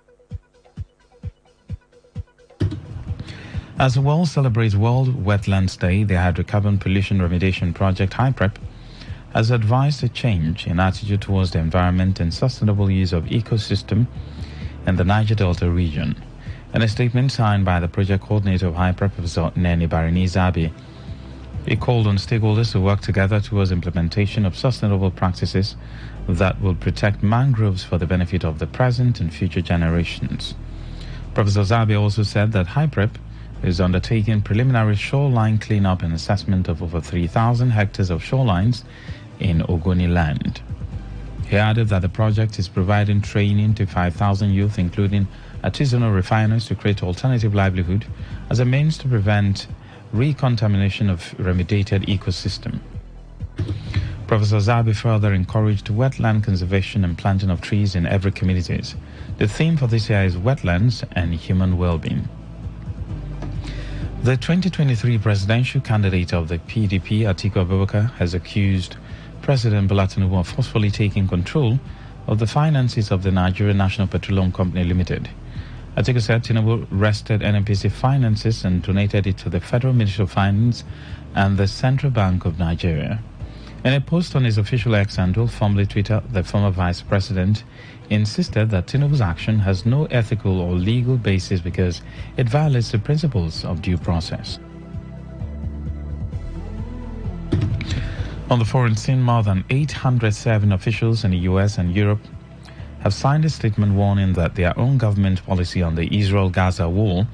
As the world celebrates World Wetlands Day, the Hydrocarbon Pollution Remediation Project, HYPREP, has advised a change in attitude towards the environment and sustainable use of ecosystem in the Niger Delta region. In a statement signed by the project coordinator of HYPREP, Professor Neni Barinizabi, he called on stakeholders to work together towards implementation of sustainable practices that will protect mangroves for the benefit of the present and future generations. Professor Zabi also said that HYPREP is undertaking preliminary shoreline cleanup and assessment of over 3,000 hectares of shorelines in Ogoni land. He added that the project is providing training to 5,000 youth, including artisanal refiners, to create alternative livelihood as a means to prevent recontamination of remediated ecosystem. Professor Zabi further encouraged wetland conservation and planting of trees in every community. The theme for this year is wetlands and human well-being. The 2023 presidential candidate of the PDP, Atiku Abubakar, has accused President Bola Tinubu of forcefully taking control of the finances of the Nigerian National Petroleum Company Limited. Atiku said Tinubu wrested NNPC finances and donated it to the Federal Ministry of Finance and the Central Bank of Nigeria. In a post on his official X handle, formerly Twitter, the former vice president insisted that Tinubu's action has no ethical or legal basis because it violates the principles of due process. On the foreign scene, more than 807 officials in the US and Europe have signed a statement warning that their own government policy on the Israel-Gaza war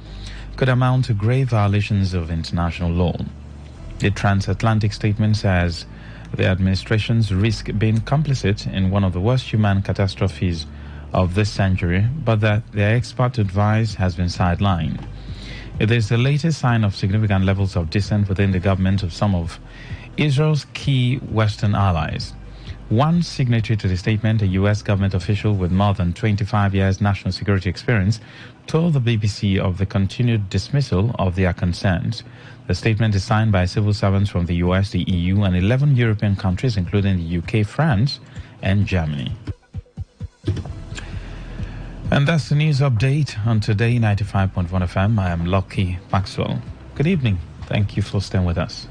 could amount to grave violations of international law. The transatlantic statement says the administrations risk being complicit in one of the worst human catastrophes of this century, but that their expert advice has been sidelined. It is the latest sign of significant levels of dissent within the government of some of Israel's key Western allies. One signatory to the statement, a U.S. government official with more than 25 years national security experience, told the BBC of the continued dismissal of their concerns. The statement is signed by civil servants from the U.S., the EU, and 11 European countries, including the UK, France, and Germany. And that's the news update on Today 95.1 FM. I am Lucky Maxwell. Good evening. Thank you for staying with us.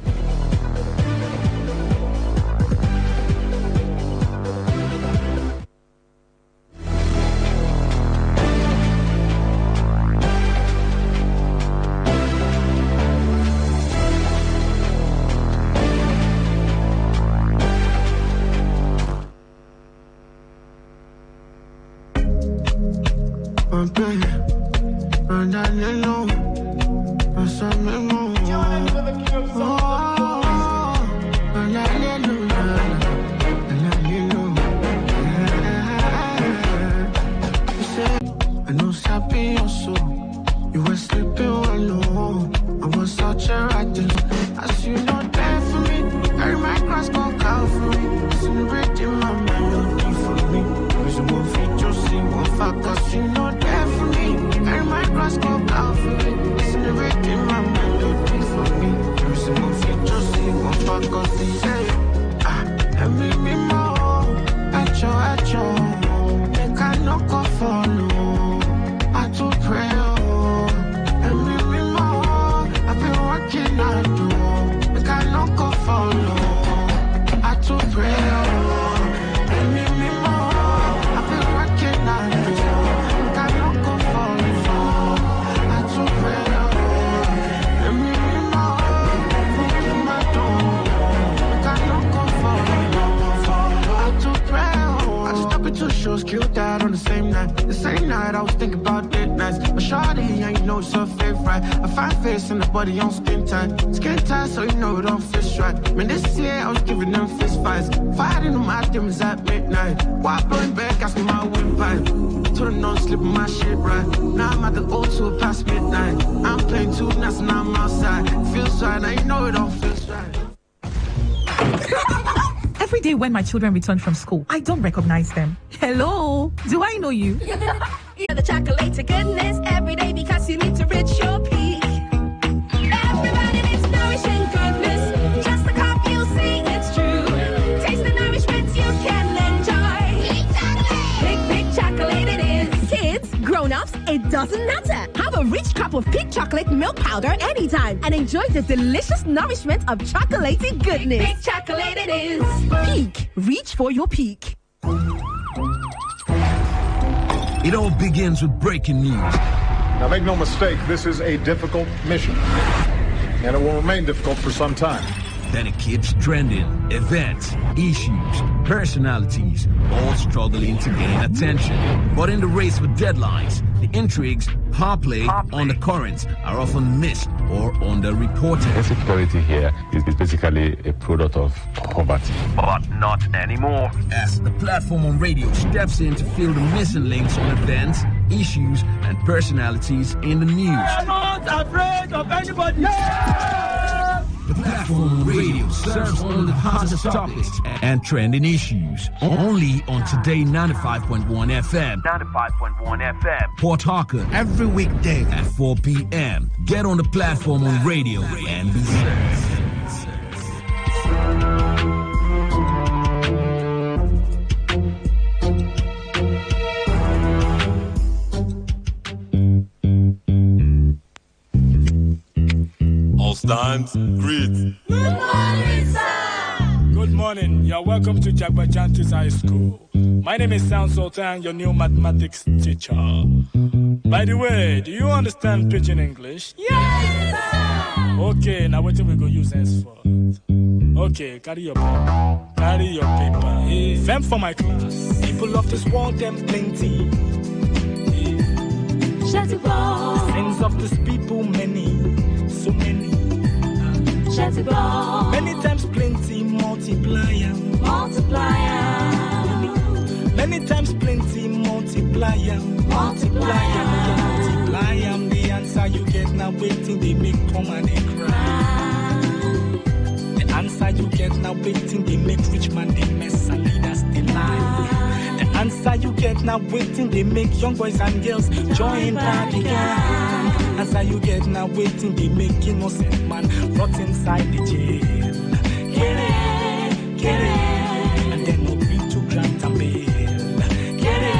Body on skin tight, so you know it don't fist right. Man, this year I was giving them fist fights, fighting on my demons at midnight. While blowing back, asking my windpipe. Told them no slipping my shit right. Now I'm at the O2 past midnight. I'm playing two nights and I'm outside. Feels right, now you know it don't feel right. Every day when my children return from school, I don't recognize them. Hello, do I know you? You're the chocolate to goodness every day because you need to reach your peak. Everybody needs nourishing goodness. Just a cup, you'll see it's true. Taste the nourishment you can enjoy. Big chocolate it is. Kids, grown-ups, it doesn't matter. Have a rich cup of peak chocolate milk powder anytime and enjoy the delicious nourishment of chocolatey goodness. Big chocolate it is. Peak. Reach for your peak. It all begins with breaking news. Now, make no mistake, this is a difficult mission, and it will remain difficult for some time. Then it keeps trending. Events, issues, personalities, all struggling to gain attention. But in the race for deadlines, the intrigues, power play on the currents are often missed or underreported. Insecurity here is basically a product of poverty. But not anymore. As the platform on radio steps in to fill the missing links on events, issues, and personalities in the news. I'm not afraid of anybody. Yeah! The platform on radio serves all of the hottest topics and trending issues. Only on Today 95.1 FM. 95.1 FM. Port Harcourt. Every weekday at 4 p.m. Get on the platform on radio and be served. Stands, greet. Good morning, sir. Good morning. You're welcome to Jagbajantis High School. My name is Sound Sultan, your new mathematics teacher. By the way, do you understand pidgin English? Yes, sir. Okay, now what we go use henceforth? Okay, carry your paper. Carry your paper. Hey. Fem for my class. People of this world, them plenty. Hey. The sins of this people, many. So many. Many times plenty, multiplier. Many times plenty, multiplier. Multiplier. The answer you get now waiting, they make come and they cry. The answer you get now waiting, they make rich man they mess and leaders they lie. The answer you get now waiting, they make young boys and girls join party gang. Answer you get now waiting, they make innocent man rot inside the jail. Get it, and then no agree to grant and bail. Get it.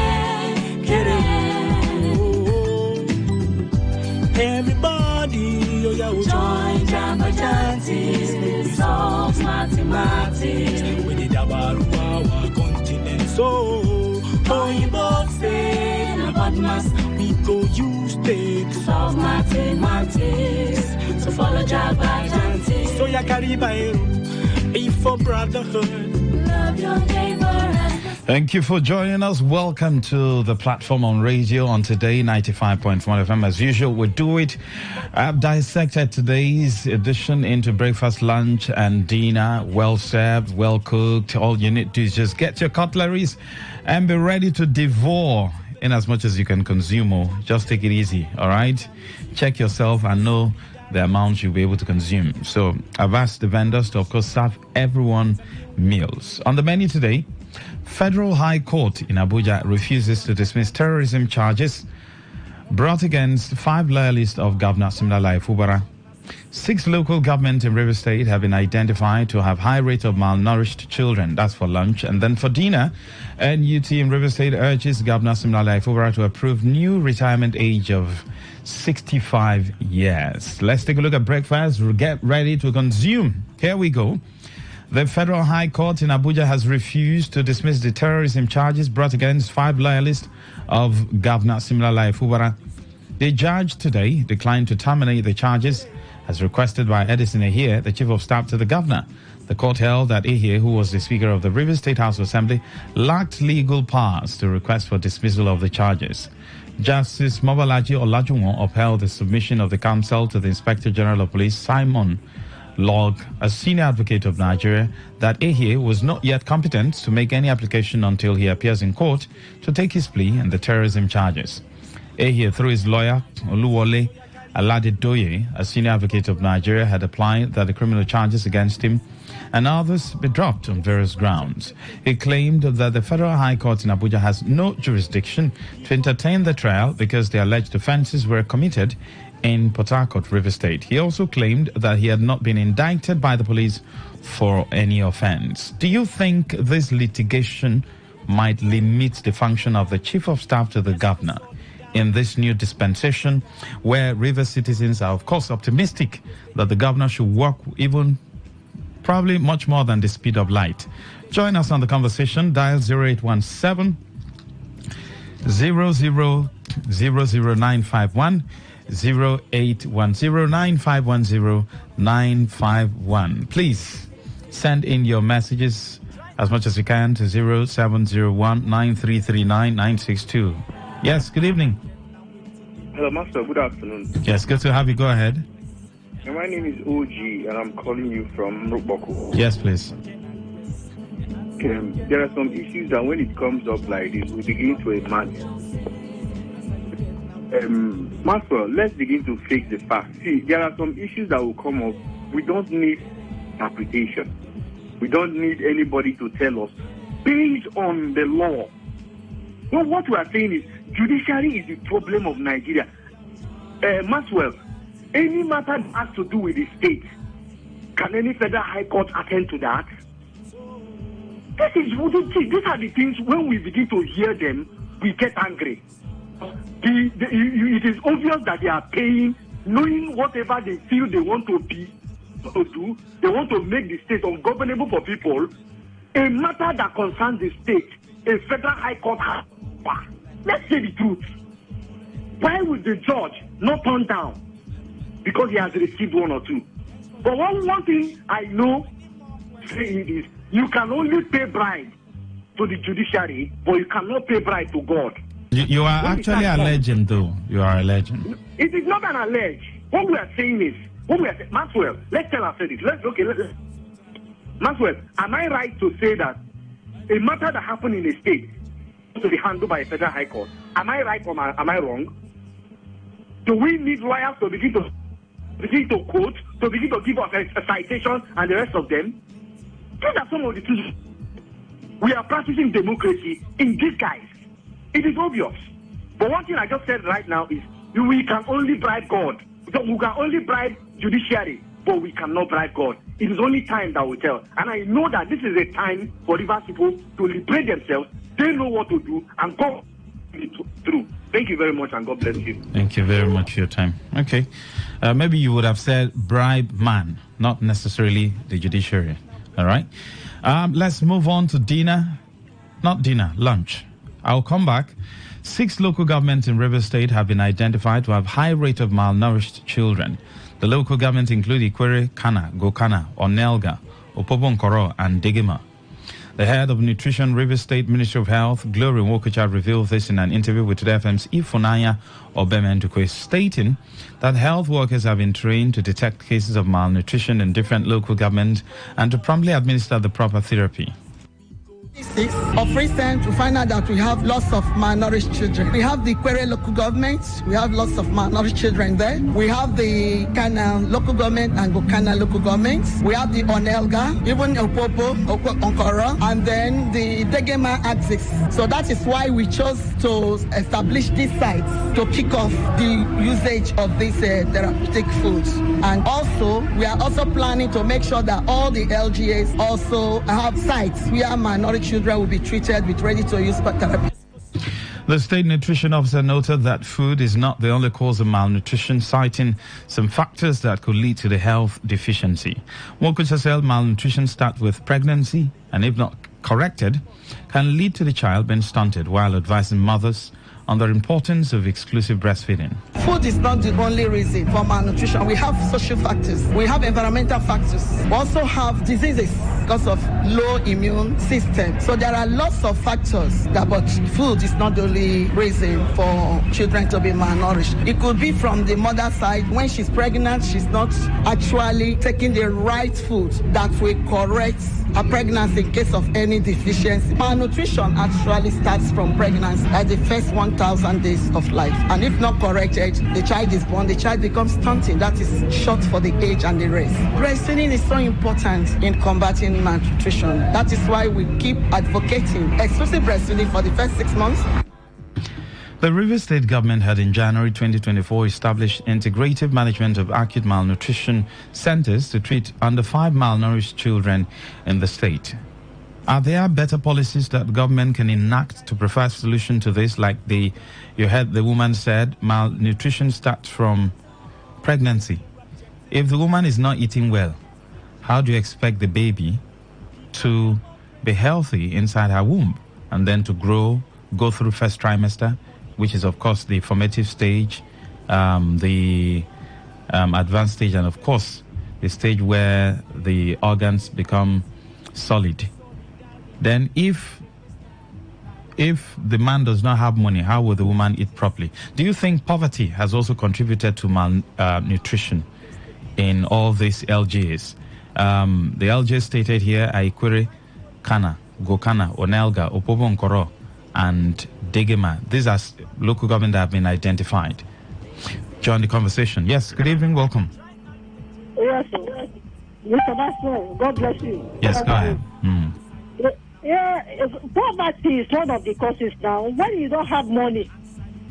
Everybody, oh yeah, join Jamba Jantis, make we solve mathematics. We did about our continent, so you both say about mass, we go use it to solve mathematics. So follow Jamba Jantis. So ya Caribbean, be for brotherhood. Love your neighbor. Thank you for joining us. Welcome to the platform on radio on Today 95.1 FM. As usual, we do it. I've dissected today's edition into breakfast, lunch, and dinner. Well served, well cooked. All you need to do is just get your cutleries and be ready to devour in as much as you can consume. Just take it easy, all right? Check yourself and know the amount you'll be able to consume. So I've asked the vendors to, of course, serve everyone meals. On the menu today, Federal High Court in Abuja refuses to dismiss terrorism charges brought against 5 loyalists of Governor Siminalayi Fubara. 6 local governments in River State have been identified to have high rate of malnourished children. That's for lunch. And then for dinner, NUT in River State urges Governor Siminalayi Fubara to approve new retirement age of 65 years. Let's take a look at breakfast. Get ready to consume. Here we go. The Federal High Court in Abuja has refused to dismiss the terrorism charges brought against 5 loyalists of Governor Siminalayi Fubara. The judge today declined to terminate the charges as requested by Edison Ehie, the Chief of Staff to the Governor. The court held that Ehie, who was the Speaker of the River State House of Assembly, lacked legal powers to request for dismissal of the charges. Justice Mobalaji Olajuwon upheld the submission of the counsel to the Inspector General of Police, Simon Log, a senior advocate of Nigeria, that Ehie was not yet competent to make any application until he appears in court to take his plea in the terrorism charges. Ehie, through his lawyer, Oluwole Aladedoye, a senior advocate of Nigeria, had applied that the criminal charges against him and others be dropped on various grounds. He claimed that the Federal High Court in Abuja has no jurisdiction to entertain the trial because the alleged offences were committed in Port Harcourt, River State. He also claimed that he had not been indicted by the police for any offence. Do you think this litigation might limit the function of the Chief of Staff to the Governor in this new dispensation, where River citizens are, of course, optimistic that the Governor should work even probably much more than the speed of light? Join us on the conversation. Dial 0817 0000951. 0810-9510951. Please send in your messages as much as you can to 0701-9339-962. Yes, good evening. Hello, Master. Good afternoon. Yes, good to have you. Go ahead. My name is OG, and I'm calling you from Rukboko. Yes, please. There are some issues that when it comes up like this, we begin to imagine. Maxwell, let's begin to fix the facts. See, there are some issues that will come up. We don't need interpretation. We don't need anybody to tell us based on the law. Well, what we are saying is judiciary is the problem of Nigeria. Maxwell, any matter that has to do with the state, can any federal high court attend to that? These are the things, when we begin to hear them, we get angry. It is obvious that they are paying, knowing whatever they feel they want to do. They want to make the state ungovernable for people. A matter that concerns the state, a federal high court has. Let's say the truth. Why would the judge not turn down? Because he has received 1 or 2. But one thing I know saying is you can only pay bribe to the judiciary, but you cannot pay bribe to God. You are actually a legend, though. You are a legend. It is not an allege. What we are saying is, Maxwell, let's tell ourselves this. Maxwell, am I right to say that a matter that happened in a state to be handled by a federal high court? Am I right or am I wrong? Do we need lawyers to begin to quote, to begin to give us a citation and the rest of them? These are some of the things. We are practicing democracy in disguise. It is obvious. But one thing I just said right now is we can only bribe God. We can only bribe judiciary, but we cannot bribe God. It is only time that will tell. And I know that this is a time for Rivers people to liberate themselves. They know what to do, and God will it through. Thank you very much, and God bless you. Thank you very much for your time. Okay. Maybe you would have said bribe man, not necessarily the judiciary. All right. Let's move on to lunch. I'll come back. 6 local governments in Rivers State have been identified to have high rate of malnourished children. The local governments include Ikwere, Kana, Gokana, Onelga, Opobo-Nkoro, and Degema. The head of Nutrition, Rivers State Ministry of Health, Glory Wokucha, revealed this in an interview with Today FM's Ifunanya Obemendukwe, stating that health workers have been trained to detect cases of malnutrition in different local governments and to promptly administer the proper therapy. Of recent, we find out that we have lots of malnourished children. We have the Kwere local government, we have lots of malnourished children there. We have the Kana local government and Gokana local governments. We have the Onelga, even Opopo, Onkoro, and then the Degema axis. So that is why we chose to establish these sites to kick off the usage of these therapeutic foods. And also, we are also planning to make sure that all the LGAs also have sites where malnourished children will be treated with ready-to-use therapy. The state nutrition officer noted that food is not the only cause of malnutrition, citing some factors that could lead to the health deficiency. Wokucha said malnutrition starts with pregnancy and, if not corrected, can lead to the child being stunted, while advising mothers on the importance of exclusive breastfeeding. Food is not the only reason for malnutrition. We have social factors. We have environmental factors. We also have diseases because of low immune system. So there are lots of factors but food is not the only reason for children to be malnourished. It could be from the mother's side. When she's pregnant, she's not actually taking the right food that will correct a pregnancy in case of any deficiency. Malnutrition actually starts from pregnancy at the first 1,000 days of life. And if not corrected, the child is born, the child becomes stunting. That is short for the age and the race. Breastfeeding is so important in combating malnutrition. That is why we keep advocating exclusive breastfeeding for the first 6 months. The Rivers State government had in January 2024 established integrative management of acute malnutrition centers to treat under 5 malnourished children in the state. Are there better policies that government can enact to provide solution to this? Like you heard the woman said, malnutrition starts from pregnancy. If the woman is not eating well, how do you expect the baby to be healthy inside her womb and then to grow, go through first trimester, which is, of course, the formative stage, the advanced stage, and, of course, the stage where the organs become solid. Then if the man does not have money, how will the woman eat properly? Do you think poverty has also contributed to malnutrition in all these LGAs? The LGAs stated here are Ikwere, Kana, Gokana, Onelga, Opobo-Nkoro, and Degema. These are local government that have been identified. Join the conversation. Yes, good evening, welcome. Yes, Mr. Maxwell, God bless you. Yes, go ahead. Yeah, poverty is one of the causes now. When you don't have money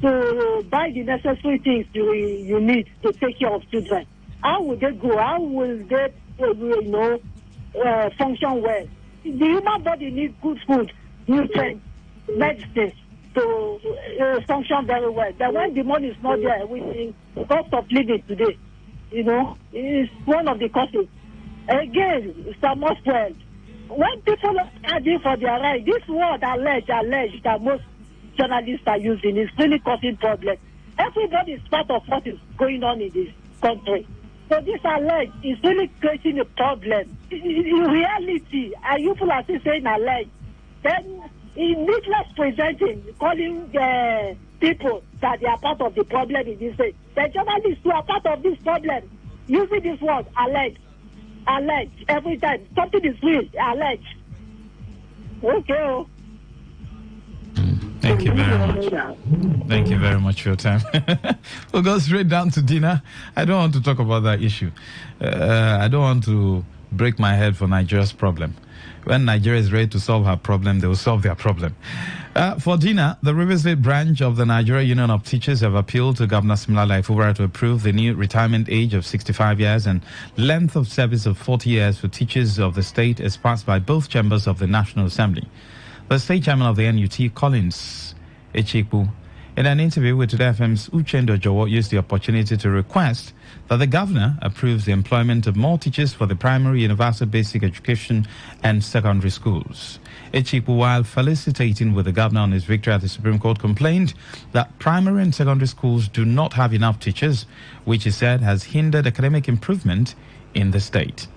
to buy the necessary things you need to take care of children, how will they go? How will they, function well? The human body needs good food, nutrients, medicines to function very well. But when the money is not there, the cost of living today, is one of the causes. Again, Mr. Maxwell, when people are standing for their right, this word alleged that most journalists are using is really causing problems. Everybody is part of what is going on in this country. So this alleged is really creating a problem in reality, and you people are still saying alleged, then in needless presenting, calling the people that they are part of the problem in this state. The journalists who are part of this problem, using this word, alleged, every time. Something is real, alleged. Okay. Thank you very much. Thank you very much for your time. We'll go straight down to dinner. I don't want to talk about that issue. I don't want to break my head for Nigeria's problem. When Nigeria is ready to solve her problem, they will solve their problem. For dinner, the River State branch of the Nigeria Union of Teachers have appealed to Governor Siminalayi Fubara to approve the new retirement age of 65 years and length of service of 40 years for teachers of the state as passed by both chambers of the National Assembly. The state chairman of the NUT, Collins Echekwu, in an interview with Today FM's Uchendo Jowo, used the opportunity to request that the governor approves the employment of more teachers for the primary, universal basic education and secondary schools. Echekwu, while felicitating with the governor on his victory at the Supreme Court, complained that primary and secondary schools do not have enough teachers, which he said has hindered academic improvement in the state.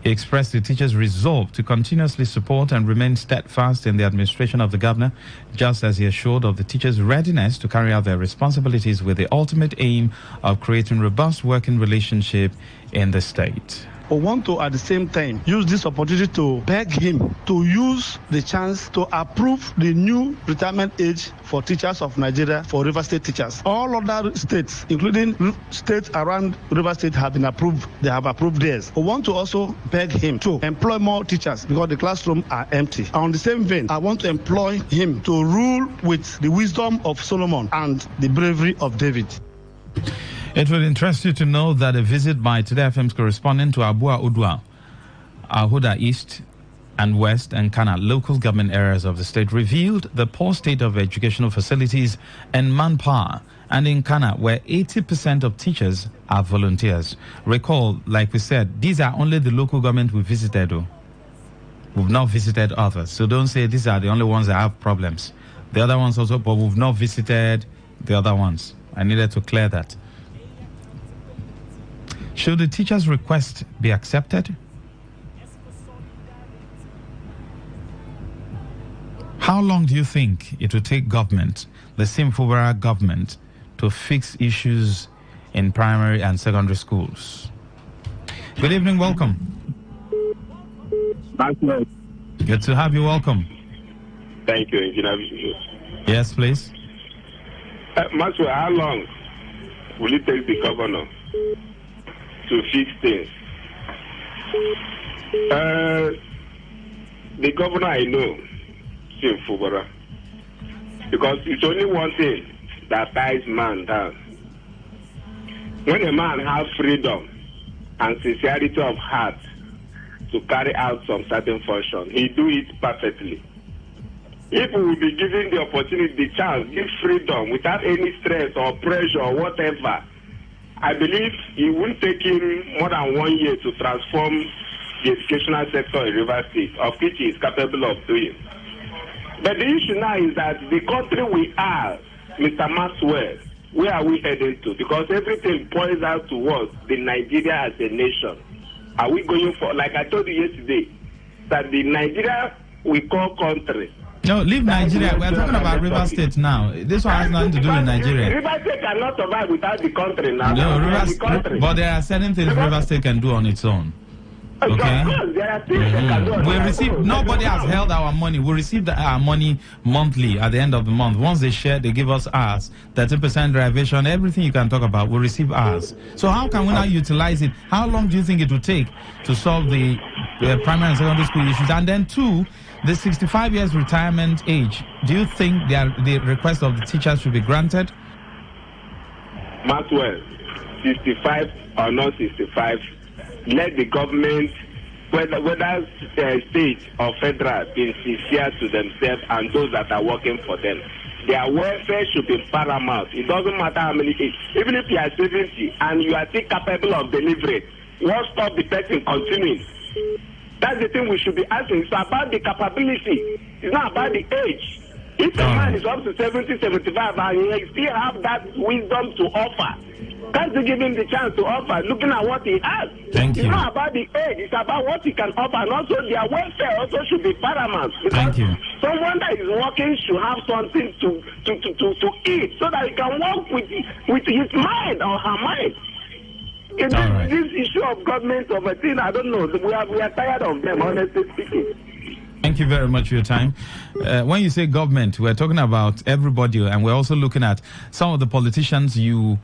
He expressed the teachers' resolve to continuously support and remain steadfast in the administration of the governor, just as he assured of the teachers' readiness to carry out their responsibilities with the ultimate aim of creating robust working relationship in the state. We want to, at the same time, use this opportunity to beg him to use the chance to approve the new retirement age for teachers of Nigeria, for River State teachers. All other states, including states around River State, have been approved. They have approved theirs. We want to also beg him to employ more teachers because the classrooms are empty. On the same vein, I want to employ him to rule with the wisdom of Solomon and the bravery of David. It would interest you to know that a visit by Today FM's correspondent to Abua Udwa, Ahuda East and West and Kana local government areas of the state revealed the poor state of educational facilities and manpower, and in Kana, where 80% of teachers are volunteers. Recall, like we said, these are only the local government we visited. We've not visited others. So don't say these are the only ones that have problems. The other ones also, but we've not visited the other ones. I needed to clear that. Should the teacher's request be accepted? How long do you think it will take government, the Fubara government, to fix issues in primary and secondary schools? Good evening, welcome. Good to have you, welcome. Thank you, Engineer. Yes, please. Maxwell, how long will it take the governor to fix things? The governor I know, Sim Fubara, because it's only one thing that ties man down. When a man has freedom and sincerity of heart to carry out some certain function, he do it perfectly. If we will be given the opportunity, the chance, give freedom without any stress or pressure or whatever, I believe it won't take him more than 1 year to transform the educational sector in River State, of which he is capable of doing. But the issue now is that the country we are, Mr. Maxwell, where are we heading to? Because everything points out towards the Nigeria as a nation. Are we going for, like I told you yesterday, that the Nigeria we call country? No, leave Nigeria. We're talking about River State now. This one has nothing to do with Nigeria. River State cannot survive without the country now. No, but there are certain things River State can do on its own. Okay. We receive. Nobody has held our money. We receive our money monthly at the end of the month. Once they share, they give us ours. 30% derivation, everything you can talk about, we receive ours. So how can we now utilize it? How long do you think it will take to solve the primary and secondary school issues? And then two, the 65 years retirement age. Do you think the request of the teachers should be granted? Maxwell, 65 or not 65. Let the government, whether state or federal, be sincere to themselves and those that are working for them. Their welfare should be paramount. It doesn't matter how many age. Even if you are 70 and you are still capable of delivering, what stop the person continuing? That's the thing we should be asking. It's about the capability. It's not about the age. If a man is up to 70, 75 and he still have that wisdom to offer, Can't you give him the chance to offer, looking at what he has? Thank you. It's not about the age, it's about what he can offer, and also their welfare also should be paramount. Thank you. Someone that is working should have something to eat so that he can work with his mind or her mind. This issue of government of a thing, I don't know. We are tired of them, honestly speaking. Thank you very much for your time. When you say government, we're talking about everybody, and we're also looking at some of the politicians you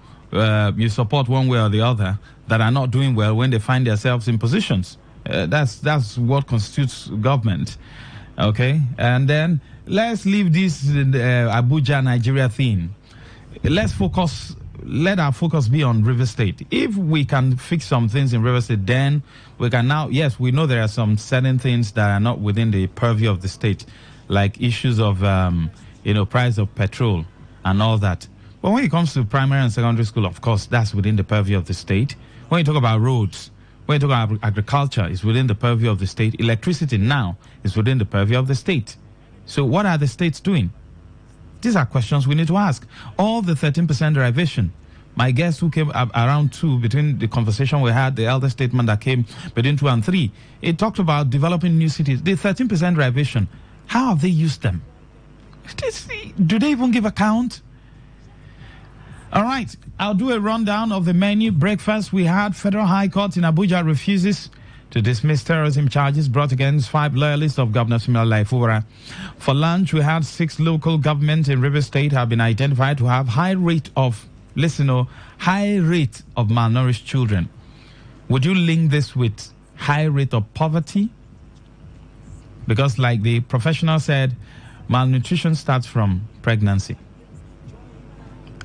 support one way or the other that are not doing well when they find themselves in positions. That's what constitutes government. Okay? And then let's leave this Abuja, Nigeria thing. Let our focus be on River State. If we can fix some things in River State, then we can now, yes, we know there are some certain things that are not within the purview of the state, like issues of, price of petrol and all that. But when it comes to primary and secondary school, of course, that's within the purview of the state. When you talk about roads, when you talk about agriculture, it's within the purview of the state. Electricity now is within the purview of the state. So what are the states doing? These are questions we need to ask. All the 13% derivation. My guest who came up around 2, between the conversation we had, the elder statement that came between 2 and 3, it talked about developing new cities. The 13% derivation, how have they used them? Do they even give account? All right, I'll do a rundown of the menu. Breakfast, we had Federal High Court in Abuja refuses to dismiss terrorism charges brought against 5 loyalists of Governor Siminalayi Fubara. For lunch, we had 6 local governments in River State have been identified to have high rate of malnourished children. Would you link this with high rate of poverty? Because like the professional said, malnutrition starts from pregnancy.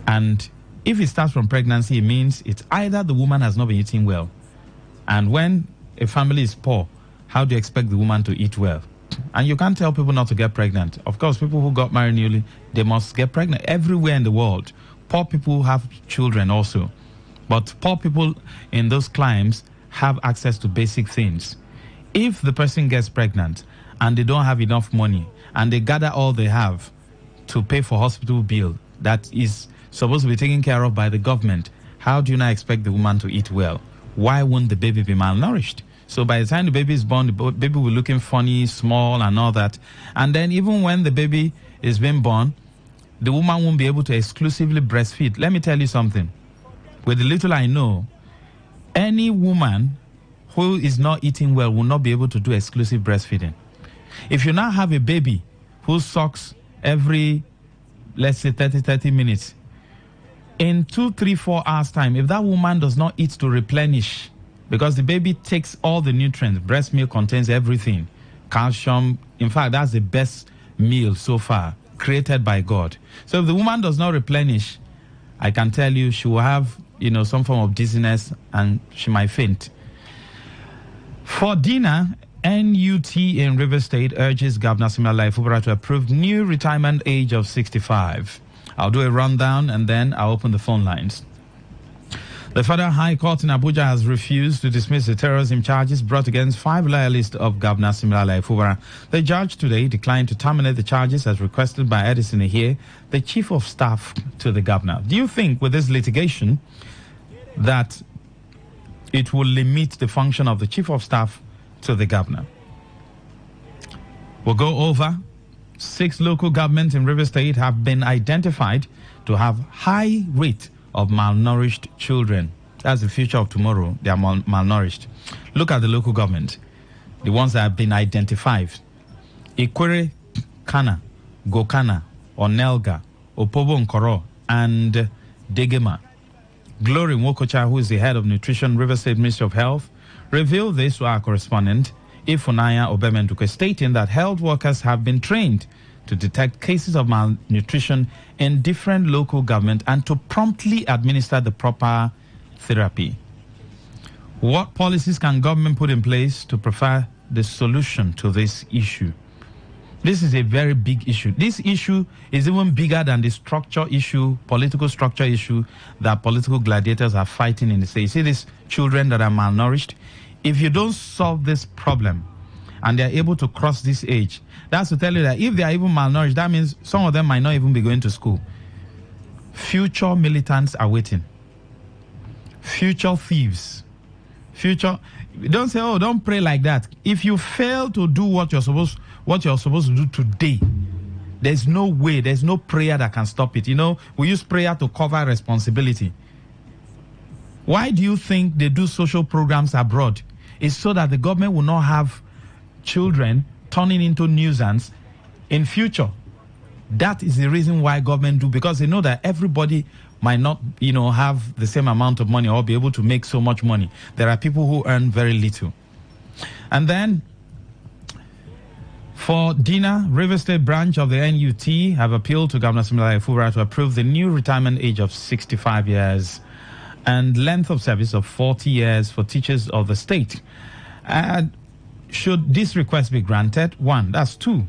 And if it starts from pregnancy, it means it's either the woman has not been eating well. And when a family is poor, how do you expect the woman to eat well? And you can't tell people not to get pregnant. Of course, people who got married newly, they must get pregnant. Everywhere in the world, poor people have children also. But poor people in those climes have access to basic things. If the person gets pregnant and they don't have enough money and they gather all they have to pay for hospital bill that is supposed to be taken care of by the government, how do you now expect the woman to eat well? Why won't the baby be malnourished? So by the time the baby is born, the baby will be looking funny, small, and all that. And then even when the baby is being born, the woman won't be able to exclusively breastfeed. Let me tell you something. With the little I know, any woman who is not eating well will not be able to do exclusive breastfeeding. If you now have a baby who sucks every, let's say, 30 minutes, in 2, 3, 4 hours time, if that woman does not eat to replenish, because the baby takes all the nutrients, breast milk contains everything, calcium, in fact, that's the best meal so far created by God. So if the woman does not replenish, I can tell you she will have, some form of dizziness and she might faint. For dinner, NUT in River State urges Governor Siminalayi Fubara to approve new retirement age of 65. I'll do a rundown and then I'll open the phone lines. The Federal High Court in Abuja has refused to dismiss the terrorism charges brought against 5 loyalists of Governor Siminalayi Fubara. The judge today declined to terminate the charges as requested by Edison Ehie, the Chief of Staff to the Governor. Do you think with this litigation that it will limit the function of the Chief of Staff to the Governor? We'll go over. 6 local governments in River State have been identified to have high rate of malnourished children. That's the future of tomorrow. They are malnourished. Look at the local government, the ones that have been identified. Ikwere, Kana, Gokana, Onelga, Opobo Nkoro, and Degema. Glory Nwokocha, who is the head of nutrition, River State Ministry of Health, revealed this to our correspondent, Ifunanya Obemenduke, stating that health workers have been trained to detect cases of malnutrition in different local government and to promptly administer the proper therapy. What policies can government put in place to provide the solution to this issue? This is a very big issue. This issue is even bigger than the structure issue, political structure issue that political gladiators are fighting in the state. You see these children that are malnourished? If you don't solve this problem and they are able to cross this age, that's to tell you that if they are even malnourished, that means some of them might not even be going to school. Future militants are waiting. future thieves. Don't say, oh, don't pray like that. If you fail to do what you're supposed to do today, there's no way, there's no prayer that can stop it. We use prayer to cover responsibility. Why do you think they do social programs abroad? It's so that the government will not have children turning into nuisance in future. That is the reason why government do, because they know that everybody might not, have the same amount of money or be able to make so much money. There are people who earn very little. And then, for Dina, River State branch of the NUT have appealed to Governor Siminalayi Fubara to approve the new retirement age of 65 years and length of service of 40 years for teachers of the state. Should this request be granted? 1, that's 2.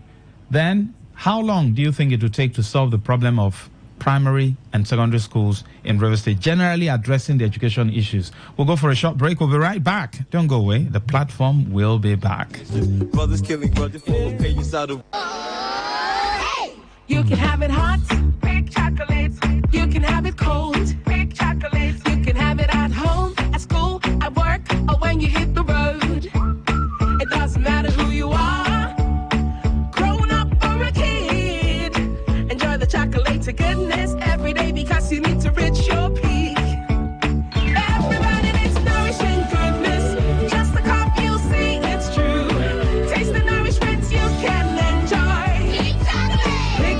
Then, how long do you think it will take to solve the problem of primary and secondary schools in River State, generally addressing the education issues? We'll go for a short break. We'll be right back. Don't go away. The platform will be back. Brothers killing brothers for pages out of. You can have it hot, big chocolate. You can have it cold, big chocolate. You can have it at home, at school, at work, or when you hit the road. It doesn't matter who you are, grown up or a kid. Enjoy the chocolate to goodness every day because you need to reach your peak. Everybody needs nourishing goodness. Just a cup, you'll see it's true. Taste the nourishment you can enjoy.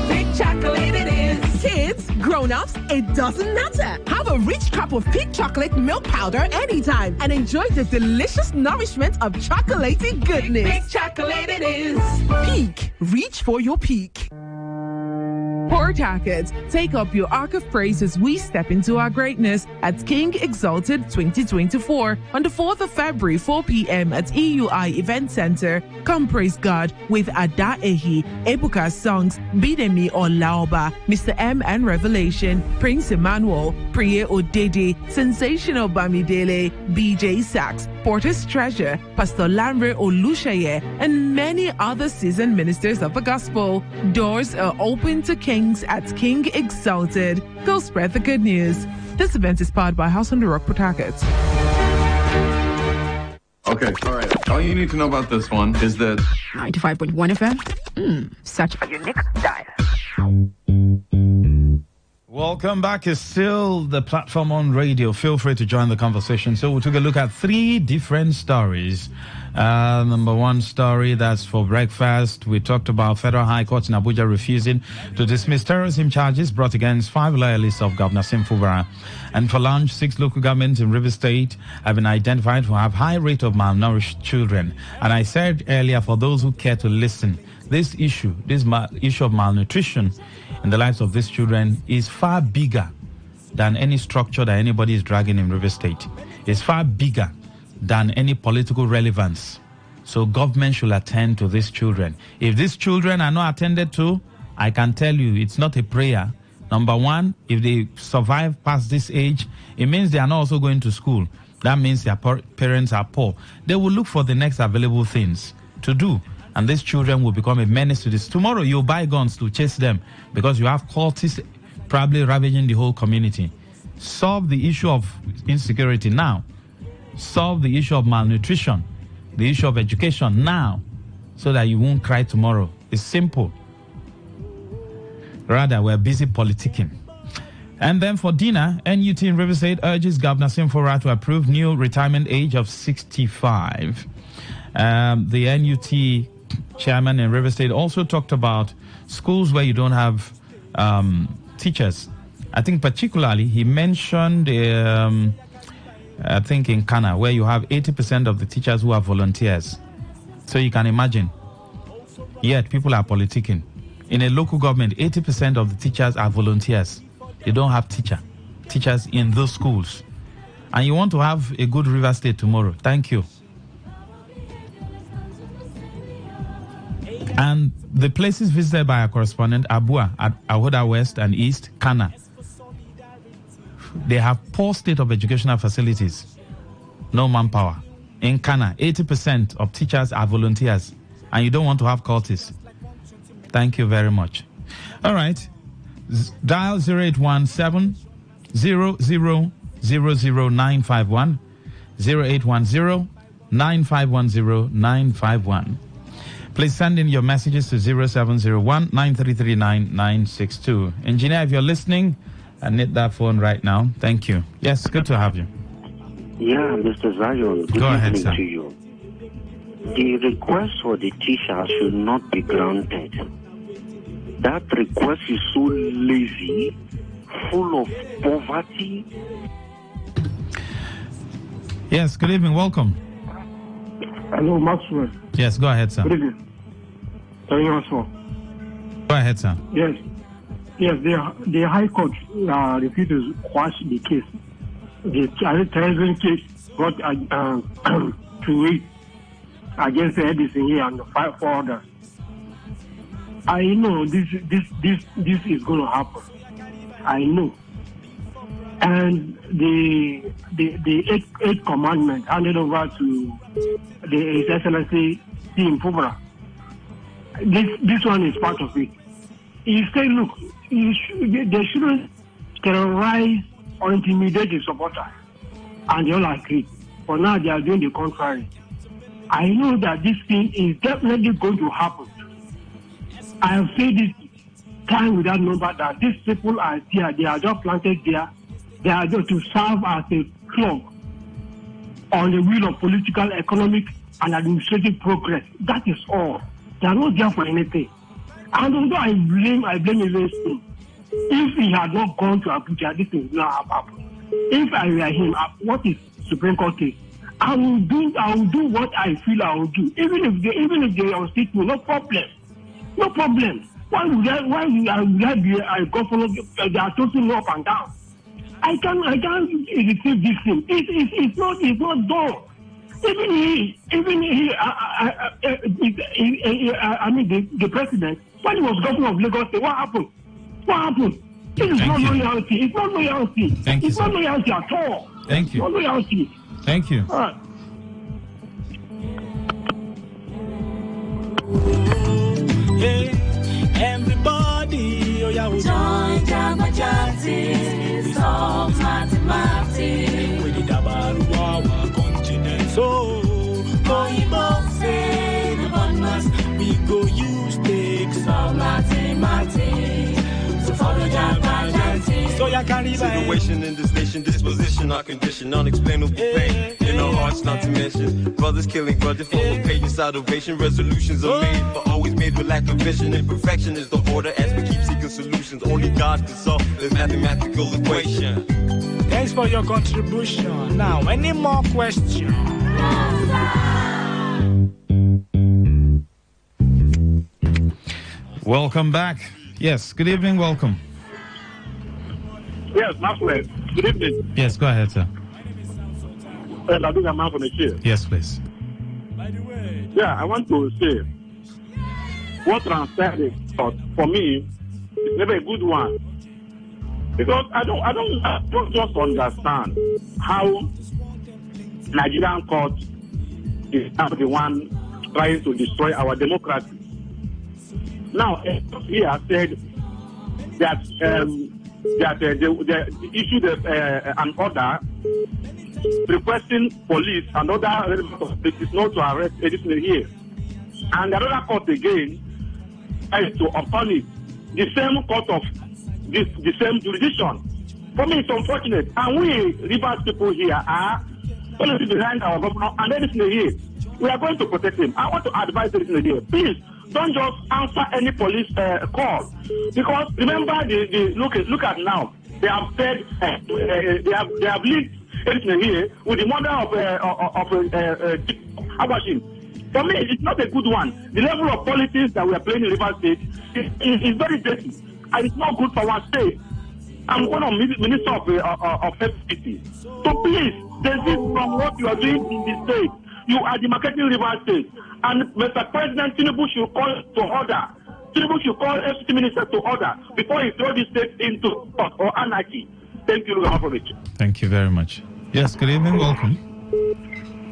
Big chocolate it is. Kids, grown-ups, it doesn't matter. Have a rich cup of peak chocolate milk powder anytime and enjoy the delicious nourishment of chocolatey goodness. Big chocolate it is. Peak. Reach for your peak. Port Harcourt, take up your arc of praise as we step into our greatness at King Exalted 2024 on the 4th of February, 4 p.m. at EUI Event Center. Come praise God with Ada Ehi, Ebuka Songs, Bidemi Olaoba, Mr. M and Revelation, Prince Emmanuel, Priye Odede, Sensational Bamidele, BJ Sachs, Porter's Treasure, Pastor Lanre Olushaye, and many other seasoned ministers of the gospel. Doors are open to Kings at King Exalted. Go spread the good news. This event is powered by House on the Rock, Port Harcourt. Okay, all right. All you need to know about this one is that 95.1 FM. Such a unique diet. Welcome back. It's still the platform on radio. Feel free to join the conversation. So we took a look at 3 different stories. Number 1 story, that's for breakfast. We talked about Federal High Court in Abuja refusing to dismiss terrorism charges brought against 5 loyalists of Governor Sim Fubara. And for lunch, 6 local governments in River State have been identified who have high rate of malnourished children. And I said earlier, for those who care to listen, this issue of malnutrition in the lives of these children is far bigger than any structure that anybody is dragging in River State. It's far bigger than any political relevance. So government should attend to these children. If these children are not attended to, I can tell you it's not a prayer. Number 1, if they survive past this age, it means they are not also going to school. That means their parents are poor. They will look for the next available things to do. And these children will become a menace to this. Tomorrow you'll buy guns to chase them because you have cultists probably ravaging the whole community. Solve the issue of insecurity now. Solve the issue of malnutrition, the issue of education now, so that you won't cry tomorrow. It's simple. Rather, we're busy politicking. And then for dinner, NUT in River State urges Governor Sim Fubara to approve new retirement age of 65. The NUT chairman in River State also talked about schools where you don't have teachers. I think particularly he mentioned I think in Kana, where you have 80% of the teachers who are volunteers. So you can imagine, yet people are politicking. In a local government, 80% of the teachers are volunteers. They don't have teachers in those schools. And you want to have a good River State tomorrow. Thank you. And the places visited by our correspondent, Abua, at Ahoda West and East, Kana, they have poor state of educational facilities, no manpower. In Kana, 80% of teachers are volunteers, and you don't want to have cultists. Thank you very much. All right. Dial 0817 00 00951, 0810 9510 951. Please send in your messages to 0701 9339 962. Engineer, if you're listening, I need that phone right now. Thank you. Yes, good to have you. Yeah, Mr. Zion, good Go ahead, evening sir. to you. The request for the teacher should not be granted. That request is so lazy, full of poverty. Yes, good evening. Welcome. Hello, Maxwell. Yes, go ahead, sir. Good evening. Thank you, sir. Go ahead, sir. Yes. Yes, the High Court refused to quash the case. The terrorism case got to it against Edison here and 5 others. I know this is going to happen. I know. And the eighth commandment handed over to His Excellency Tim Fubara. This one is part of it. He said, look, they shouldn't terrorize or intimidate the supporters. And they all agreed. For now, they are doing the contrary. I know that this thing is definitely going to happen. I have said this time without number that these people are there. They are just planted there. They are just to serve as a clog on the wheel of political, economic, and administrative progress. That is all. They are not there for anything. And although I blame His. If he had not gone to Abuja, this would not have happened. If I were him, what is Supreme Court case? I will do what I feel I will do. Even if they unseat me, no problem. No problem. Why would I be a governor? They are tossing me up and down. I can't receive this thing. It's not done. Even he, the president, when he was governor of Lagos, what happened? What happened? This is not loyalty. It's not loyalty. It's not loyalty at all. Thank you. It's not loyalty. Thank you. All right. Hey, everybody, join Jama Jantis of mathematics. We did about our continent. So, Oyibo say the bonus. We go use takes of mathematics. So follow Jama Jantis. So you can situation in this nation, disposition, our condition, unexplainable pain in our hearts, not to mention brothers killing brothers, full of patience, salvation, resolutions are made, but always made with lack of vision. Imperfection is the order as we keep seeking solutions. Only God can solve this mathematical equation. Thanks for your contribution. Now, any more questions? Welcome back. Yes, good evening, welcome. Yes, Maxwell. Good evening. Yes, go ahead, sir. Yes, please. Yeah, I want to say what transpired for me is never a good one. Because I don't just understand how Nigerian court is now the one trying to destroy our democracy. Now, here said that they issued an order requesting police and other relevant authorities not to arrest Edison here. And another court again is to upon it. The same court of the same jurisdiction. For me, it's unfortunate. And we, Rivers people here, are policy behind our governor, and Edison here. We are going to protect him. I want to advise Edison here. Please, don't just answer any police call. Because remember, look at now. They have said, they have linked Edison here with the murder of Abashin. For me, it's not a good one. The level of politics that we are playing in Rivers State is very dirty. And it's not good for our state. I'm one of Minister of FCT. So please, desist from what you are doing in the state. You are demarcating Rivers State. And Mr. President Tinubu should call to order. Tinubu should call FCT Minister to order before he throws the state into or anarchy. Thank you very much. Thank you very much. Yes, good evening, welcome.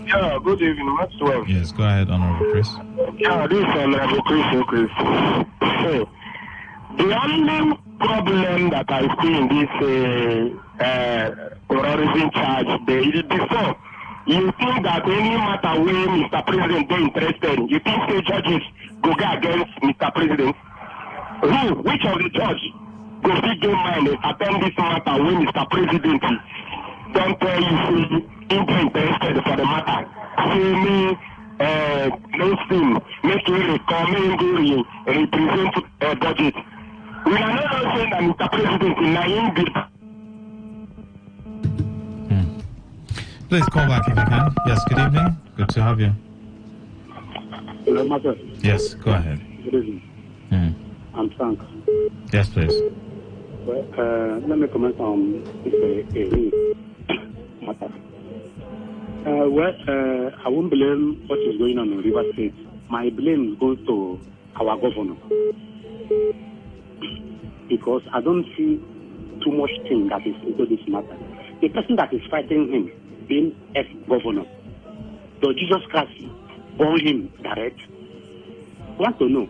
Yeah, good evening, Maxwell. Yes, go ahead, Honorable Chris. Yeah, this is Honorable Chris. So, the only problem that I see in this terrorism charge there. Before, you think that any matter where Mr. President is interested, you think the judges go go against Mr. President? Who? Which of the judge go big game mind attend this matter when Mr. President don't tell you see interested for the matter? See me, no thing, make you recommend to represent a budget. We are not saying that Mr. President is naive. Please call back if you can. Yes, good evening. Good to have you. Hello, Marcus. Yes, go ahead. Good evening. I'm Frank. Yes, please. Well, let me comment on this matter. I won't blame what is going on in River State. My blame goes to our governor. Because I don't see too much thing that is into this matter. The person that is fighting him, being ex-governor, so Jesus Christ born him direct. I want to know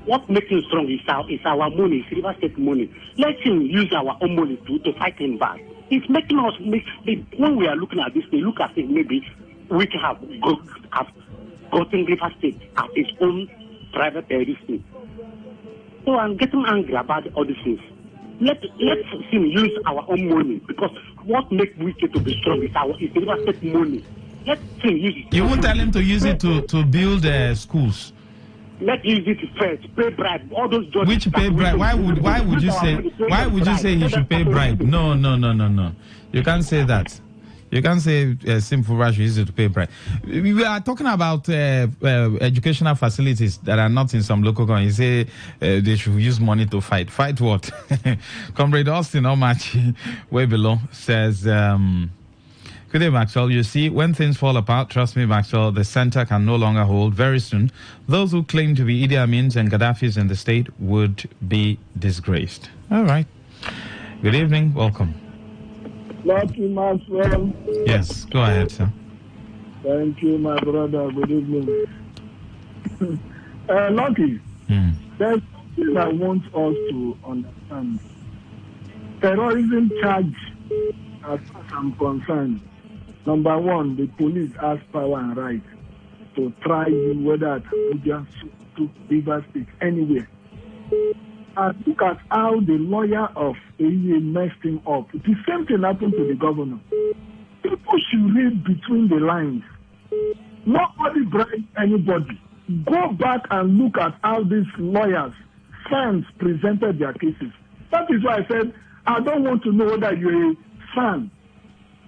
what makes him strong is our money, it's River State money. Let him use our own money to fight him back. It's making us when we are looking at this, we look at it, maybe we can have gotten River State as its own private thing. So I'm getting angry about all these things. Let him use our own money, because what makes Wike to be strong is River State money. Let him use it. You won't tell him to use it to build schools. Let's use it first. Pay bribe. All those judges. Which pay bribe? Why would you say he should pay bribe? No. You can't say that. You can't say simple rush use it to pay bribe. We are talking about educational facilities that are not in some local government. You say they should use money to fight. Fight what? Comrade Austin Omachi, way below, says, good day, Maxwell. You see, when things fall apart, trust me, Maxwell, the center can no longer hold. Very soon, those who claim to be Idi Amin's and Gaddafi's in the state would be disgraced. All right. Good evening. Welcome. Lucky Maxwell. Yes, go ahead, sir. Thank you, my brother. Good evening. Lucky, there's something I want us to understand. Terrorism charge, as far as I'm concerned, number one, the police has power and right to try you, whether at Abuja, to River State, anywhere. And look at how the lawyer of AEA messed him up. The same thing happened to the governor. People should read between the lines. Nobody bribed anybody. Go back and look at how these lawyers, fans, presented their cases. That is why I said, I don't want to know whether you're a fan,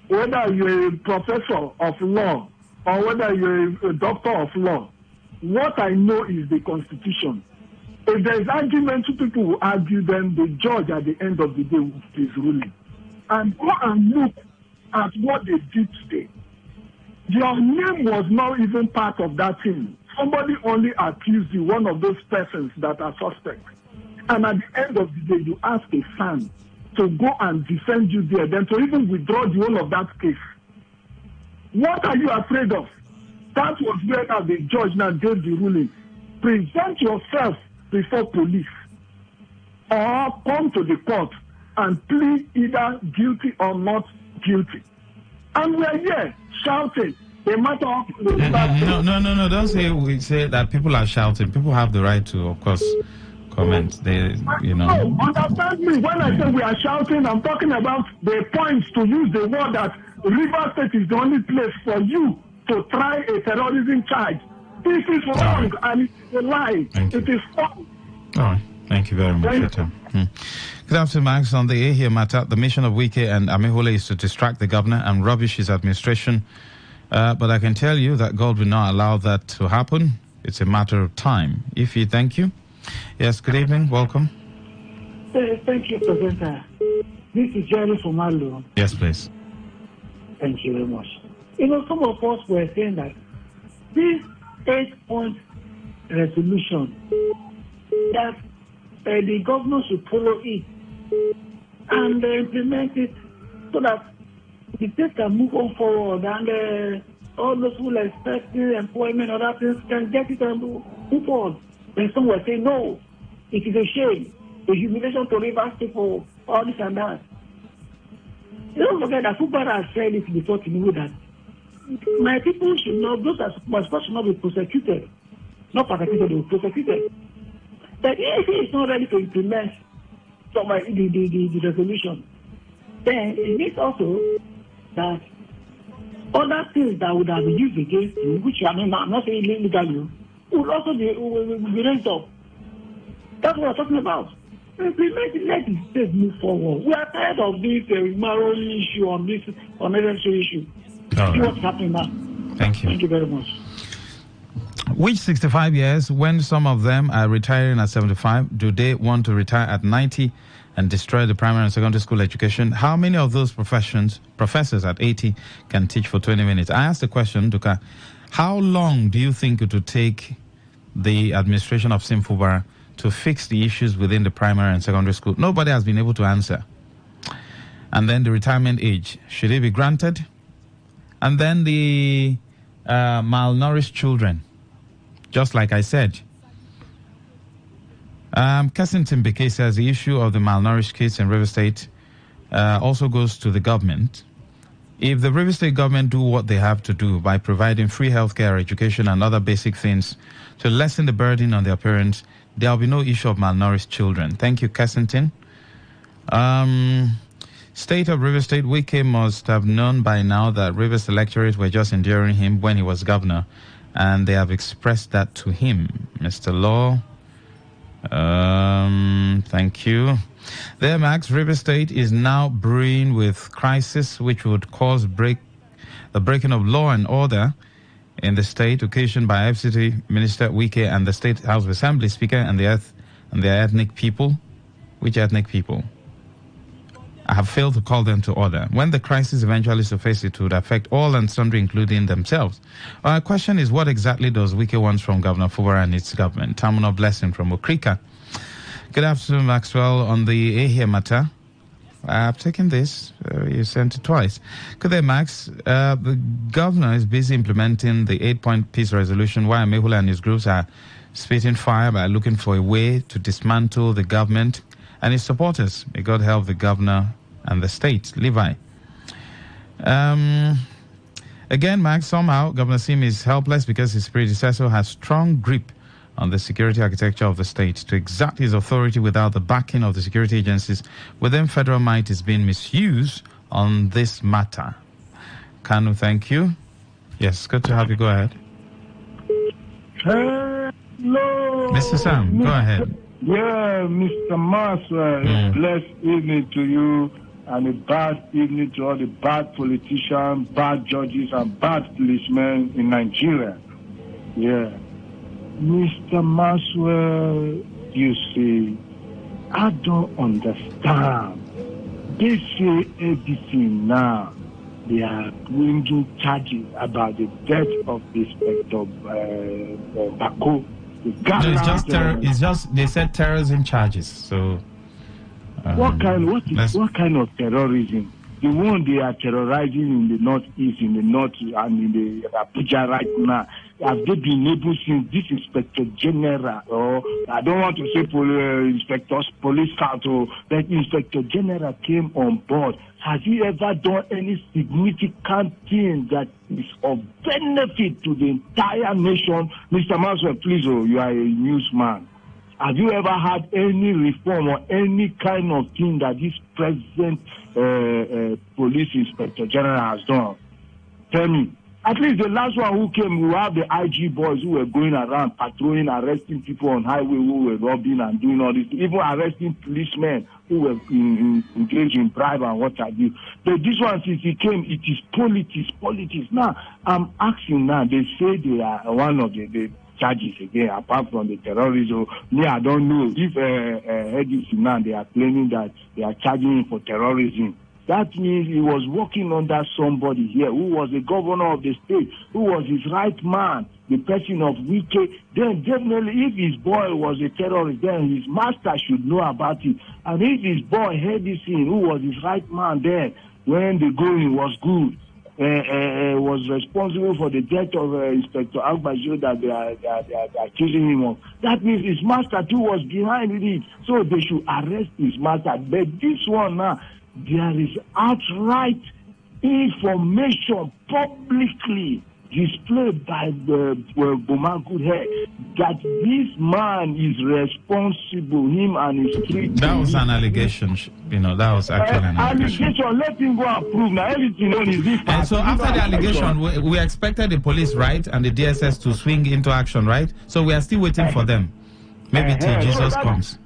whether you're a professor of law, or whether you're a doctor of law. What I know is the Constitution. If there is argument, two people will argue, then the judge at the end of the day will give his ruling. And go and look at what they did today. Your name was not even part of that thing. Somebody only accused you, one of those persons that are suspects. And at the end of the day, you ask a fan to go and defend you there, then to even withdraw the whole of that case. What are you afraid of? That was where the judge now gave the ruling. Present yourself before police, or come to the court and plead either guilty or not guilty. And we're here shouting. The matter of No. Don't say we say that people are shouting. People have the right to, of course, comment. No, understand me. When I say we are shouting, I'm talking about the points to use the word that River State is the only place for you to try a terrorism charge. This is wrong and it's a lie. It is wrong. All right. Thank you very much for your time. Good afternoon, Max. On the here matter, the mission of Wike and Amehole is to distract the governor and rubbish his administration. But I can tell you that God will not allow that to happen. It's a matter of time. Ify, thank you. Yes, good evening. Welcome. Thank you, Professor. This is Jerry from Malo. Yes, please. Thank you very much. Some of us were saying that this 8-point resolution, that the governor should follow it and implement it so that the state can move on forward, and all those who are expecting employment or other things can get it and move forward. Then some were saying, no, it is a shame, a humiliation to River State for all this and that. Don't forget that Fubara has said it before to me that my people should not, those that should not be prosecuted. Not prosecuted, they will be prosecuted. But if he is not ready to implement the resolution, then it means also that other things that would have been used against you, which I'm not saying illegally, would also be raised up. That's what we're talking about. Implement it, let the state move forward. We are tired of this moral issue on this unnecessary issue. All See right. what's happening now. Thank you. Thank you very much. Which 65 years, when some of them are retiring at 75, do they want to retire at 90 and destroy the primary and secondary school education? How many of those professors at 80 can teach for 20 minutes? I asked the question, Duka, how long do you think it would take the administration of Sim Fubara to fix the issues within the primary and secondary school? Nobody has been able to answer. And then the retirement age, should it be granted? And then the malnourished children, just like I said. Kessington Beke says the issue of the malnourished kids in River State also goes to the government. If the River State government do what they have to do by providing free healthcare, education, and other basic things to lessen the burden on their parents, there will be no issue of malnourished children. Thank you, Kessington. State of River State, Wike must have known by now that Rivers electorate were just enduring him when he was governor, and they have expressed that to him. Mr. Law, thank you. There, Max, River State is now brewing with crisis which would cause the breaking of law and order in the state, occasioned by FCT Minister Wike and the State House of Assembly Speaker and their ethnic people. Which ethnic people? I have failed to call them to order. When the crisis eventually surfaces, it would affect all and sundry, including themselves. Our question is, what exactly does Wike want from Governor Fubara and its government? Terminal blessing from Okrika. Good afternoon, Maxwell. On the Ahia matter, I've taken this. You sent it twice. Good day, Max. The governor is busy implementing the 8-point peace resolution, while Mehula and his groups are spitting fire by looking for a way to dismantle the government and his supporters. May God help the governor and the state. Levi. Again, Max, somehow Governor Sim is helpless because his predecessor has strong grip on the security architecture of the state. To exert his authority without the backing of the security agencies within federal might is being misused on this matter. Kanu, thank you. Yes, good to have you. Go ahead. Hello. Mr. Sam, go ahead. Yeah, Mr. Maxwell, blessed evening to you and a bad evening to all the bad politicians, bad judges, and bad policemen in Nigeria. Yeah. Mr. Maxwell, you see, I don't understand. They say everything now. They are bringing charges about the death of Inspector Bako. It's just they said terrorism charges. So what kind of terrorism? The one they are terrorizing in the northeast, in the north, and in the Abuja right now. Have they been able since this Inspector General, or I don't want to say police council, but Inspector General came on board? Has he ever done any significant thing that is of benefit to the entire nation? Mr. Maxwell, please, you are a newsman. Have you ever had any reform or any kind of thing that this present police inspector general has done? Tell me. At least the last one who came, we have the IG boys who were going around patrolling, arresting people on highway who were robbing and doing all this, even arresting policemen who were engaged in bribe and what have you. But this one, since he came, it is politics. Now, I'm asking now, they say they are one of the charges again, apart from the terrorism. Me, I don't know if ADC now they are claiming that they are charging him for terrorism. That means he was working under somebody here who was the governor of the state, who was his right man, the person of Wike. Then definitely if his boy was a terrorist, then his master should know about it. And if his boy had this thing, who was his right man then, when the going was good, was responsible for the death of Inspector Agbajo that they are accusing him of. That means his master too was behind it. So they should arrest his master. But this one now, there is outright information publicly displayed by the Bomagu head that this man is responsible, him and his three. That was an allegation, that was actually an allegation. Let him go and prove now everything on his behalf. And so after the allegation, we expected the police, right, and the DSS to swing into action, right? So we are still waiting for them. Maybe till Jesus comes.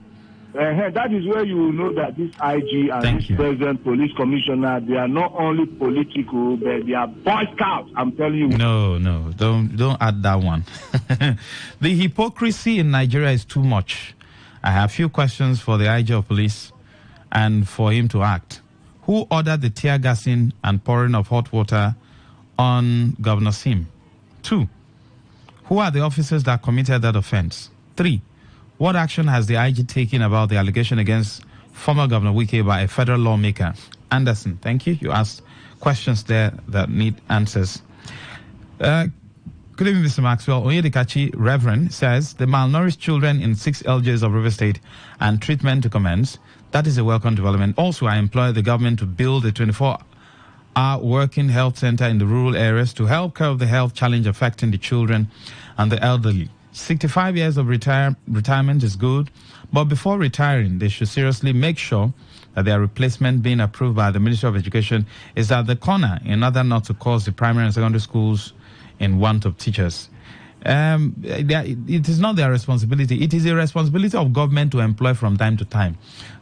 That is where you will know that this IG and this present police commissioner, they are not only political, but they are Boy Scouts. I'm telling you. No, don't add that one. The hypocrisy in Nigeria is too much. I have a few questions for the IG of police and for him to act. Who ordered the tear gassing and pouring of hot water on Governor Sim? 2. Who are the officers that committed that offense? 3. What action has the IG taken about the allegation against former Governor Wike by a federal lawmaker? Anderson, thank you. You asked questions there that need answers. Good evening, Mr. Maxwell. Oyedikachi, Reverend, says the malnourished children in 6 LJs of River State and treatment to commence. That is a welcome development. Also, I implore the government to build a 24-hour working health center in the rural areas to help curb the health challenge affecting the children and the elderly. 65 years of retirement is good, but before retiring, they should seriously make sure that their replacement being approved by the Ministry of Education is at the corner in order not to cause the primary and secondary schools in want of teachers. It is not their responsibility. It is a responsibility of government to employ from time to time.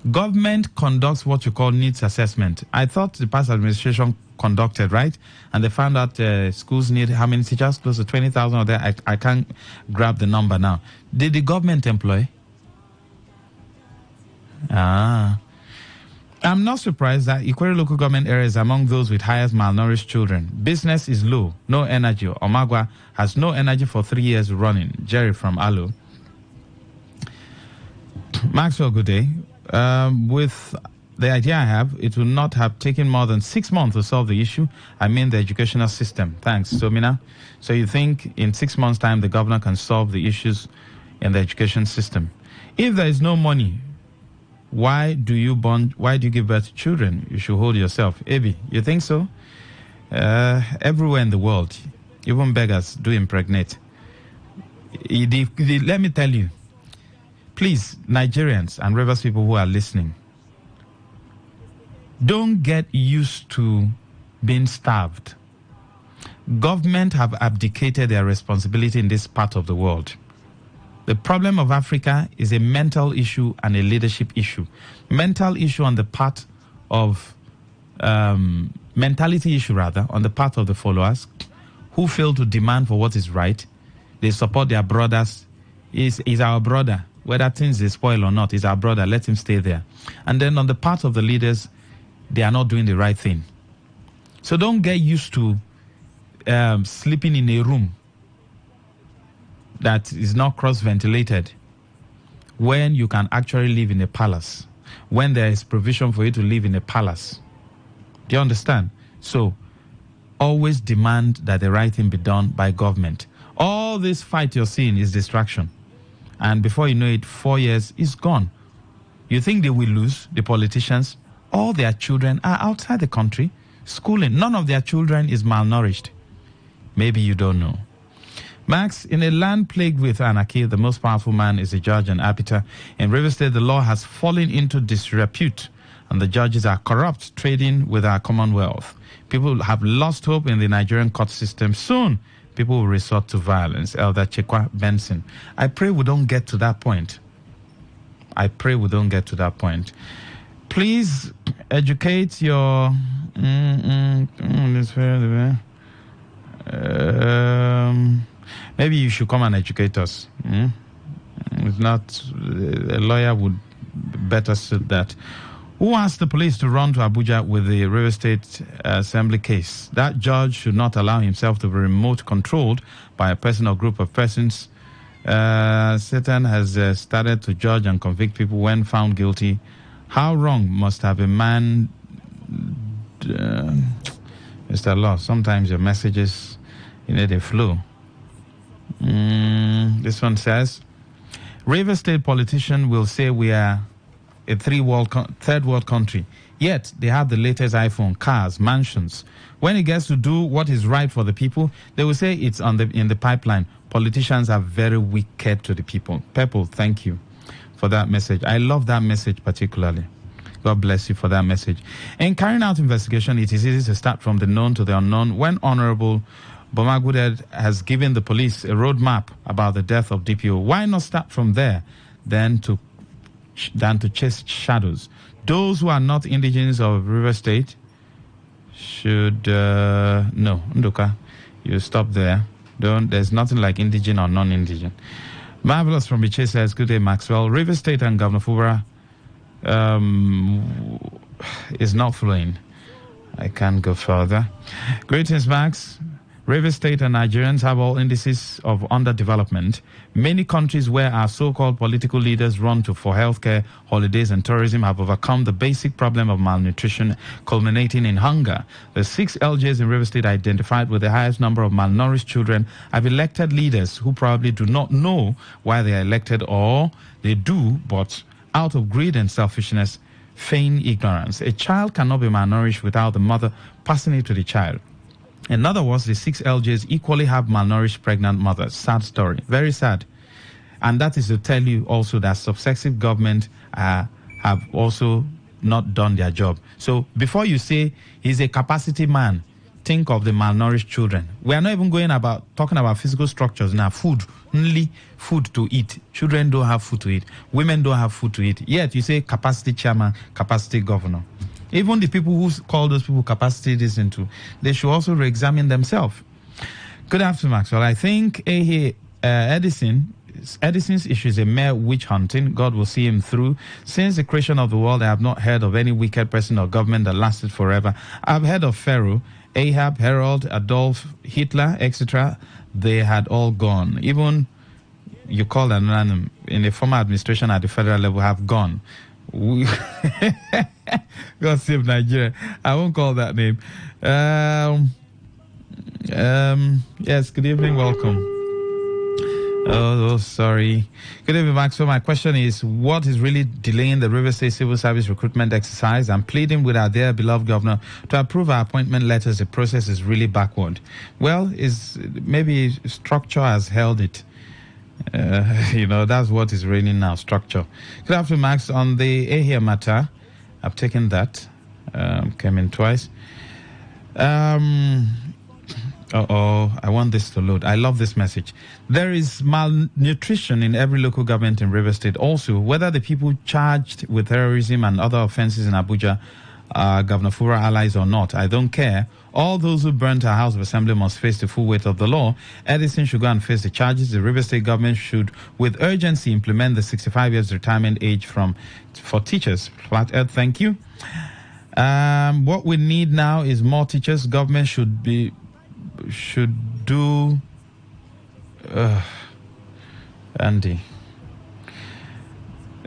Government conducts what you call needs assessment. I thought the past administration conducted, right? And they found out schools need how many teachers? Close to 20,000 or there. I can't grab the number now. Did the government employ? I'm not surprised that Ikwere local government area is among those with highest malnourished children. Business is low, no energy. Omagwa has no energy for 3 years running. Jerry from Alu. Maxwell, good day. With the idea I have, it will not have taken more than 6 months to solve the issue. I mean the educational system. Thanks, Somina. So you think in 6 months' time the governor can solve the issues in the education system? If there is no money, why do you give birth to children? You should hold yourself. Ebi, you think so? Everywhere in the world, even beggars do impregnate. Let me tell you, please, Nigerians and Rivers people who are listening, don't get used to being starved. Government have abdicated their responsibility in this part of the world. The problem of Africa is a mental issue and a leadership issue. Mental issue on the part of, mentality issue rather, on the part of the followers who fail to demand for what is right. They support their brothers. Is our brother. Whether things they spoil or not, is our brother. Let him stay there. And then on the part of the leaders, they are not doing the right thing. So don't get used to sleeping in a room that is not cross-ventilated when you can actually live in a palace, when there is provision for you to live in a palace. Do you understand? So always demand that the right thing be done by government. All this fight you're seeing is distraction. And before you know it, 4 years is gone. You think they will lose, the politicians? All their children are outside the country, schooling. None of their children is malnourished. Maybe you don't know. Max, in a land plagued with anarchy, the most powerful man is a judge and arbiter. In River State, the law has fallen into disrepute, and the judges are corrupt, trading with our commonwealth. People have lost hope in the Nigerian court system. Soon, people will resort to violence. Elder Chekwa Benson. I pray we don't get to that point. I pray we don't get to that point. Please educate your... maybe you should come and educate us. If not, a lawyer would better suit that. Who asked the police to run to Abuja with the River State Assembly case? That judge should not allow himself to be remote controlled by a person or group of persons. Satan has started to judge and convict people when found guilty. How wrong must have a man... Mr. Law, sometimes your messages, they flow. This one says, River State politician will say we are a third world country. Yet they have the latest iPhone, cars, mansions. When it gets to do what is right for the people, they will say it's in the pipeline. Politicians are very wicked to the people. People, thank you for that message. I love that message particularly. God bless you for that message. In carrying out investigation, it is easy to start from the known to the unknown. When Honorable Bomaguded has given the police a roadmap about the death of DPO, why not start from there than to chase shadows? Those who are not indigenous of River State should no, Nduka, you stop there. There's nothing like indigent or non-indigent. Marvelous from Biche says, good day, Maxwell. River State and Governor Fubara is not flowing. I can't go further. Greetings, Max. River State and Nigerians have all indices of underdevelopment. Many countries where our so-called political leaders run to for healthcare, holidays and tourism have overcome the basic problem of malnutrition, culminating in hunger. The 6 LJs in River State identified with the highest number of malnourished children have elected leaders who probably do not know why they are elected, or they do, but out of greed and selfishness, feign ignorance. A child cannot be malnourished without the mother passing it to the child. In other words, the 6 LJs equally have malnourished pregnant mothers. Sad story. Very sad. And that is to tell you also that successive government have also not done their job. So before you say he's a capacity man, think of the malnourished children. We are not even talking about physical structures now. Food, only food to eat. Children don't have food to eat. Women don't have food to eat. Yet you say capacity chairman, capacity governor. Even the people who call those people capacity they should also re-examine themselves. Good afternoon, Maxwell. I think Edison's issue is a mere witch hunting. God will see him through. Since the creation of the world, I have not heard of any wicked person or government that lasted forever. I've heard of Pharaoh, Ahab, Herod, Adolf, Hitler, etc. They had all gone. Even you call them random in the former administration at the federal level have gone. God save Nigeria. I won't call that name. Yes, good evening, welcome. Oh, sorry. Good evening, Max. So my question is, what is really delaying the River State Civil Service recruitment exercise? I'm pleading with our dear beloved governor to approve our appointment letters. The process is really backward. Well, maybe structure has held it. That's what is reigning now, structure. Good afternoon, Max. On the Ahia matter, I've taken that. Came in twice. I want this to load. I love this message. There is malnutrition in every local government in River State. Also, whether the people charged with terrorism and other offenses in Abuja are Governor Fura allies or not, I don't care. All those who burnt our House of Assembly must face the full weight of the law. Edison should go and face the charges. The River State government should, with urgency, implement the 65 years retirement age for teachers. Flat Earth, thank you. What we need now is more teachers. Government should do. Andy.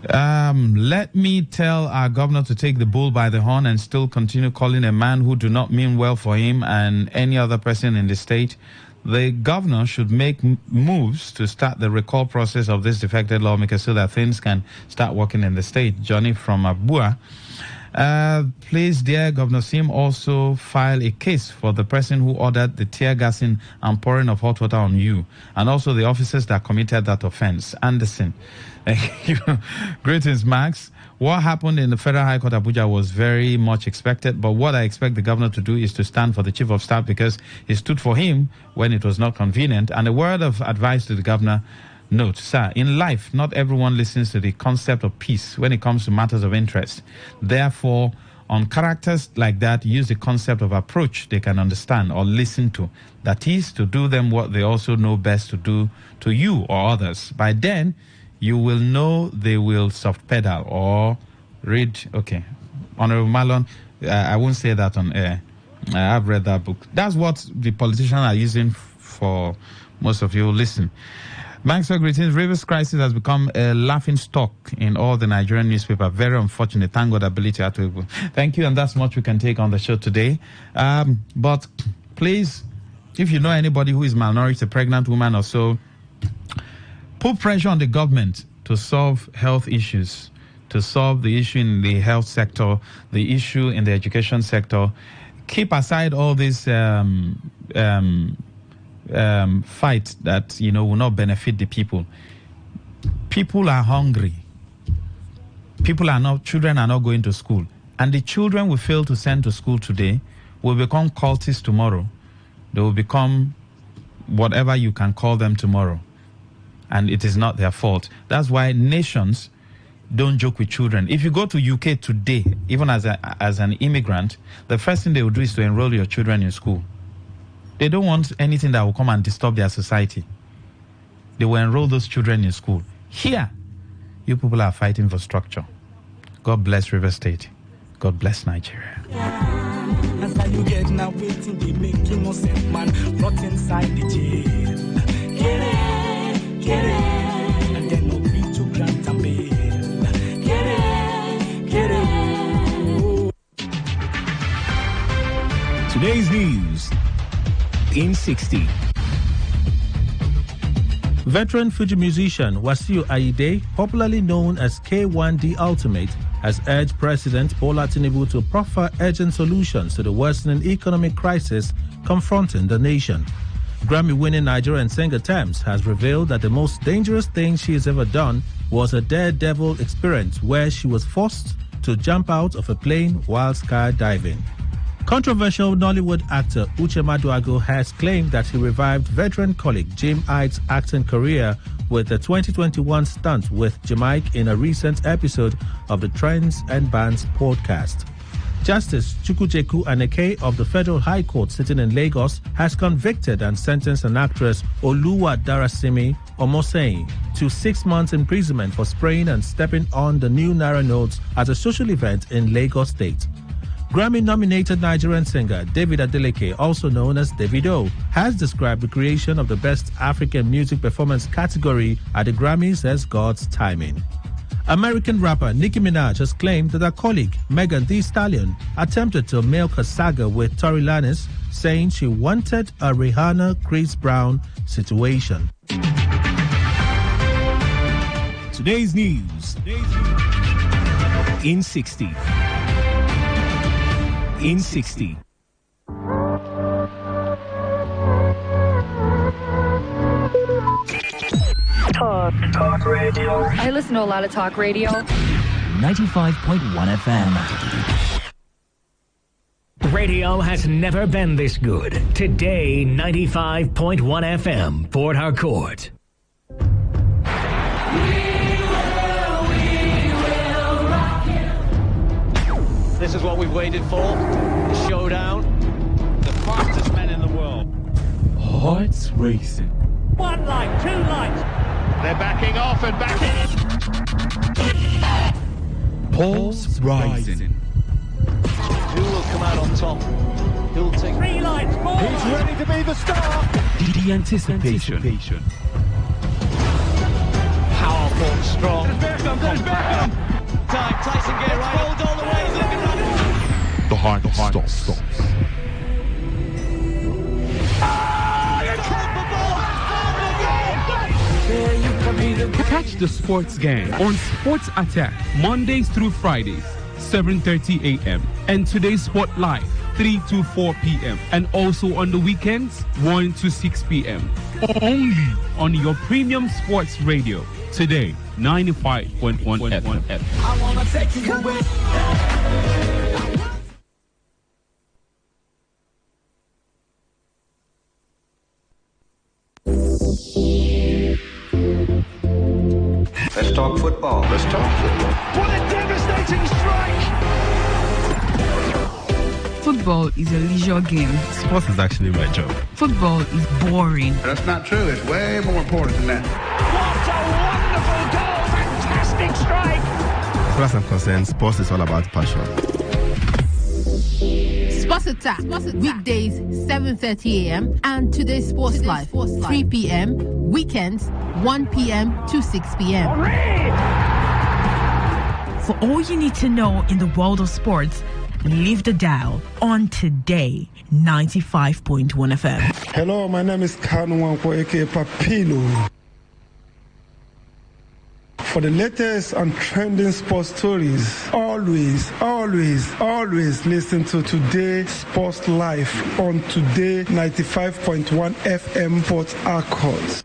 Let me tell our governor to take the bull by the horn and still continue calling a man who do not mean well for him and any other person in the state. The governor should make moves to start the recall process of this defected lawmaker so that things can start working in the state. Johnny from Abua. Please, dear Governor Sim, also file a case for the person who ordered the tear gassing and pouring of hot water on you, and also the officers that committed that offense. Anderson. Thank you. Greetings, Max. What happened in the Federal High Court Abuja was very much expected, but what I expect the governor to do is to stand for the chief of staff because he stood for him when it was not convenient. And a word of advice to the governor. Note, sir, in life, not everyone listens to the concept of peace when it comes to matters of interest. Therefore, on characters like that, use the concept of approach they can understand or listen to. That is, to do them what they also know best to do to you or others. By then, you will know they will soft pedal or read. Okay, Honorable Malon, I won't say that on air. I've read that book. That's what the politicians are using for most of you. Listen. Maxwell, greetings. Rivers crisis has become a laughing stock in all the Nigerian newspaper. Very unfortunate. Thank God ability to. Thank you, and that's much we can take on the show today. But please, if you know anybody who is malnourished, a pregnant woman or so, put pressure on the government to solve health issues. to solve the issue in the health sector, the issue in the education sector. Keep aside all these fights that, will not benefit the people. People are hungry. Children are not going to school. And the children we fail to send to school today will become cultists tomorrow. They will become whatever you can call them tomorrow. And it is not their fault. That's why nations don't joke with children. If you go to UK today, even as an immigrant, the first thing they will do is to enroll your children in school. They don't want anything that will come and disturb their society. They will enroll those children in school. Here, you people are fighting for structure. God bless River State. God bless Nigeria. That's how you get now waiting, they make innocent man rot inside the jail. Get it, and then no free to grant and bail. Get it. Today's news in 60. Veteran Fuji musician Wasiu Ayinde, popularly known as K1 The Ultimate, has urged President Bola Tinubu to proffer urgent solutions to the worsening economic crisis confronting the nation. Grammy-winning Nigerian singer Tems has revealed that the most dangerous thing she has ever done was a daredevil experience where she was forced to jump out of a plane while skydiving. Controversial Nollywood actor Uche Maduago has claimed that he revived veteran colleague Jim Hyde's acting career with the 2021 stunt with Jamaica in a recent episode of the Trends and Bands podcast. Justice Chukwujeku Aneke of the Federal High Court sitting in Lagos has convicted and sentenced an actress Oluwa Darasimi Omoseyin to 6 months imprisonment for spraying and stepping on the new Naira notes at a social event in Lagos State. Grammy-nominated Nigerian singer David Adeleke, also known as Davido, has described the creation of the Best African Music Performance category at the Grammys as God's timing. American rapper Nicki Minaj has claimed that her colleague Megan Thee Stallion attempted to milk her saga with Tory Lanez, saying she wanted a Rihanna-Chris Brown situation. Today's news in 60. In 60. Talk radio. I listen to a lot of talk radio. 95.1 FM. Radio has never been this good. Today, 95.1 FM, Port Harcourt. This is what we've waited for. The showdown. The fastest men in the world. Hearts racing. One light, two lights. They're backing off and backing. Pulse rising. Who will come out on top? Who'll take 3 lights, 4 lights. He's ready to be the star. The anticipation. Powerful, strong. There's Beckham. Time, Tyson get right. Hold all the way. He's looking right. The heart stops. Catch the sports gang on Sports Attack Mondays through Fridays, 7:30 a.m. and Today's Sport Live, 3 to 4 p.m. and also on the weekends, 1 to 6 p.m. Only on your premium sports radio. Today, 95.1 FM. I wanna take you away. Let's talk football. What a devastating strike! Football is a leisure game. Sports is actually my job. Football is boring. That's not true. It's way more important than that. What a wonderful goal! Fantastic strike! As far as I'm concerned, sports is all about passion. Sports Attack, weekdays 7:30 a.m. and Today's Sports Live, 3 p.m. Weekends 1 p.m. to 6 p.m. For all you need to know in the world of sports, leave the dial on Today 95.1 FM. Hello, my name is Kanu Wanko, aka Papilo. For the latest and trending sports stories, always listen to Today Sports Live on Today 95.1 FM Port Harcourt.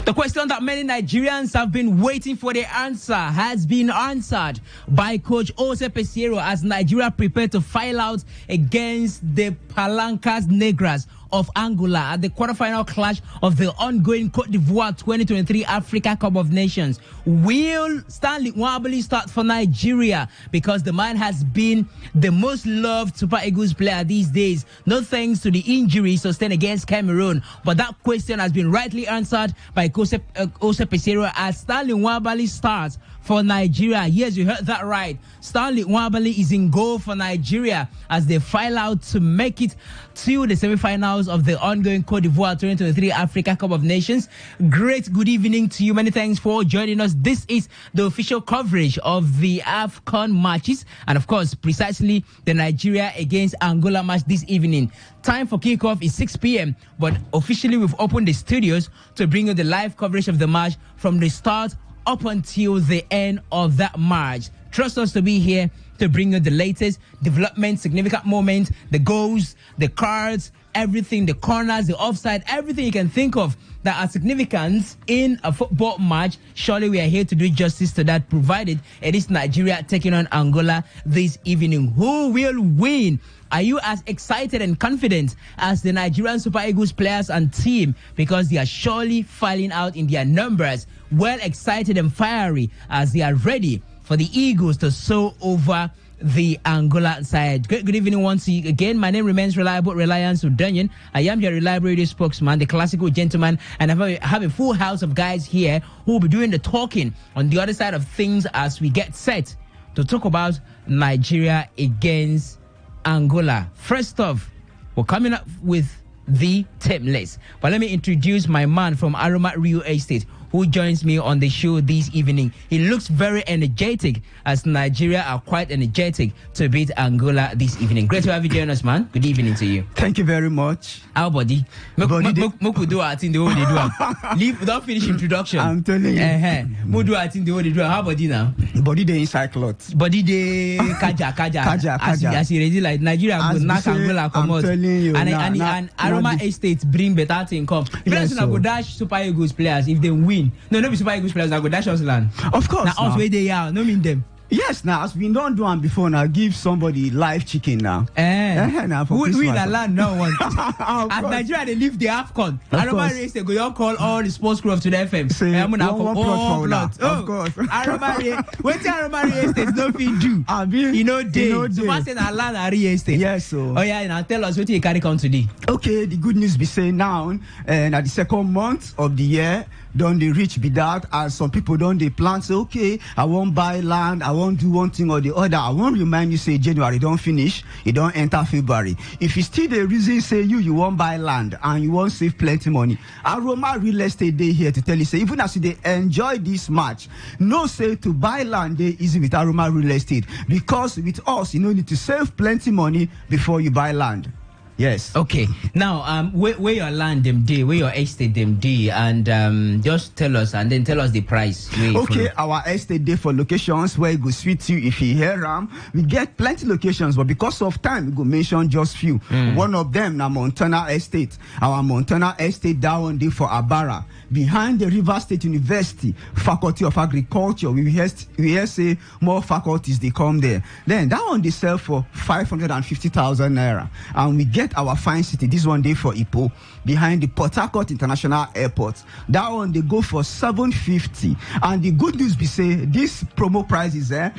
The question that many Nigerians have been waiting for the answer has been answered by Coach Jose Peseiro as Nigeria prepared to file out against the Palancas Negras of Angola at the quarterfinal clash of the ongoing Cote d'Ivoire 2023 Africa Cup of Nations. Will Stanley Nwabali start for Nigeria? Because the man has been the most loved Super Eagles player these days, no thanks to the injury sustained against Cameroon. But that question has been rightly answered by Jose Peseiro as Stanley Nwabali starts for Nigeria. Yes, you heard that right. Stanley Nwabali is in goal for Nigeria as they file out to make it to the semi-finals of the ongoing Cote d'Ivoire 2023 Africa Cup of Nations. Great good evening to you. Many thanks for joining us. This is the official coverage of the AFCON matches and, of course, precisely the Nigeria against Angola match this evening. Time for kickoff is 6 p.m., but officially we've opened the studios to bring you the live coverage of the match from the start up until the end of that match. Trust us to be here to bring you the latest development, significant moments, the goals, the cards, everything, the corners, the offside, everything you can think of that are significant in a football match. Surely we are here to do justice to that, provided it is Nigeria taking on Angola this evening. Who will win? Are you as excited and confident as the Nigerian Super Eagles players and team? Because they are surely filing out in their numbers. Well excited and fiery as they are ready for the Eagles to soar over the Angola side. Good evening once again. My name remains Reliable Reliance Udanian. I am your reliable radio spokesman, the classical gentleman, and I have a full house of guys here who will be doing the talking on the other side of things as we get set to talk about Nigeria against Angola. First off, we're coming up with the Timeless. But let me introduce my man from Aroma Real Estate, who joins me on the show this evening. He looks very energetic, as Nigeria are quite energetic to beat Angola this evening. Great to have you join us, man. Good evening to you. Thank you very much. How body? Moku do our thing the way they do. Leave, don't finish introduction. I'm telling you. Mo do our thing the way they do. How body now? Body the inside cloth. Body the kaja. As you ready, like Nigeria go knock Angola come out. I'm telling you. And Aroma Estate bring better thing come. If yes, I go dash Super Eagles players if they win. No be Super Eagles players. I go dash us land. Of course. Now us where they are. No mean them. Yes, now as we don't do one before, now give somebody live chicken now. Now for we the land no one. As Nigeria they leave the AFCON. Aroma race they go call all the sports crew of Today FM. Say one plot. Of course. Aroma race. What Aroma race estate no fit do? You know day. So fast say na land and real estate. Yes, so. Oh yeah, now tell us what you carry come today. Okay, the good news be saying now, and at the second month of the year, don't they reach be that, and some people don't they plan say, okay, I won't buy land, I won't do one thing or the other. I won't remind you say January don't finish, it don't enter February. If you still the reason say you won't buy land and you won't save plenty money, Aroma Real Estate Day here to tell you say even as they enjoy this match, no say to buy land they easy with Aroma Real Estate, because with us you know need to save plenty money before you buy land. Yes. Okay. Now, where your land them day, where your estate them day, and just tell us, and then tell us the price. Okay, our estate day for locations where it go sweet you if you hear them. We get plenty locations, but because of time, we go mention just few. One of them, na Montana Estate. Our Montana Estate that one day for Abara, behind the River State University, Faculty of Agriculture. We hear say more faculties they come there. Then that one they sell for 550,000 naira, and we get our fine city. This one day for Ipo, behind the Port Harcourt International Airport. That one they go for 750. And the good news be say this promo price is there.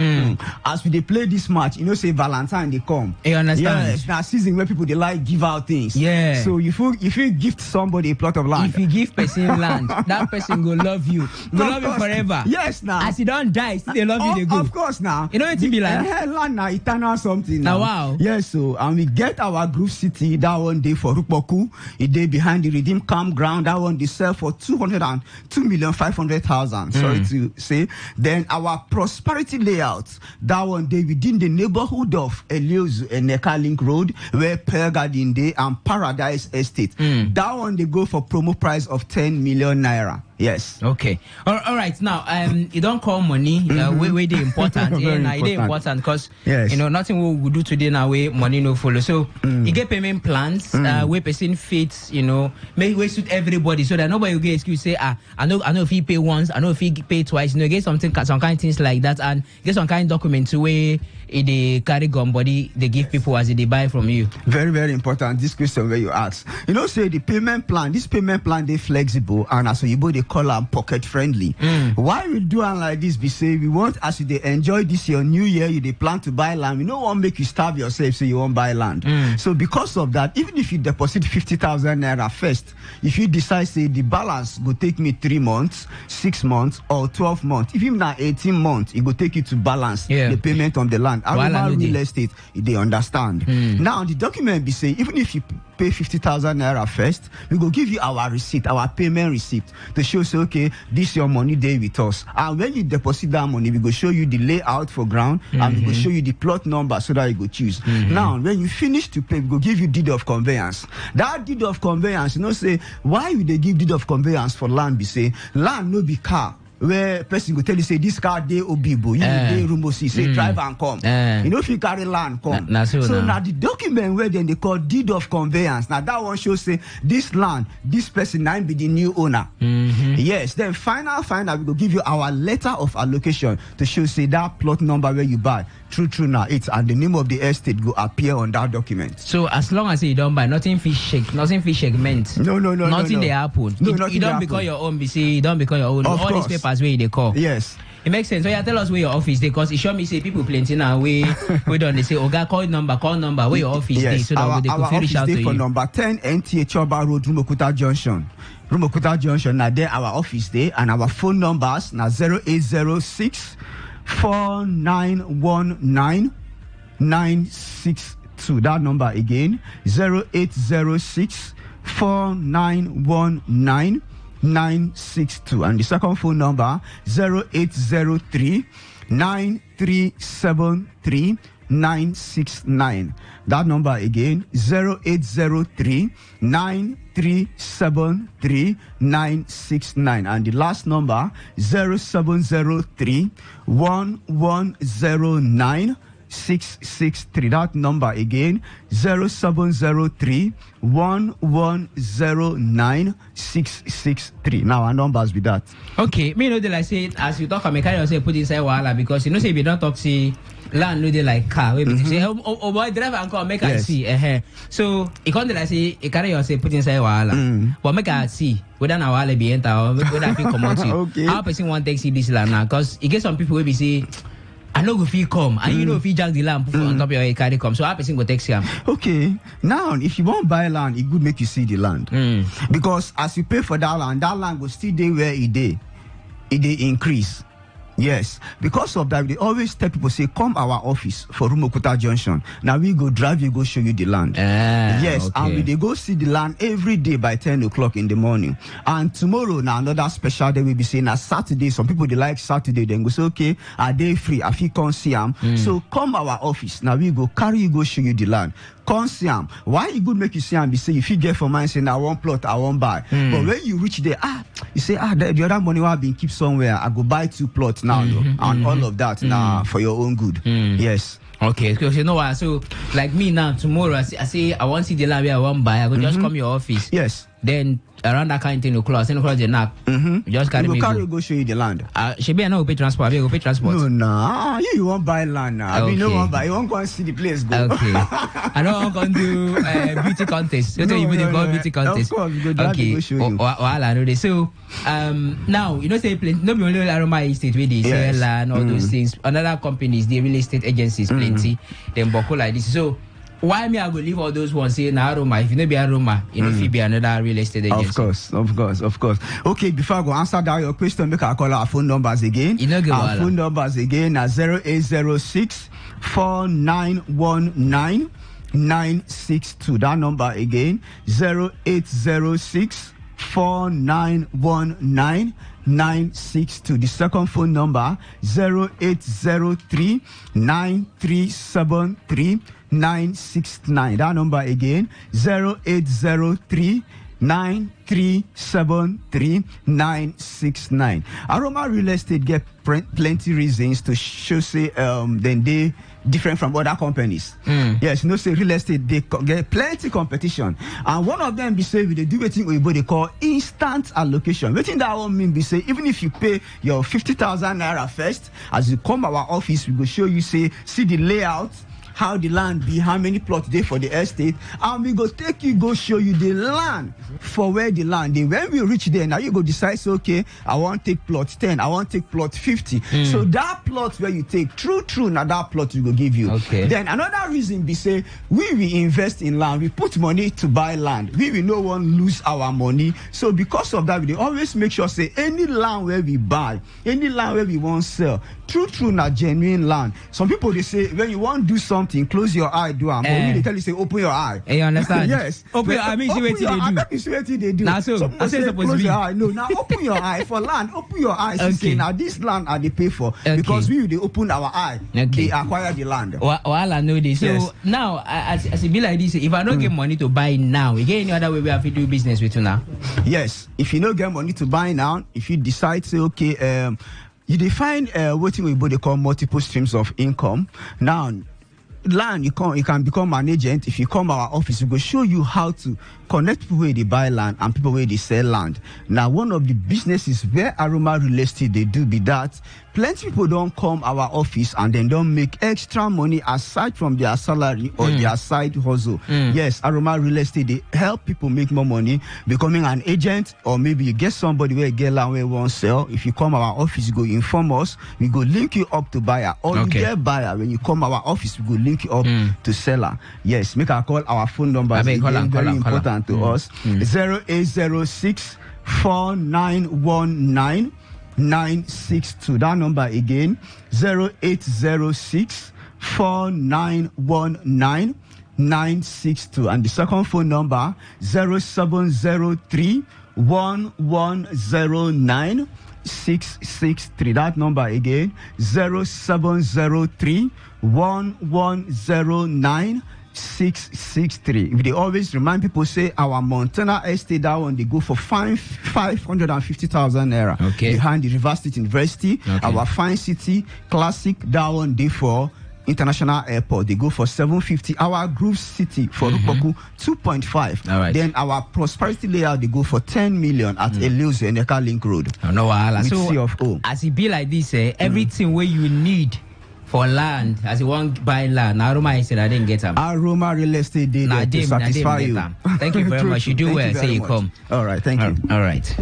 As we they play this match, you know say Valentine they come. You understand? Yes, now season where people they like give out things. Yeah. So if you gift somebody a plot of land, if you give person land, that person go love you. Go love you forever. Yes, now. As you don't die, still they love you. They go. Of course, now. You know what it be like? Land now, eternal something. Now, wow. Yes, so and we get our group city. That one day for Rupoku, a day behind the Redeem Campground. That one they sell for 202,500,000. Sorry to say. Then our Prosperity Layout. That one day within the neighborhood of Eliozu and Neka Link Road, where Pearl Garden Day and Paradise Estate. That one they go for promo price of 10 million naira. Yes. Okay. All right. Now, you don't call money. Way they important. They important because you know nothing we do today now. Way money no follow. So you get payment plans. Where person fits. You know, make we suit everybody so that nobody will get excuse say I know if he pay once. I know if he pay twice. You know, get some kind of things like that, and get some kind of documents where they carry gun body they give people as they buy from you. Very, very important. This question where you ask. You know, say the payment plan. This payment plan they flexible, and as you they call them pocket friendly. Why we do it like this? We say we want as you they enjoy this your new year, you they plan to buy land. We don't want to make you starve yourself so you won't buy land. So because of that, even if you deposit 50,000 naira first, if you decide say the balance will take me 3 months, 6 months, or 12 months, if even now 18 months, it will take you to balance the payment on the land. Aroma Real Estate, they understand. Now the document be say even if you pay 50,000 naira first, we go give you our receipt, our payment receipt to show say okay, this your money day with us. And when you deposit that money, we go show you the layout for ground and we go show you the plot number so that you go choose. Now when you finish to pay, we go give you deed of conveyance. That deed of conveyance, you know, say why would they give deed of conveyance for land? Be say land no be car. Where person go tell you say this car dey Obibo, you dey Rumosi, say drive and come. You know if you carry land come. So now the document where then they call deed of conveyance. Now that one shows say this land, this person now be the new owner. Yes. Then final we go give you our letter of allocation to show say that plot number where you buy. True now it's and the name of the estate will appear on that document. So as long as you don't buy, nothing fish shake, nothing fish segment. No. Nothing they happen. No, you don't become your own. You don't become your own. Of all course. these papers where they call. Yes. It makes sense. So yeah, tell us where your office is because it show me say people plenty now we don't they say Oga call number where your office is so that they could reach out to you. For number 10 NTA Choba Road, Rumokuta Junction. Now there our office there and our phone numbers now 0806 4919 962. That number again 0806 4919 962, and the second phone number 0803 9373 969. That number again 0803 9373 969, and the last number 0703 1109 663. That number again 0703 1109 663. Now our numbers be that. Okay, me know that I say as you talk, I carry yourself put inside wahala because you know say if you don't talk see land no they like car. We say oh boy drive and come make I see. So it can't like say you carry yourself put inside wahala. But make I see whether na wahala be enter or whether I feel come out. Okay. How person want take see this land now? Because you get some people will be say I know if you come and you know if you jack the land put on top of your head carry come. So how person go take him? Okay. Now if you want buy land, it good make you see the land. Because as you pay for that land will still dey where it dey. It dey increase. Yes, because of that, they always tell people, say, come our office for Rumokuta Junction. Now we go drive, you go show you the land. Yes, and they go see the land every day by 10 o'clock in the morning. And tomorrow, now another special day we'll be saying, na Saturday. Some people, they like Saturday. Then go say, okay, are they free? I feel come see them. So come our office. Now we go carry you, go show you the land. Come see them. Why you good make you see them? Be say, if you get for mine, say, I want plot, I want buy. But when you reach there, you say, the other money will be keep somewhere. I go buy 2 plots now, and all of that now for your own good. Yes. Okay, because you know what? So, like me now, tomorrow, I say I want to see the land where I want buy. I go just come your office. Yes. Then around that kind of 10 o'clock, 10 o'clock, the nap. Just carry me. Go show you the land. She be I know pay transport. I go pay transport. No, you won't buy land now. Okay. I mean, no one buy. You won't go and see the place. Go. Okay. I don't want to do beauty contest. You you go beauty contest. Of course, go show you. I know this. So now you know say plenty. No be only Aroma Estate where they sell land, all those things. Another companies, the real estate agencies, plenty. Them buckle like this. So why me I go leave all those ones say na Aroma? If you no be Aroma, you know if you be another real estate agency. Of course. Okay, before I go answer that your question, make I call our phone numbers again. Our phone numbers again are 0806 4919 962. That number again 0806 4919 962. The second phone number 0803 9373 969. That number again 0803 9373 969. Aroma Real Estate get plenty reasons to show say then they different from other companies. Yes, you know say real estate they get plenty competition, and one of them be say they do what they call instant allocation. What that one mean be say even if you pay your 50,000 naira first, as you come our office, we go show you see the layout, how the land be, how many plots there for the estate, and we go take you, go show you the land for where the land is. When we reach there, now you go decide, so, okay, I want to take plot 10, I want to take plot 50. So that plot where you take, true, now that plot we go give you. Okay. Then another reason be say, we invest in land, we put money to buy land. We will no one lose our money. So because of that, we always make sure, say, any land where we buy, any land where we want to sell, true, na genuine land. Some people, they say, when you want to do something, close your eye, do it. But we they tell you, say, open your eye. You understand? Yes. Open your eye, I mean, see what they do. Now, so, I say close your eye. No, now open your eye for land. Open your eye. Okay. Say, now this land are they pay for. Okay. Because we they open our eye. Okay. They acquire the land. Well, I know this. So yes. Now, as it be like this, if I don't get money to buy now, you get any other way we have to do business with you now? Yes. If you don't get money to buy now, if you decide, say, okay, you define what they call multiple streams of income. Now, land, you can become an agent. If you come our office, we will show you how to connect people where they buy land and people where they sell land. Now, one of the businesses where Aroma Real Estate they do be that plenty people don't come our office and then don't make extra money aside from their salary or their side hustle. Yes, Aroma Real Estate they help people make more money becoming an agent, or maybe you get somebody where get land where won't sell. If you come our office, you go inform us. We go link you up to buyer, or you get buyer. When you come our office, we go link you up to seller. Yes, make a call. Our phone number is very important to us. 0806 4919 962. That number again 0806 4919 962. And the second phone number 0703 1109 663. That number again 0703 1109 663. If they always remind people, say our Montana estate, that one they go for 550,000 naira. Okay. Behind the River State University. Okay. Our Fine City Classic, that one they for International Airport, they go for 750. Our Groove City for Rupoku 2.5. All right. Then our Prosperity Layout, they go for 10 million at Eleuze and Eka Link Road. No, with so C of O. as it be like this, everything where you need for land, as you want buy land. Aroma, I said I didn't get them. Aroma Real Estate did to satisfy you. Thank you very much. You do well. Say you much. come. All right. Thank you. All right.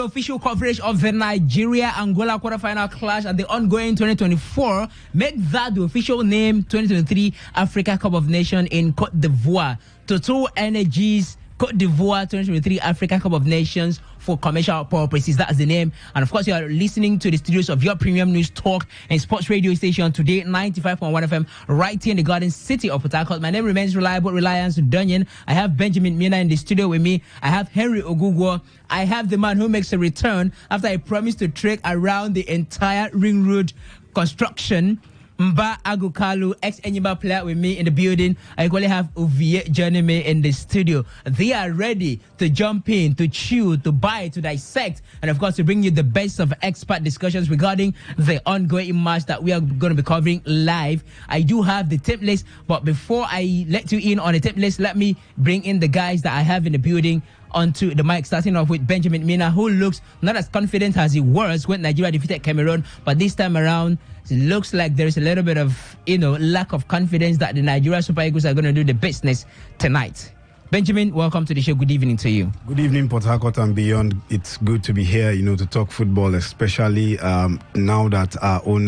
Official coverage of the Nigeria-Angola quarterfinal clash at the ongoing 2024 make that the official name 2023 Africa Cup of Nations in Cote d'Ivoire. Total Energies Cote d'Ivoire 2023 Africa Cup of Nations for commercial purposes. That's the name. And of course, you are listening to the studios of your premium news talk and sports radio station Today 95.1 FM right here in the Garden City of Port Harcourt. My name remains Reliance Dunyan. I have Benjamin Mina in the studio with me. I have Henry Ogugwo. I have the man who makes a return after I promised to trek around the entire ring road construction. Mba Agukalu, ex-Enyimba player with me in the building. I equally have Ovie Janime in the studio. They are ready to jump in, to chew, to bite, to dissect, and of course to bring you the best of expert discussions regarding the ongoing match that we are going to be covering live. I do have the tip list, but before I let you in on the tip list, let me bring in the guys that I have in the building onto the mic, starting off with Benjamin Mina, who looks not as confident as he was when Nigeria defeated Cameroon, but this time around it looks like there's a little bit of lack of confidence that the Nigeria Super Eagles are going to do the business tonight. Benjamin, welcome to the show. Good evening to you. Good evening, Port Harcourt and beyond. It's good to be here, to talk football, especially now that our own,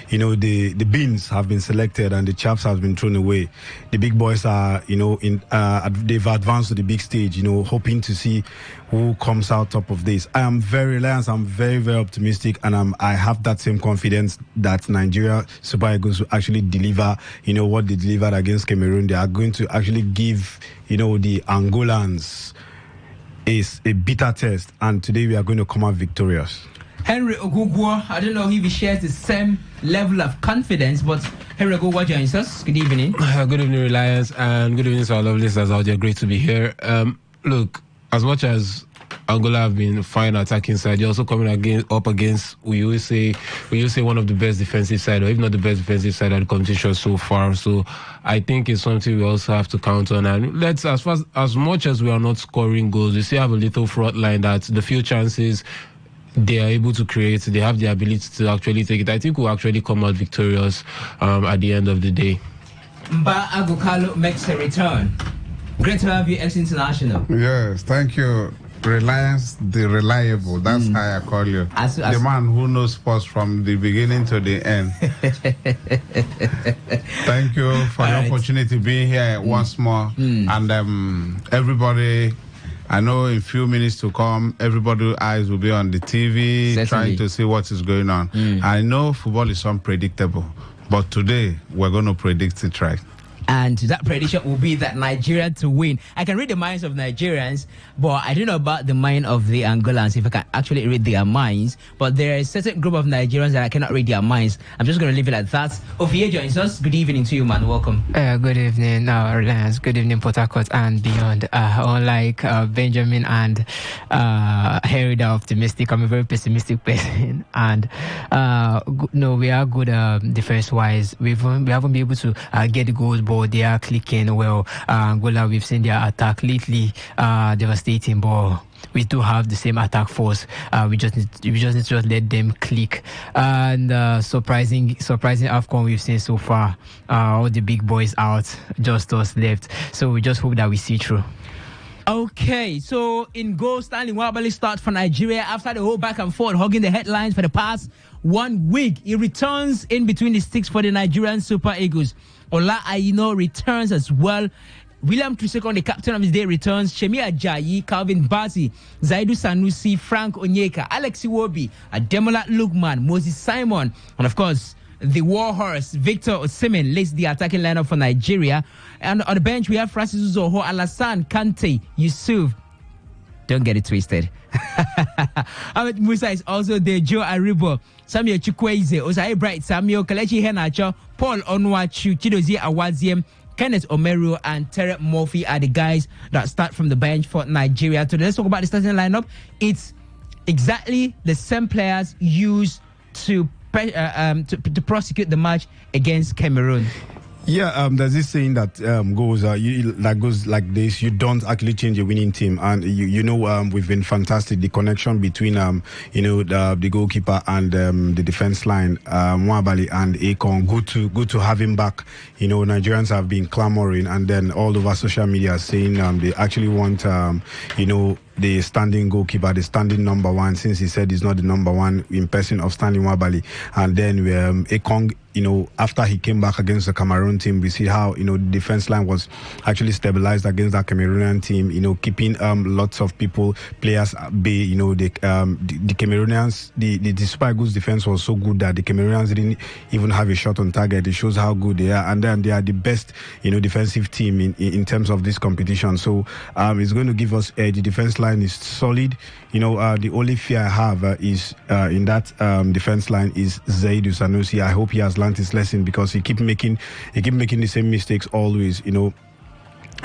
the beans have been selected and the chaps have been thrown away. The big boys are, they've advanced to the big stage, hoping to see who comes out top of this. I am very reliant. I'm very, very optimistic, and I have that same confidence that Nigeria Super Eagles will actually deliver, what they delivered against Cameroon. They are going to actually give, the Angolans is a bitter test, and today we are going to come out victorious. Henry Ogugwo, I don't know if he shares the same level of confidence, but Henry Ogugwo joins us. Good evening. Good evening, Reliance, and good evening to our lovely listeners out there. Great to be here. Look, as much as Angola have been fine attacking side, they're also coming up against we always say one of the best defensive side, or if not the best defensive side of the competition so far. So I think it's something we also have to count on. And as much as we are not scoring goals, we still have a little front line that the few chances they are able to create, they have the ability to actually take it. I think we'll actually come out victorious at the end of the day. Mba Agukalu makes a return. Great to have you, ex-international. Yes, thank you. Reliance, the reliable. That's how I call you. The man who knows sports from the beginning to the end. Thank you for the opportunity to be here once more. And everybody, I know in a few minutes to come, everybody's eyes will be on the TV, trying to see what is going on. I know football is unpredictable, but today we're going to predict it right. And that prediction will be that Nigeria to win. I can read the minds of Nigerians, but I don't know about the mind of the Angolans, if I can actually read their minds. But there is a certain group of Nigerians that I cannot read their minds. I'm just going to leave it at that. Ophie joins us. Good evening to you, man. Welcome. Good evening, Lance. Good evening, Port Harcourt and beyond. Unlike Benjamin and Harry, the optimistic, I'm a very pessimistic person. And no, we are good defense-wise. We haven't been able to get the goals, but they are clicking well. Angola, we've seen their attack lately, devastating, but we do have the same attack force. We just need to let them click. And surprising AFCON we've seen so far. All the big boys out, just us left. So we just hope that we see through. Okay, so in goal, Stanley Nwabali starts for Nigeria after the whole back and forth, hugging the headlines for the past 1 week. He returns in between the sticks for the Nigerian Super Eagles. Ola Aino returns as well. William Trisekon, the captain of his day, returns. Shemi Ajayi, Calvin Bassey, Zaidu Sanusi, Frank Onyeka, Alex Iwobi, Ademola Lookman, Moses Simon, and of course, the warhorse, Victor Osimhen, leads the attacking lineup for Nigeria. And on the bench, we have Francis Uzoho, Alassane, Kante, Yusuf. Don't get it twisted. Ahmed Musa is also there. Joe Aribo, Samuel Chukwueze, Osayi Bright, Samuel Kelechi Henacho, Paul Onwachu, Chidozie Awaziem, Kenneth Omeru, and Terry Murphy are the guys that start from the bench for Nigeria. Today, let's talk about the starting lineup. It's exactly the same players used to prosecute the match against Cameroon. Yeah, there's this saying that goes like this: you don't actually change a winning team, and we've been fantastic. The connection between the goalkeeper and the defense line, Nwabali and Akon, good to have him back. Nigerians have been clamoring, and then all over social media saying they actually want the standing goalkeeper, the standing number one, since he said he's not the number one in person of Stanley Nwabali. And then Akon, after he came back against the Cameroon team, we see how, the defense line was actually stabilized against that Cameroonian team, keeping lots of players at bay. The Cameroonians, the Super Eagles defense was so good that the Cameroonians didn't even have a shot on target. It shows how good they are. And then they are the best, defensive team in terms of this competition. So it's going to give us the defense line is solid. The only fear I have is in that defense line is Zaidu Sanusi. I hope he has learned his lesson, because he keep making the same mistakes always.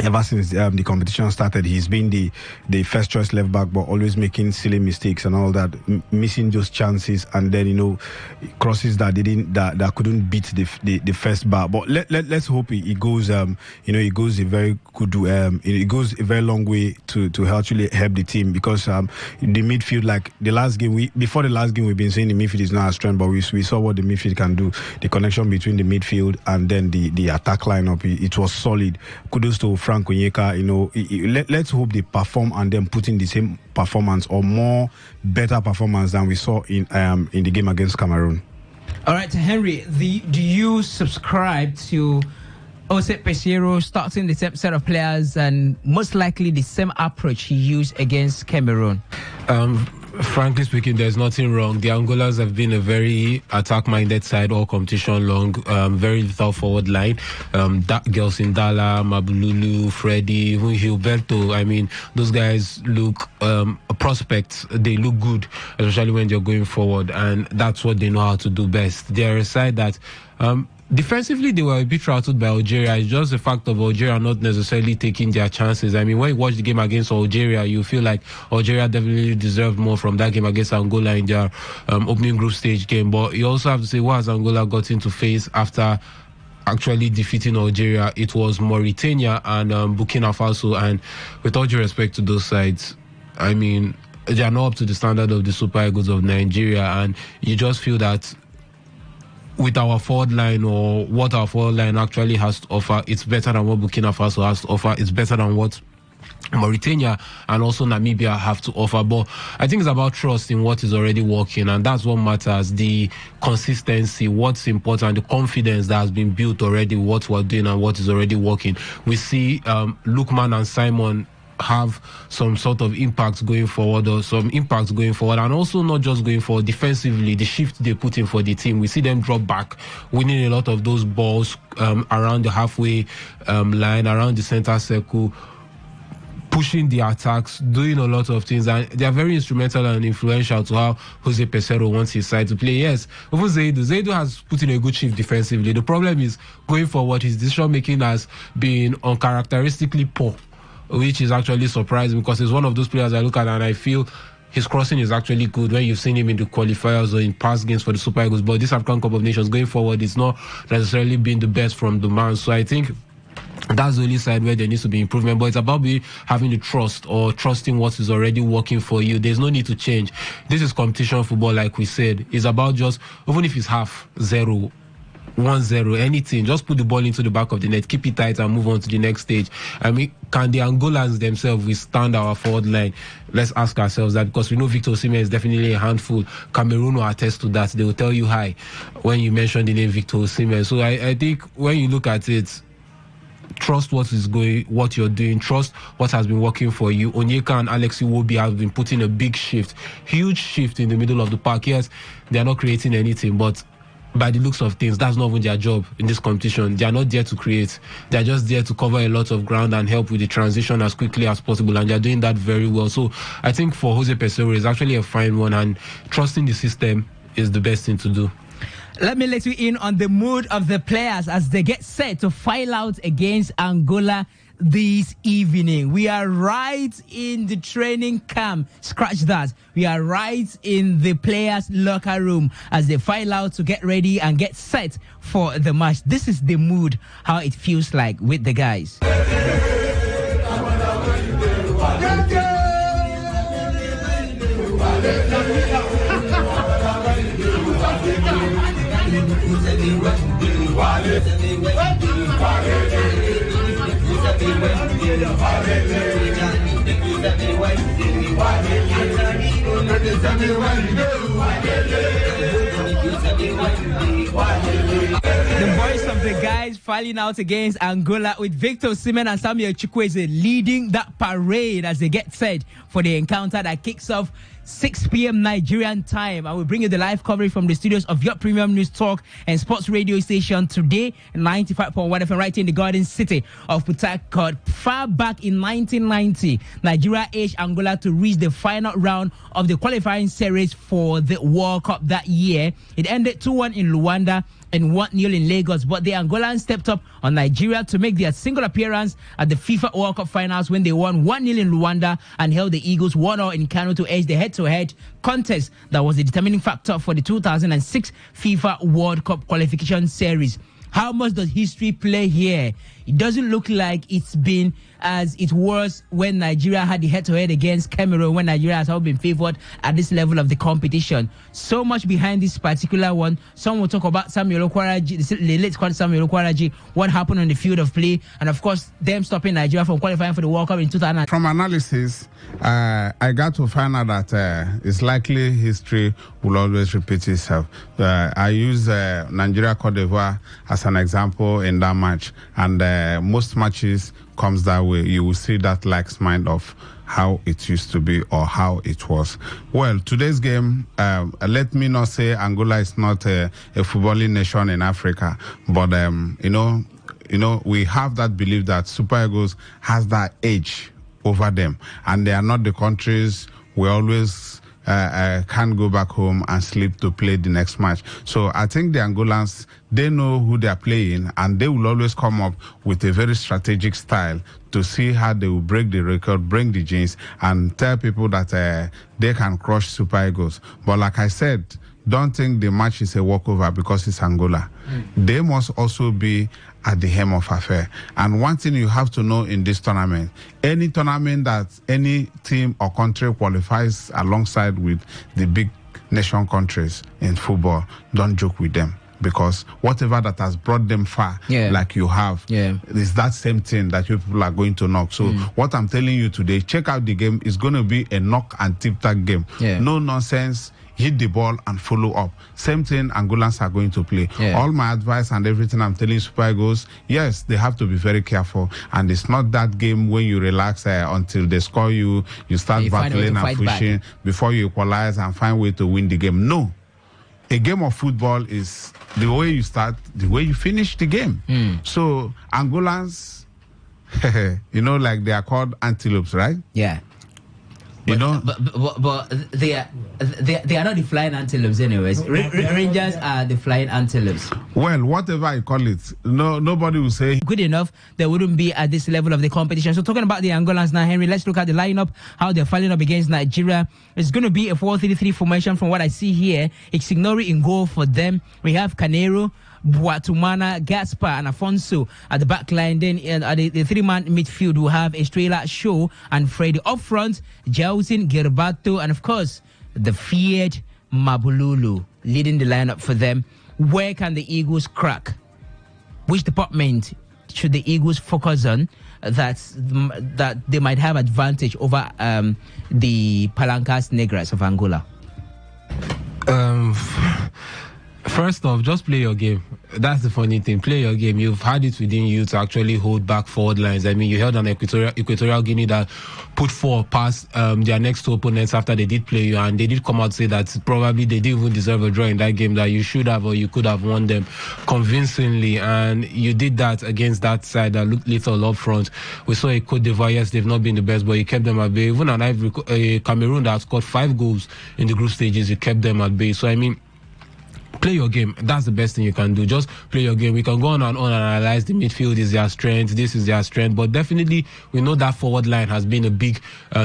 Ever since the competition started, he's been the first choice left back, but always making silly mistakes and all that, missing those chances, and then crosses that couldn't beat the first bar. But let's hope it goes it goes a very good it goes a very long way to actually help the team, because the midfield, like before the last game we've been saying the midfield is not as strong, but we saw what the midfield can do. The connection between the midfield and then the attack lineup, it was solid. Kudos to Frank Onyeka. Let's hope they perform and then put in the same performance or better performance than we saw in the game against Cameroon. All right, Henry, do you subscribe to Jose Peseiro starting the same set of players and most likely the same approach he used against Cameroon? Frankly speaking, there's nothing wrong. The Angolans have been a very attack-minded side all competition long, very little forward line. Gelson Dala, Mabululu, Freddy, even Gilberto. I mean, those guys look prospects. They look good, especially when they're going forward, and that's what they know how to do best. They're a side that defensively, they were a bit routed by Algeria. It's just the fact of Algeria not necessarily taking their chances. I mean, when you watch the game against Algeria, you feel like Algeria definitely deserved more from that game against Angola in their opening group stage game. But you also have to say, what has Angola got into face after actually defeating Algeria? It was Mauritania and Burkina Faso. And with all due respect to those sides, I mean, they are not up to the standard of the Super Eagles of Nigeria. And you just feel that with our forward line, or what our forward line actually has to offer, it's better than what Burkina Faso has to offer. It's better than what Mauritania and also Namibia have to offer. But I think it's about trust in what is already working, and that's what matters. The consistency, what's important, the confidence that has been built already, what we're doing and what is already working. We see Lookman and Simon have some sort of impact going forward, and also not just going forward defensively. The shift they put in for the team, we see them drop back, winning a lot of those balls around the halfway line, around the center circle, pushing the attacks, doing a lot of things, and they are very instrumental and influential to how Jose Peseiro wants his side to play. Yes, even Zaidu has put in a good shift defensively. The problem is going forward, his decision making has been uncharacteristically poor, which is actually surprising because he's one of those players I look at and I feel his crossing is actually good when you've seen him in the qualifiers or in past games for the Super Eagles. But this African Cup of Nations going forward, it's not necessarily been the best from the man. So I think that's the only side where there needs to be improvement. But it's about having the trust or trusting what is already working for you. There's no need to change. This is competition football, like we said. It's about just, even if it's 0-0, 1-0, anything, just put the ball into the back of the net, keep it tight and move on to the next stage. I mean, can the Angolans themselves withstand our forward line? Let's ask ourselves that, because we know Victor Osimhen is definitely a handful. Cameroon will attest to that. They will tell you hi when you mention the name Victor Osimhen. So I think when you look at it, trust what you're doing, trust what has been working for you. Onyeka and Alex Iwobi have been putting a big shift, huge shift in the middle of the park. Yes, they are not creating anything, but by the looks of things, that's not even their job in this competition. They are not there to create. They are just there to cover a lot of ground and help with the transition as quickly as possible, and they are doing that very well. So I think for Jose Peseiro, it's actually a fine one, and trusting the system is the best thing to do. Let me let you in on the mood of the players as they get set to file out against Angola this evening. We are right in the training camp. Scratch that. We are right in the players' locker room as they file out to get ready and get set for the match. This is the mood, how it feels like with the guys. The voice of the guys filing out against Angola with Victor Osimhen and Samuel Chukwueze leading that parade as they get set for the encounter that kicks off 6 p.m. Nigerian time. I will bring you the live coverage from the studios of your premium news talk and sports radio station Today 95.1 FM right in the Garden City of Port Harcourt. Far back in 1990, Nigeria edged Angola to reach the final round of the qualifying series for the World Cup that year. It ended 2-1 in Luanda and 1-0 in Lagos, but the Angolans stepped up on Nigeria to make their single appearance at the FIFA World Cup finals when they won 1-0 in Luanda and held the Eagles 1-0 in Kano to edge the head-to-head contest that was the determining factor for the 2006 FIFA World Cup qualification series. How much does history play here? It doesn't look like it's been as it was when Nigeria had the head-to-head against Cameroon, when Nigeria has all been favored at this level of the competition. So much behind this particular one. Some will talk about Samuel Okwaraji, the late Samuel Okwaraji, what happened on the field of play, and of course, them stopping Nigeria from qualifying for the World Cup in 2000. From analysis, I got to find out that it's likely history will always repeat itself. I use Nigeria Cote d'Ivoire as an example in that match, and most matches comes that way. You will see that lax mind of how it used to be or how it was. Well, today's game, let me not say Angola is not a footballing nation in Africa, but we have that belief that Super Eagles has that edge over them, and they are not the countries we always can't go back home and sleep to play the next match. So I think the Angolans, they know who they are playing, and they will always come up with a very strategic style to see how they will break the record, bring the jeans, and tell people that they can crush Super Eagles. But like I said, don't think the match is a walkover because it's Angola. They must also be at the hem of affair. And one thing you have to know in this tournament, any tournament that any team or country qualifies alongside with the big nation countries in football, don't joke with them. Because whatever that has brought them far, like you have, is that same thing that you people are going to knock. So what I'm telling you today, check out the game. It's going to be a knock and tip-tack game. No nonsense. hit the ball and follow up. Same thing Angolans are going to play. All my advice and everything I'm telling Super Eagles, yes, they have to be very careful. And it's not that game when you relax until they score you start battling and pushing before you equalize and find a way to win the game. No. A game of football is the way you start, the way you finish the game. So Angolans, like they are called antelopes, right? Yeah. But they are not the flying antelopes anyways. Rangers are the flying antelopes. Well, whatever I call it, nobody will say good enough. They wouldn't be at this level of the competition. So talking about the Angolans now, Henry, let's look at the lineup, how they're filing up against Nigeria. It's going to be a 4-3-3 formation from what I see here. Ixignori in goal for them. We have Canero, Buatumana, Gaspar, and Afonso at the back line. Then at the three-man midfield, we'll have Estrella, Shaw, and Freddy. Up front, Gelson, Gerbato, and of course, the feared Mabululu leading the lineup for them. Where can the Eagles crack? Which department should the Eagles focus on that they might have advantage over the Palancas Negras of Angola? First off, just play your game. That's the funny thing. Play your game. You've had it within you to actually hold back forward lines. I mean, you held an Equatorial Guinea that put 4 past their next 2 opponents after they did play you, and they did come out say that probably they didn't even deserve a draw in that game, that you should have or you could have won them convincingly, and you did that against that side that looked lethal up front. We saw a Cote d'Ivoire, yes, they've not been the best, but you kept them at bay. Even a Cameroon that scored 5 goals in the group stages, you kept them at bay. So, I mean, play your game. That's the best thing you can do. Just play your game. We can go on and analyze the midfield is their strength, this is their strength, but definitely we know that forward line has been a big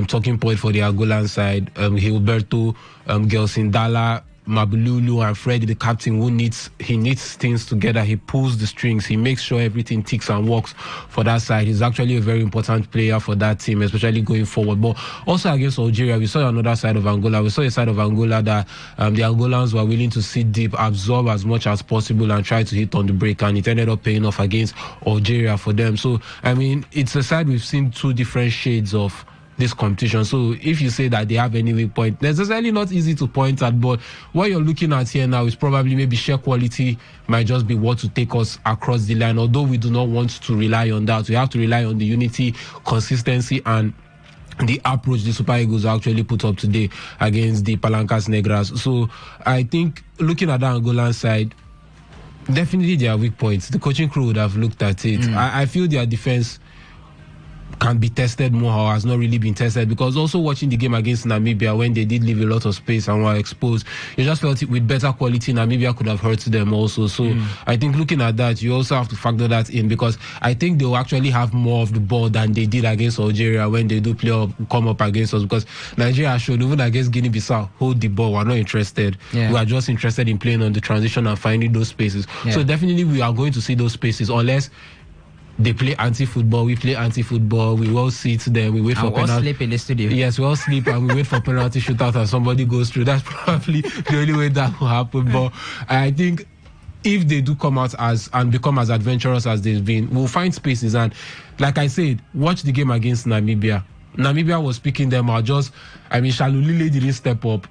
talking point for the Angolan side. Gilberto, Gelson Dala, Mabululu, and Freddy, the captain, who needs things together. He pulls the strings. He makes sure everything ticks and works for that side. He's actually a very important player for that team, especially going forward. But also against Algeria, we saw another side of Angola. We saw a side of Angola that the Angolans were willing to sit deep, absorb as much as possible, and try to hit on the break. And it ended up paying off against Algeria for them. So, I mean, it's a side we've seen 2 different shades of this competition. So if you say that they have any weak point, necessarily not easy to point at, but what you're looking at here now is probably maybe sheer quality might just be what to take us across the line, although we do not want to rely on that. We have to rely on the unity, consistency, and the approach the Super Eagles actually put up today against the Palancas Negras. So I think looking at the Angolan side, definitely there are weak points. The coaching crew would have looked at it. I feel their defense can be tested more, or has not really been tested, because also watching the game against Namibia, when they did leave a lot of space and were exposed, you just felt it with better quality, Namibia could have hurt them also. So I think looking at that, you also have to factor that in, because I think they will actually have more of the ball than they did against Algeria when they do come up against us, because Nigeria showed, even against Guinea-Bissau, hold the ball, we're not interested. We are just interested in playing on the transition and finding those spaces. So definitely we are going to see those spaces, unless they play anti-football, we play anti-football, we all sit there, we wait for penalty. We all sleep in the studio. Yes, we all sleep and we wait for penalty shootout and somebody goes through. That's probably the only way that will happen. But I think if they do come out and become as adventurous as they've been, we'll find spaces. And like I said, watch the game against Namibia. Namibia was picking them out. Shalulile didn't step up.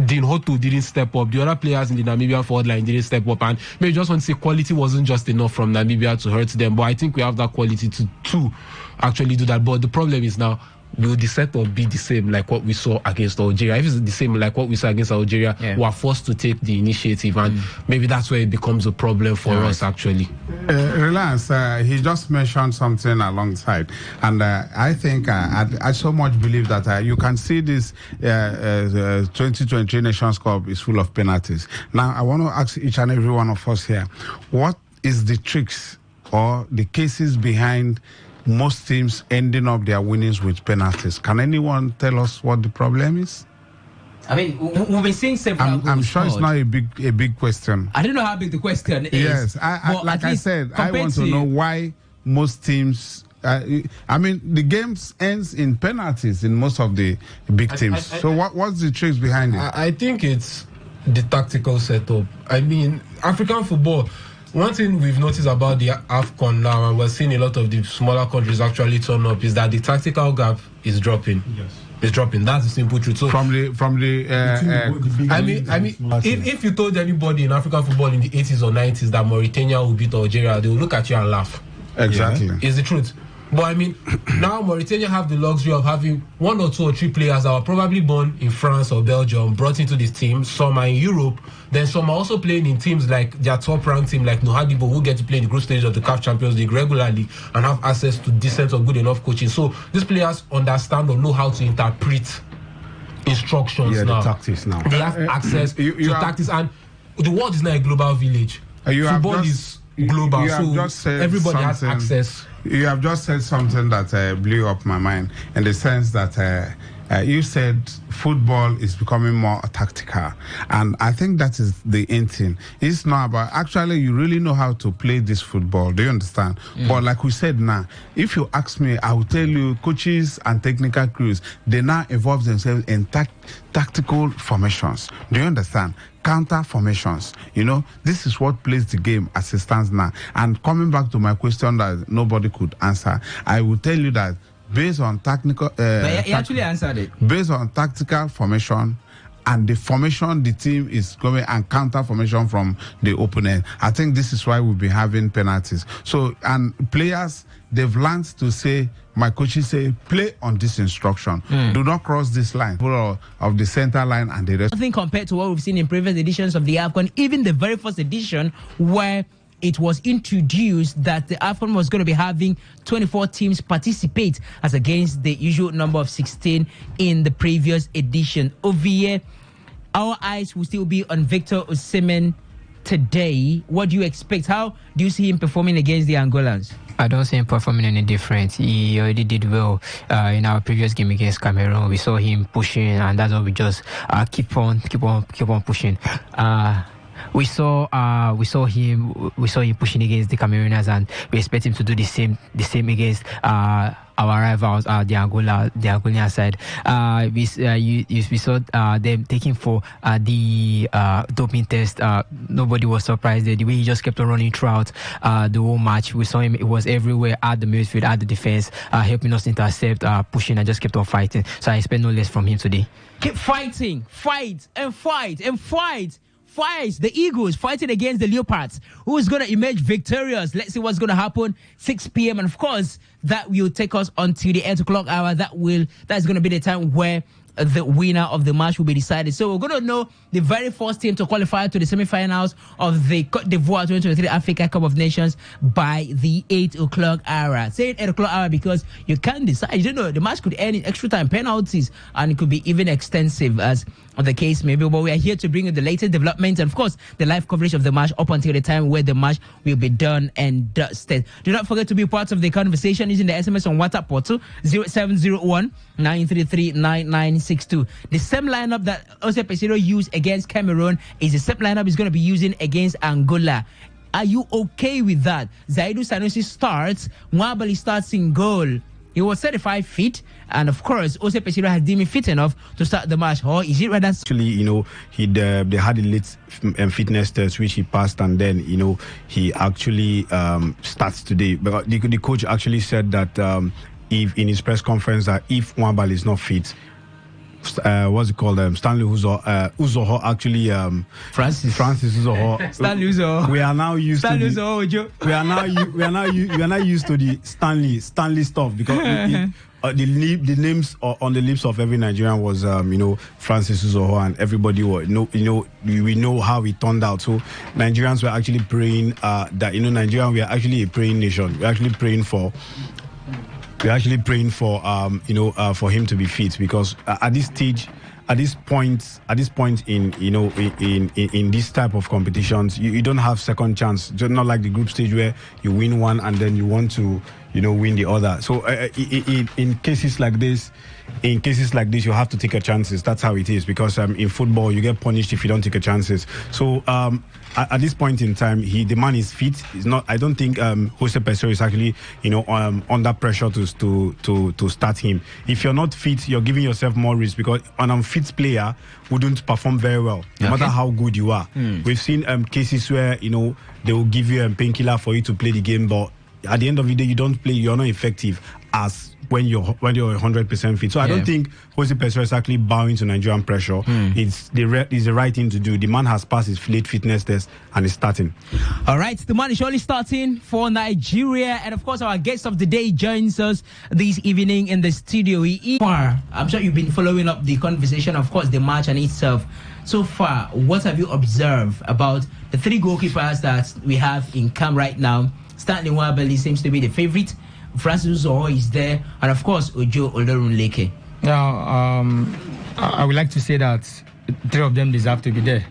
Dean Hotu didn't step up. The other players in the Namibian forward line didn't step up. And maybe just want to say quality wasn't just enough from Namibia to hurt them. But I think we have that quality to actually do that. But the problem is now, will the setup be the same like what we saw against Algeria? If it's the same like what we saw against Algeria, we are forced to take the initiative, and maybe that's where it becomes a problem for us, actually. Reliance, he just mentioned something alongside, and I think I so much believe that you can see this 2023 Nations Cup is full of penalties. Now, I want to ask each and every one of us here, what is the tricks or the cases behind most teams ending up their winnings with penalties? Can anyone tell us what the problem is? I mean, we've been seeing several. I'm sure it's not a big question. I don't know how big the question is. Yes, I said, I want to know why most teams. The games ends in penalties in most of the big teams. So what's the tricks behind it? I think it's the tactical setup. I mean, African football. One thing we've noticed about the AFCON now, and we're seeing a lot of the smaller countries actually turn up, is that the tactical gap is dropping. Yes. is dropping. That's the simple truth. So from the if you told anybody in African football in the 80s or 90s that Mauritania would beat Algeria, they will look at you and laugh. Exactly. It's the truth. But I mean, now Mauritania have the luxury of having 1 or 2 or 3 players that were probably born in France or Belgium, brought into this team. Some are in Europe. Then some are also playing in teams like their top-ranked team, like Nouhadibo, who get to play in the group stage of the CAF Champions League regularly and have access to decent or good enough coaching. So these players understand or know how to interpret instructions now. The tactics now. They have access to tactics, and the world is now a global village. Football is global, so everybody has access. You have just said something that blew up my mind, in the sense that you said football is becoming more tactical, and I think that is the end thing. It's not about actually you really know how to play this football. Do you understand? But like we said now, if you ask me, I will tell you, coaches and technical crews, they now evolve themselves in tactical formations. Do you understand? Counter formations. You know, this is what plays the game as it stands now. And coming back to my question that nobody could answer, I will tell you that based on technical, but he actually answered it. Based on tactical formation and the formation the team is going and counter formation from the opponent, I think this is why we'll be having penalties. So, and players, they've learned to say, my coaches say, play on this instruction. Do not cross this line of the center line and the rest. Nothing compared to what we've seen in previous editions of the AFCON, even the very first edition where it was introduced that the AFCON was going to be having 24 teams participate as against the usual number of 16 in the previous edition. Over here, our eyes will still be on Victor Osimhen today. What do you expect? How do you see him performing against the Angolans? I don't see him performing any different. He already did well in our previous game against Cameroon. We saw him pushing, and that's what we just keep on pushing. We saw him pushing against the Camerooners, and we expect him to do the same against our rivals, the Angolian side. We saw them taking for the doping test. Nobody was surprised. The way he just kept on running throughout the whole match. We saw him. It was everywhere, at the midfield, at the defense, helping us intercept, pushing, and just kept on fighting. So I expect no less from him today. Keep fighting, fight and fight and fight. The Eagles fighting against the Leopards. Who is going to emerge victorious? Let's see what's going to happen. 6 p.m. And of course, that will take us until the 8 o'clock hour. That's going to be the time where the winner of the match will be decided. So we're going to know the very first team to qualify to the semi-finals of the Côte d'Ivoire 2023 Africa Cup of Nations by the 8 o'clock hour. Say 8 o'clock hour because you can't decide. You don't know, the match could end in extra time penalties, and it could be even extensive as the case may be. But we are here to bring you the latest developments and, of course, the live coverage of the match up until the time where the match will be done and dusted. Do not forget to be part of the conversation using the SMS on WhatsApp portal 0701 933 9962. The same lineup that Jose Peseiro used against Cameroon is the same lineup he's going to be using against Angola. Are you okay with that? Zaidu Sanusi starts, Nwabali starts in goal. He was 35 feet, and of course, Jose Peseiro has deemed him fit enough to start the match. Or is it rather? Actually, they had a late fitness test which he passed, and then he actually starts today. But the coach actually said that if in his press conference that if Nwabali is not fit, what's it called? Stanley Uzoho actually Francis Uzoho. Stanley Uzoho. We are now used Stanley to the, Uzoho. we are now used to the Stanley stuff because the names on the lips of every Nigerian was Francis Uzoho, and everybody was we know how it turned out. So Nigerians were actually praying that Nigeria, we are actually a praying nation. We're actually praying for for him to be fit, because at this stage, at this point in this type of competitions, you don't have second chance. Just not like the group stage where you win one and then you want to win the other. So in cases like this, you have to take a chances. That's how it is, because in football you get punished if you don't take a chances. So at this point in time, the man is fit. I don't think Jose Peseiro is actually under pressure to start him. If you're not fit, you're giving yourself more risk, because an unfit player wouldn't perform very well, no matter how good you are. We've seen cases where they will give you a painkiller for you to play the game, but at the end of the day, you don't play, you're not effective as when you're 100% fit. So I don't think Jose Peseiro is actually bowing to Nigerian pressure. It's the right thing to do. The man has passed his late fitness test and is starting. All right, the man is surely starting for Nigeria, and of course our guest of the day joins us this evening in the studio. I'm sure you've been following up the conversation, of course, the match and itself. So far, what have you observed about the 3 goalkeepers that we have in camp right now? Stanley Nwabali seems to be the favorite. Francis Uzoho is there, and of course Ojo Olorunleke. Now, I would like to say that 3 of them deserve to be there.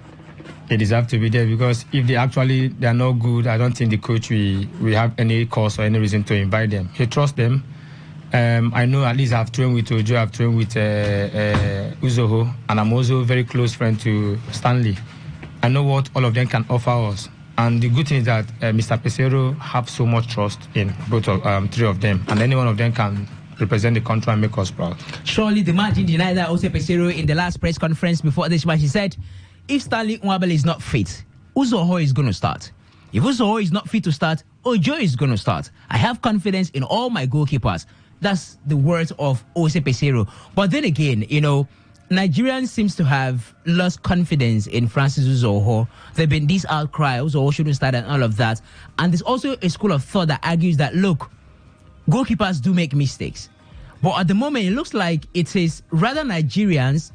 They deserve to be there because if they are not good, I don't think the coach will have any cause or any reason to invite them. He trusts them. I know at least I've trained with Ojo, I've trained with Uzoho, and I'm also a very close friend to Stanley. I know what all of them can offer us. And the good thing is that Mr. Peseiro have so much trust in both of 3 of them, and any one of them can represent the country and make us proud. Surely the man didn't deny that. Jose Peseiro in the last press conference before this match, he said, if Stanley Nwabali is not fit, Uzoho is going to start. If Uzoho is not fit to start, Ojo is going to start. I have confidence in all my goalkeepers. That's the words of Jose Peseiro. But then again, Nigerians seems to have lost confidence in Francis Uzoho. There've been this outcry, Uzoho shouldn't start and all of that. And there's also a school of thought that argues that, look, goalkeepers do make mistakes. But at the moment, it looks like it is rather Nigerians,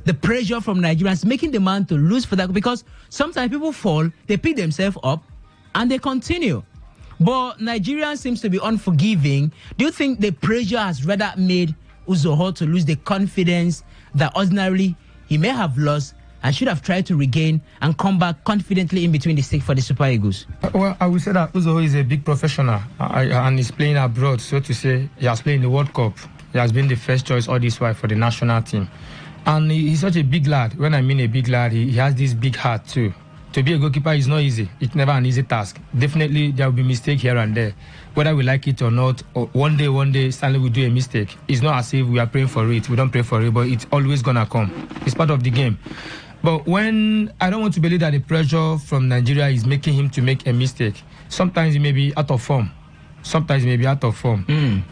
the pressure from Nigerians making the man to lose for that, because sometimes people fall, they pick themselves up, and they continue. But Nigerians seems to be unforgiving. Do you think the pressure has rather made Uzoho to lose the confidence that ordinarily he may have lost and should have tried to regain and come back confidently in between the sticks for the Super Eagles? Well, I would say that Uzoho is a big professional and he's playing abroad, so to say. He has played in the World Cup. He has been the first choice all this while for the national team. And he's such a big lad. When I mean a big lad, he has this big heart too. To be a goalkeeper is not easy. It's never an easy task. Definitely, there will be mistakes here and there. Whether we like it or not, or one day, Stanley will do a mistake. It's not as if we are praying for it. We don't pray for it, but it's always going to come. It's part of the game. But when I don't want to believe that the pressure from Nigeria is making him to make a mistake. Sometimes he may be out of form.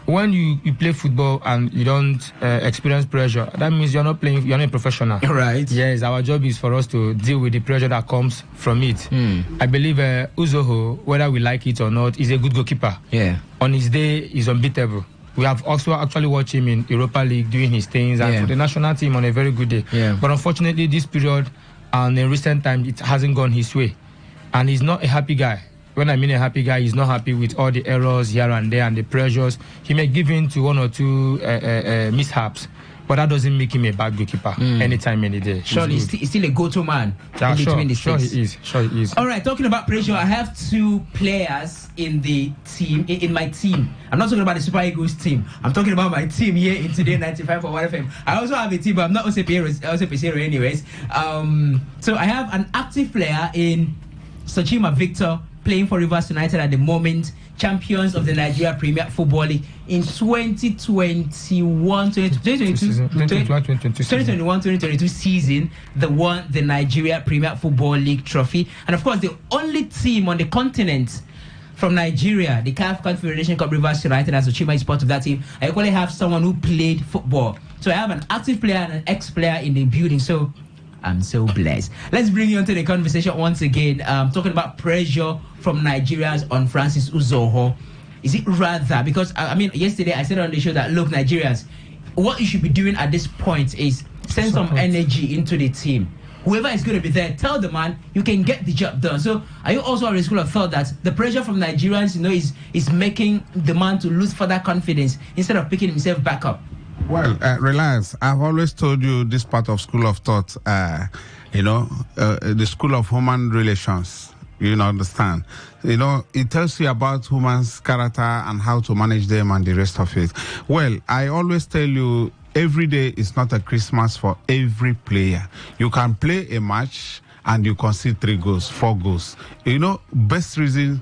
When you play football and you don't experience pressure, that means you're not a professional. Right. Yes, our job is for us to deal with the pressure that comes from it. I believe Uzoho, whether we like it or not, is a good goalkeeper. Yeah. On his day, he's unbeatable. We have also actually watched him in Europa League doing his things and for the national team on a very good day. Yeah. But unfortunately, this period and in recent times, it hasn't gone his way. And he's not a happy guy. When I mean a happy guy, he's not happy with all the errors here and there and the pressures. He may give in to 1 or 2 mishaps, but that doesn't make him a bad goalkeeper anytime, any day. Surely he's still a go-to man in between the sticks. Sure he is. All right, talking about pressure, I have 2 players in the team, in my team. I'm not talking about the Super Eagles team. I'm talking about my team here in Today 95.1fm. I also have a team, but I'm not Jose Peseiro anyways. So I have an active player in Sochima Victor, playing for Rivers United at the moment, champions of the Nigeria Premier Football League in 2021-2022 season. They won the Nigeria Premier Football League trophy. And of course, the only team on the continent from Nigeria, the CAF Confederation Cup, Rivers United, as Ochima is part of that team. I equally have someone who played football. So I have an active player and an ex-player in the building. So I'm so blessed. Let's bring you onto the conversation once again. Talking about pressure from Nigerians on Francis Uzoho. Is it rather, because yesterday I said on the show that, look, Nigerians, what you should be doing at this point is send some energy into the team. Whoever is going to be there, tell the man you can get the job done. So are you also of the school of thought that the pressure from Nigerians, is making the man to lose further confidence instead of picking himself back up? Well, relax. I've always told you this part of school of thought, the school of human relations. You understand? It tells you about human's character and how to manage them and the rest of it. Well, I always tell you, every day is not a Christmas for every player. You can play a match and you concede 3 goals, 4 goals. Best reason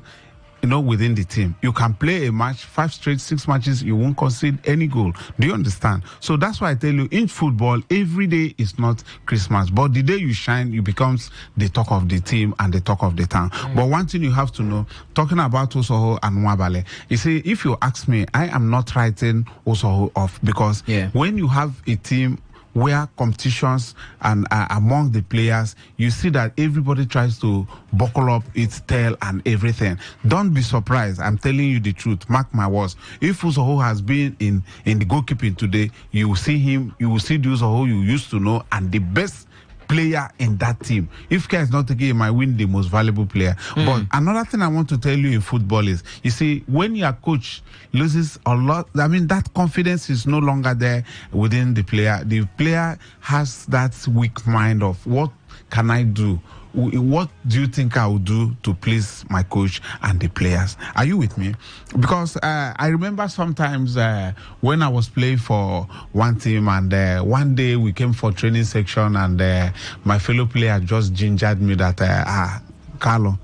within the team. You can play a match, 5 straight, 6 matches, you won't concede any goal. Do you understand? So that's why I tell you, in football, every day is not Christmas. But the day you shine, you becomes the talk of the team and the talk of the town. But one thing you have to know, talking about Osoho and Nwabale, you see, if you ask me, I am not writing Osoho off, because when you have a team where competitions and among the players, you see that everybody tries to buckle up its tail and everything. Don't be surprised. I'm telling you the truth. Mark my words. If Uzoho has been in the goalkeeping today, you will see him, you will see the Uzoho you used to know and the best player in that team. If Care is not taking, he might win the most valuable player. But another thing I want to tell you in football is, you see, when your coach loses a lot, I mean, that confidence is no longer there within the player. The player has that weak mind of, what can I do? What do you think I will do to please my coach and the players? Are you with me? Because I remember sometimes when I was playing for one team, and one day we came for training section, and my fellow player just gingered me that, Carlo,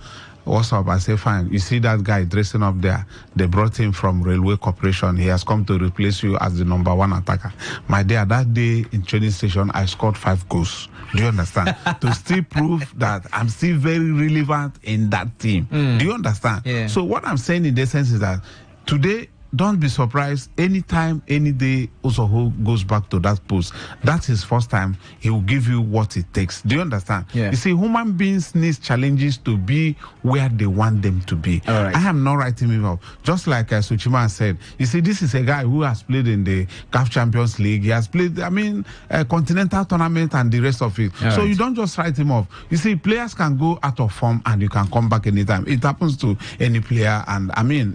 what's up? I say, fine. You see that guy dressing up there? They brought him from Railway Corporation. He has come to replace you as the number 1 attacker. My dear, that day in training station, I scored 5 goals. Do you understand? To still prove that I'm still very relevant in that team. Do you understand? Yeah. So what I'm saying in this sense is that today, don't be surprised anytime, any day Osoho goes back to that post. That's his first time. He will give you what it takes. Do you understand? Yeah. You see, human beings need challenges to be where they want them to be. Right. I am not writing him up. Just like Suchima said, you see, this is a guy who has played in the CAF Champions League. He has played, a continental tournament and the rest of it. So you don't just write him off. You see, players can go out of form and you can come back anytime. It happens to any player, and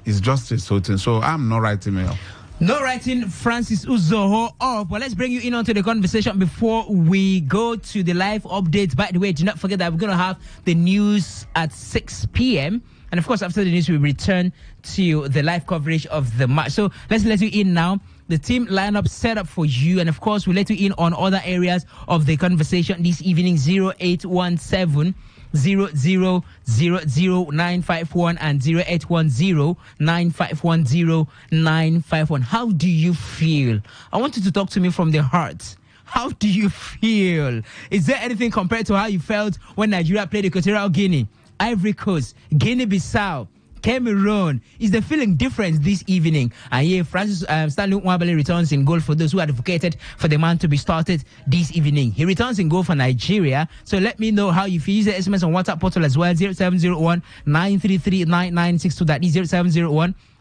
it's just a certain. So I'm not writing me off. No writing Francis Uzoho off. But let's bring you in onto the conversation before we go to the live updates. By the way, do not forget that we're going to have the news at 6 p.m. And of course, after the news, we return to the live coverage of the match. So let's let you in now. The team lineup set up for you. And of course, we'll let you in on other areas of the conversation this evening. 0817 0000951 and 0810-951-0951. How do you feel? I want you to talk to me from the heart. How do you feel? Is there anything compared to how you felt when Nigeria played Equatorial Guinea, Ivory Coast, Guinea-Bissau, Cameroon? Is the feeling different this evening? And here, Francis Stanley Nwabale returns in goal for those who advocated for the man to be started this evening. He returns in goal for Nigeria. So let me know how you feel. Use the SMS on WhatsApp portal as well. 0701-933-9962. That is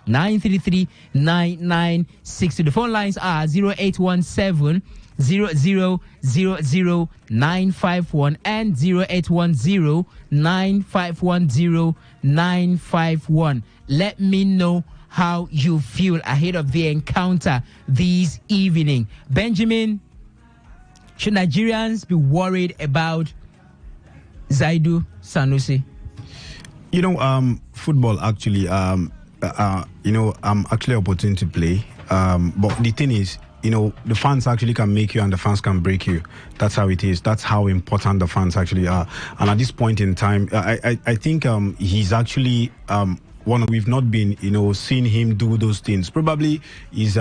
0701-933-9962. The phone lines are 0817 0000951 and 0810-951-0951. Let me know how you feel ahead of the encounter this evening. Benjamin, should Nigerians be worried about Zaidu Sanusi? Football actually, I'm actually opportune to play. But the thing is, the fans actually can make you and the fans can break you. That's how it is. That's how important the fans actually are. And at this point in time, I think he's actually one. We've not been, seeing him do those things. Probably is.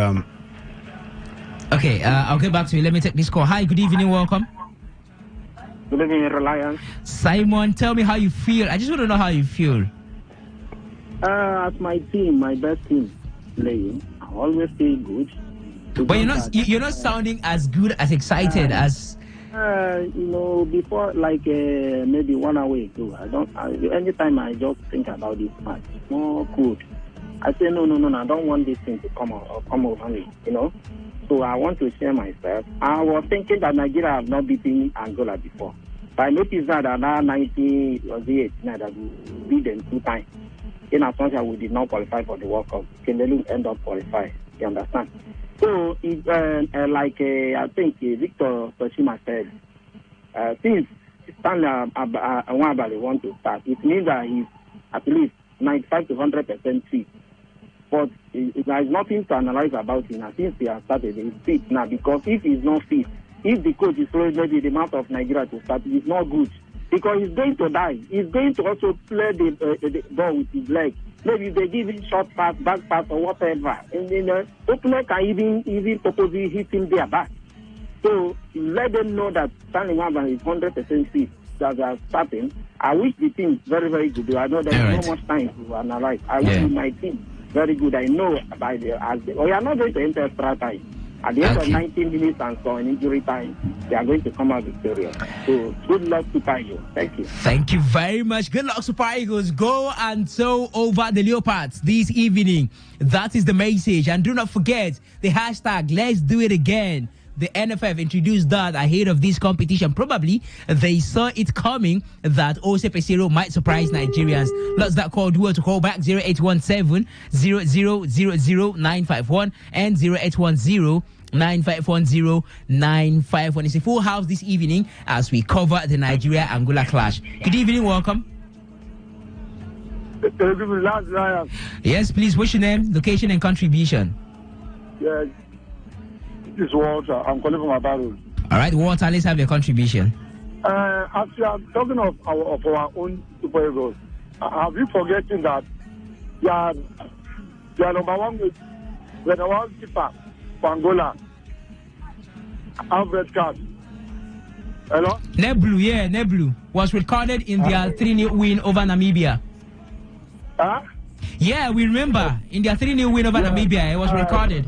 Okay, I'll get back to you. Let me take this call. Hi, good evening. Welcome. Good evening, Reliance. Simon, tell me how you feel. I just want to know how you feel. As my team, my best team playing, I always feel good. But you're not sounding as good, as excited as. Before maybe 1 hour ago, anytime I just think about this match, more good. I say no, I don't want this thing to come over me, So I want to share myself. I was thinking that Nigeria have not beaten Angola before. But I noticed that now 90 or 89 that we beat them 2 times. In Assumption, we did not qualify for the World Cup. Cameroon end up qualifying. You understand? So, I think Victor Toshima said, since Stanley Nwabale want to start, it means that he's at least 95 to 100% fit. But there is nothing to analyze about him. Since he has started, he's fit now. Because if he's not fit, if the coach is throwing maybe the amount of Nigeria to start, it's not good. Because he's going to die. He's going to also play the ball with his leg. maybe they give him short pass, back pass, or whatever. And then opener can even purposely hit him there back. So let them know that Stanley Wamba is 100% fit that they are starting. I wish the team is very, very good. I know there's no much time to analyze. I wish my team very good. I know by we are not going to enter extra time. At the end of 19 minutes and so in injury time, they are going to come out victorious. So good luck to Super Eagles. Thank you. Thank you very much. Good luck, Super Eagles. Go and sow over the Leopards this evening. That is the message. And do not forget the hashtag, let's do it again. The NFF introduced that ahead of this competition. Probably they saw it coming that Ose Pesero might surprise Nigerians. Lots that call dual to call back 0817 0000951 and 0810 9510 It's a full house this evening as we cover the Nigeria-Angola clash. Good evening, welcome. Yes, please, what's your name, location, and contribution? Yes. This is Walter. I'm calling from Abaru. All right, Walter, let's have your contribution. As you are talking of our own Super Eagles, have you forgotten that they are number one with the number one keeper for Angola? Red card. Hello? Neblu was recorded in their 3-0 win over Namibia. Huh? Yeah, we remember in their 3-0 win over Namibia, it was recorded.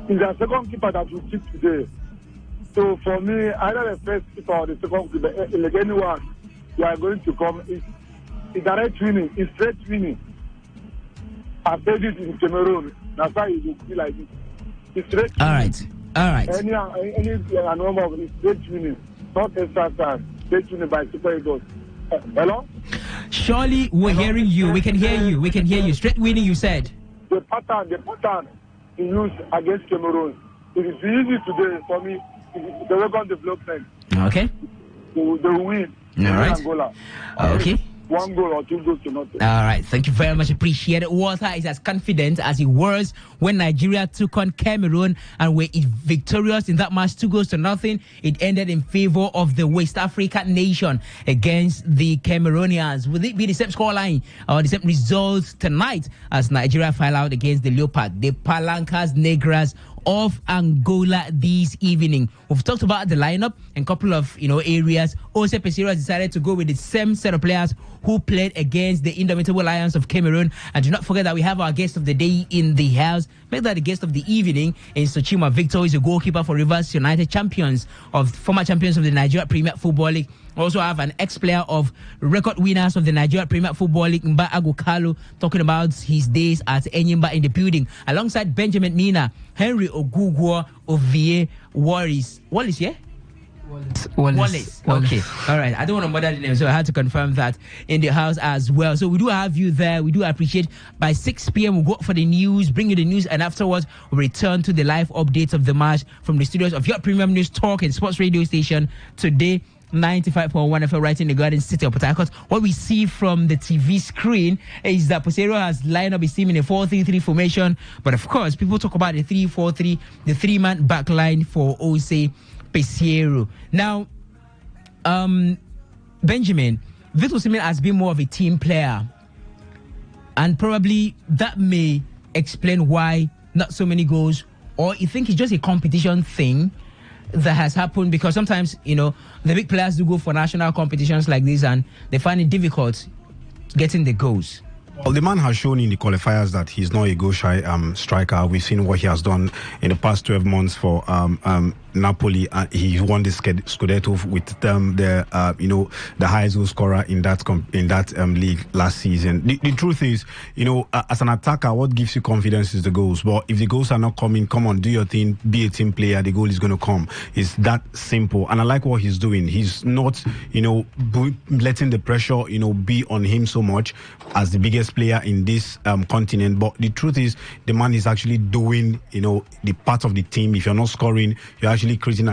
Is the second keeper that we keep today. So for me, either the first keeper or the second keeper, like anyone, you are going to come. It's direct winning, it's straight winning. I said it in Cameroon. That's why you will feel like this. It's straight winning. All right. Any normal is straight winning, not extra time. Straight winning by Super Eagles. Hello? Surely we're hearing you. We can hear you. Straight winning, you said. The pattern he used against Cameroon. It is easy today for me. The weapon development. Okay. They will win. All right. Angola. Okay. 1 goal or 2 goals to nothing. All right. Thank you very much. Appreciate it. Walter is as confident as he was when Nigeria took on Cameroon and were victorious in that match, 2 goals to nothing. It ended in favor of the West African nation against the Cameroonians. Will it be the same scoreline or the same results tonight as Nigeria file out against the Leopard, the Palancas Negras of Angola this evening? We've talked about the lineup and a couple of areas. Ose Pesero has decided to go with the same set of players who played against the Indomitable Lions of Cameroon. And do not forget that we have our guest of the day in the house. Make that the guest of the evening in Sochima. Victor is a goalkeeper for Rivers United, former champions of the Nigeria Premier Football League. Also have an ex-player of record winners of the Nigeria Premier Football League, Mba Agukalo, talking about his days at Enyimba in the building. Alongside Benjamin Mina, Henry Ogugwo Ovie Wallace, yeah? Wallace. Okay. All right. I don't want to bother the name, so I had to confirm that in the house as well. So we do have you there. We do appreciate. By 6 p.m. we'll go for the news, bring you the news, and afterwards we'll return to the live updates of the match from the studios of your premium news talk and sports radio station Today 95.1 FM right in the Garden City of Port Harcourt. What we see from the TV screen is that Pesero has lined up his team in a 4-3-3 formation. But of course, people talk about the 3-4-3, the 3-man back line for Ose Pesero. Now, Benjamin, Victor Osimhen has been more of a team player. And probably that may explain why not so many goals. Or you think it's just a competition thing that has happened, because sometimes, the big players do go for national competitions like this and they find it difficult getting the goals. Well, the man has shown in the qualifiers that he's not a goal-shy striker. We've seen what he has done in the past 12 months for Napoli. He won the Scudetto with the highest goal scorer in that league last season. The truth is, as an attacker, what gives you confidence is the goals. But if the goals are not coming, come on, do your thing, be a team player. The goal is going to come. It's that simple. And I like what he's doing. He's not, letting the pressure, be on him so much as the biggest player in this continent. But the truth is, the man is actually doing, the part of the team. If you're not scoring, you're actually creating a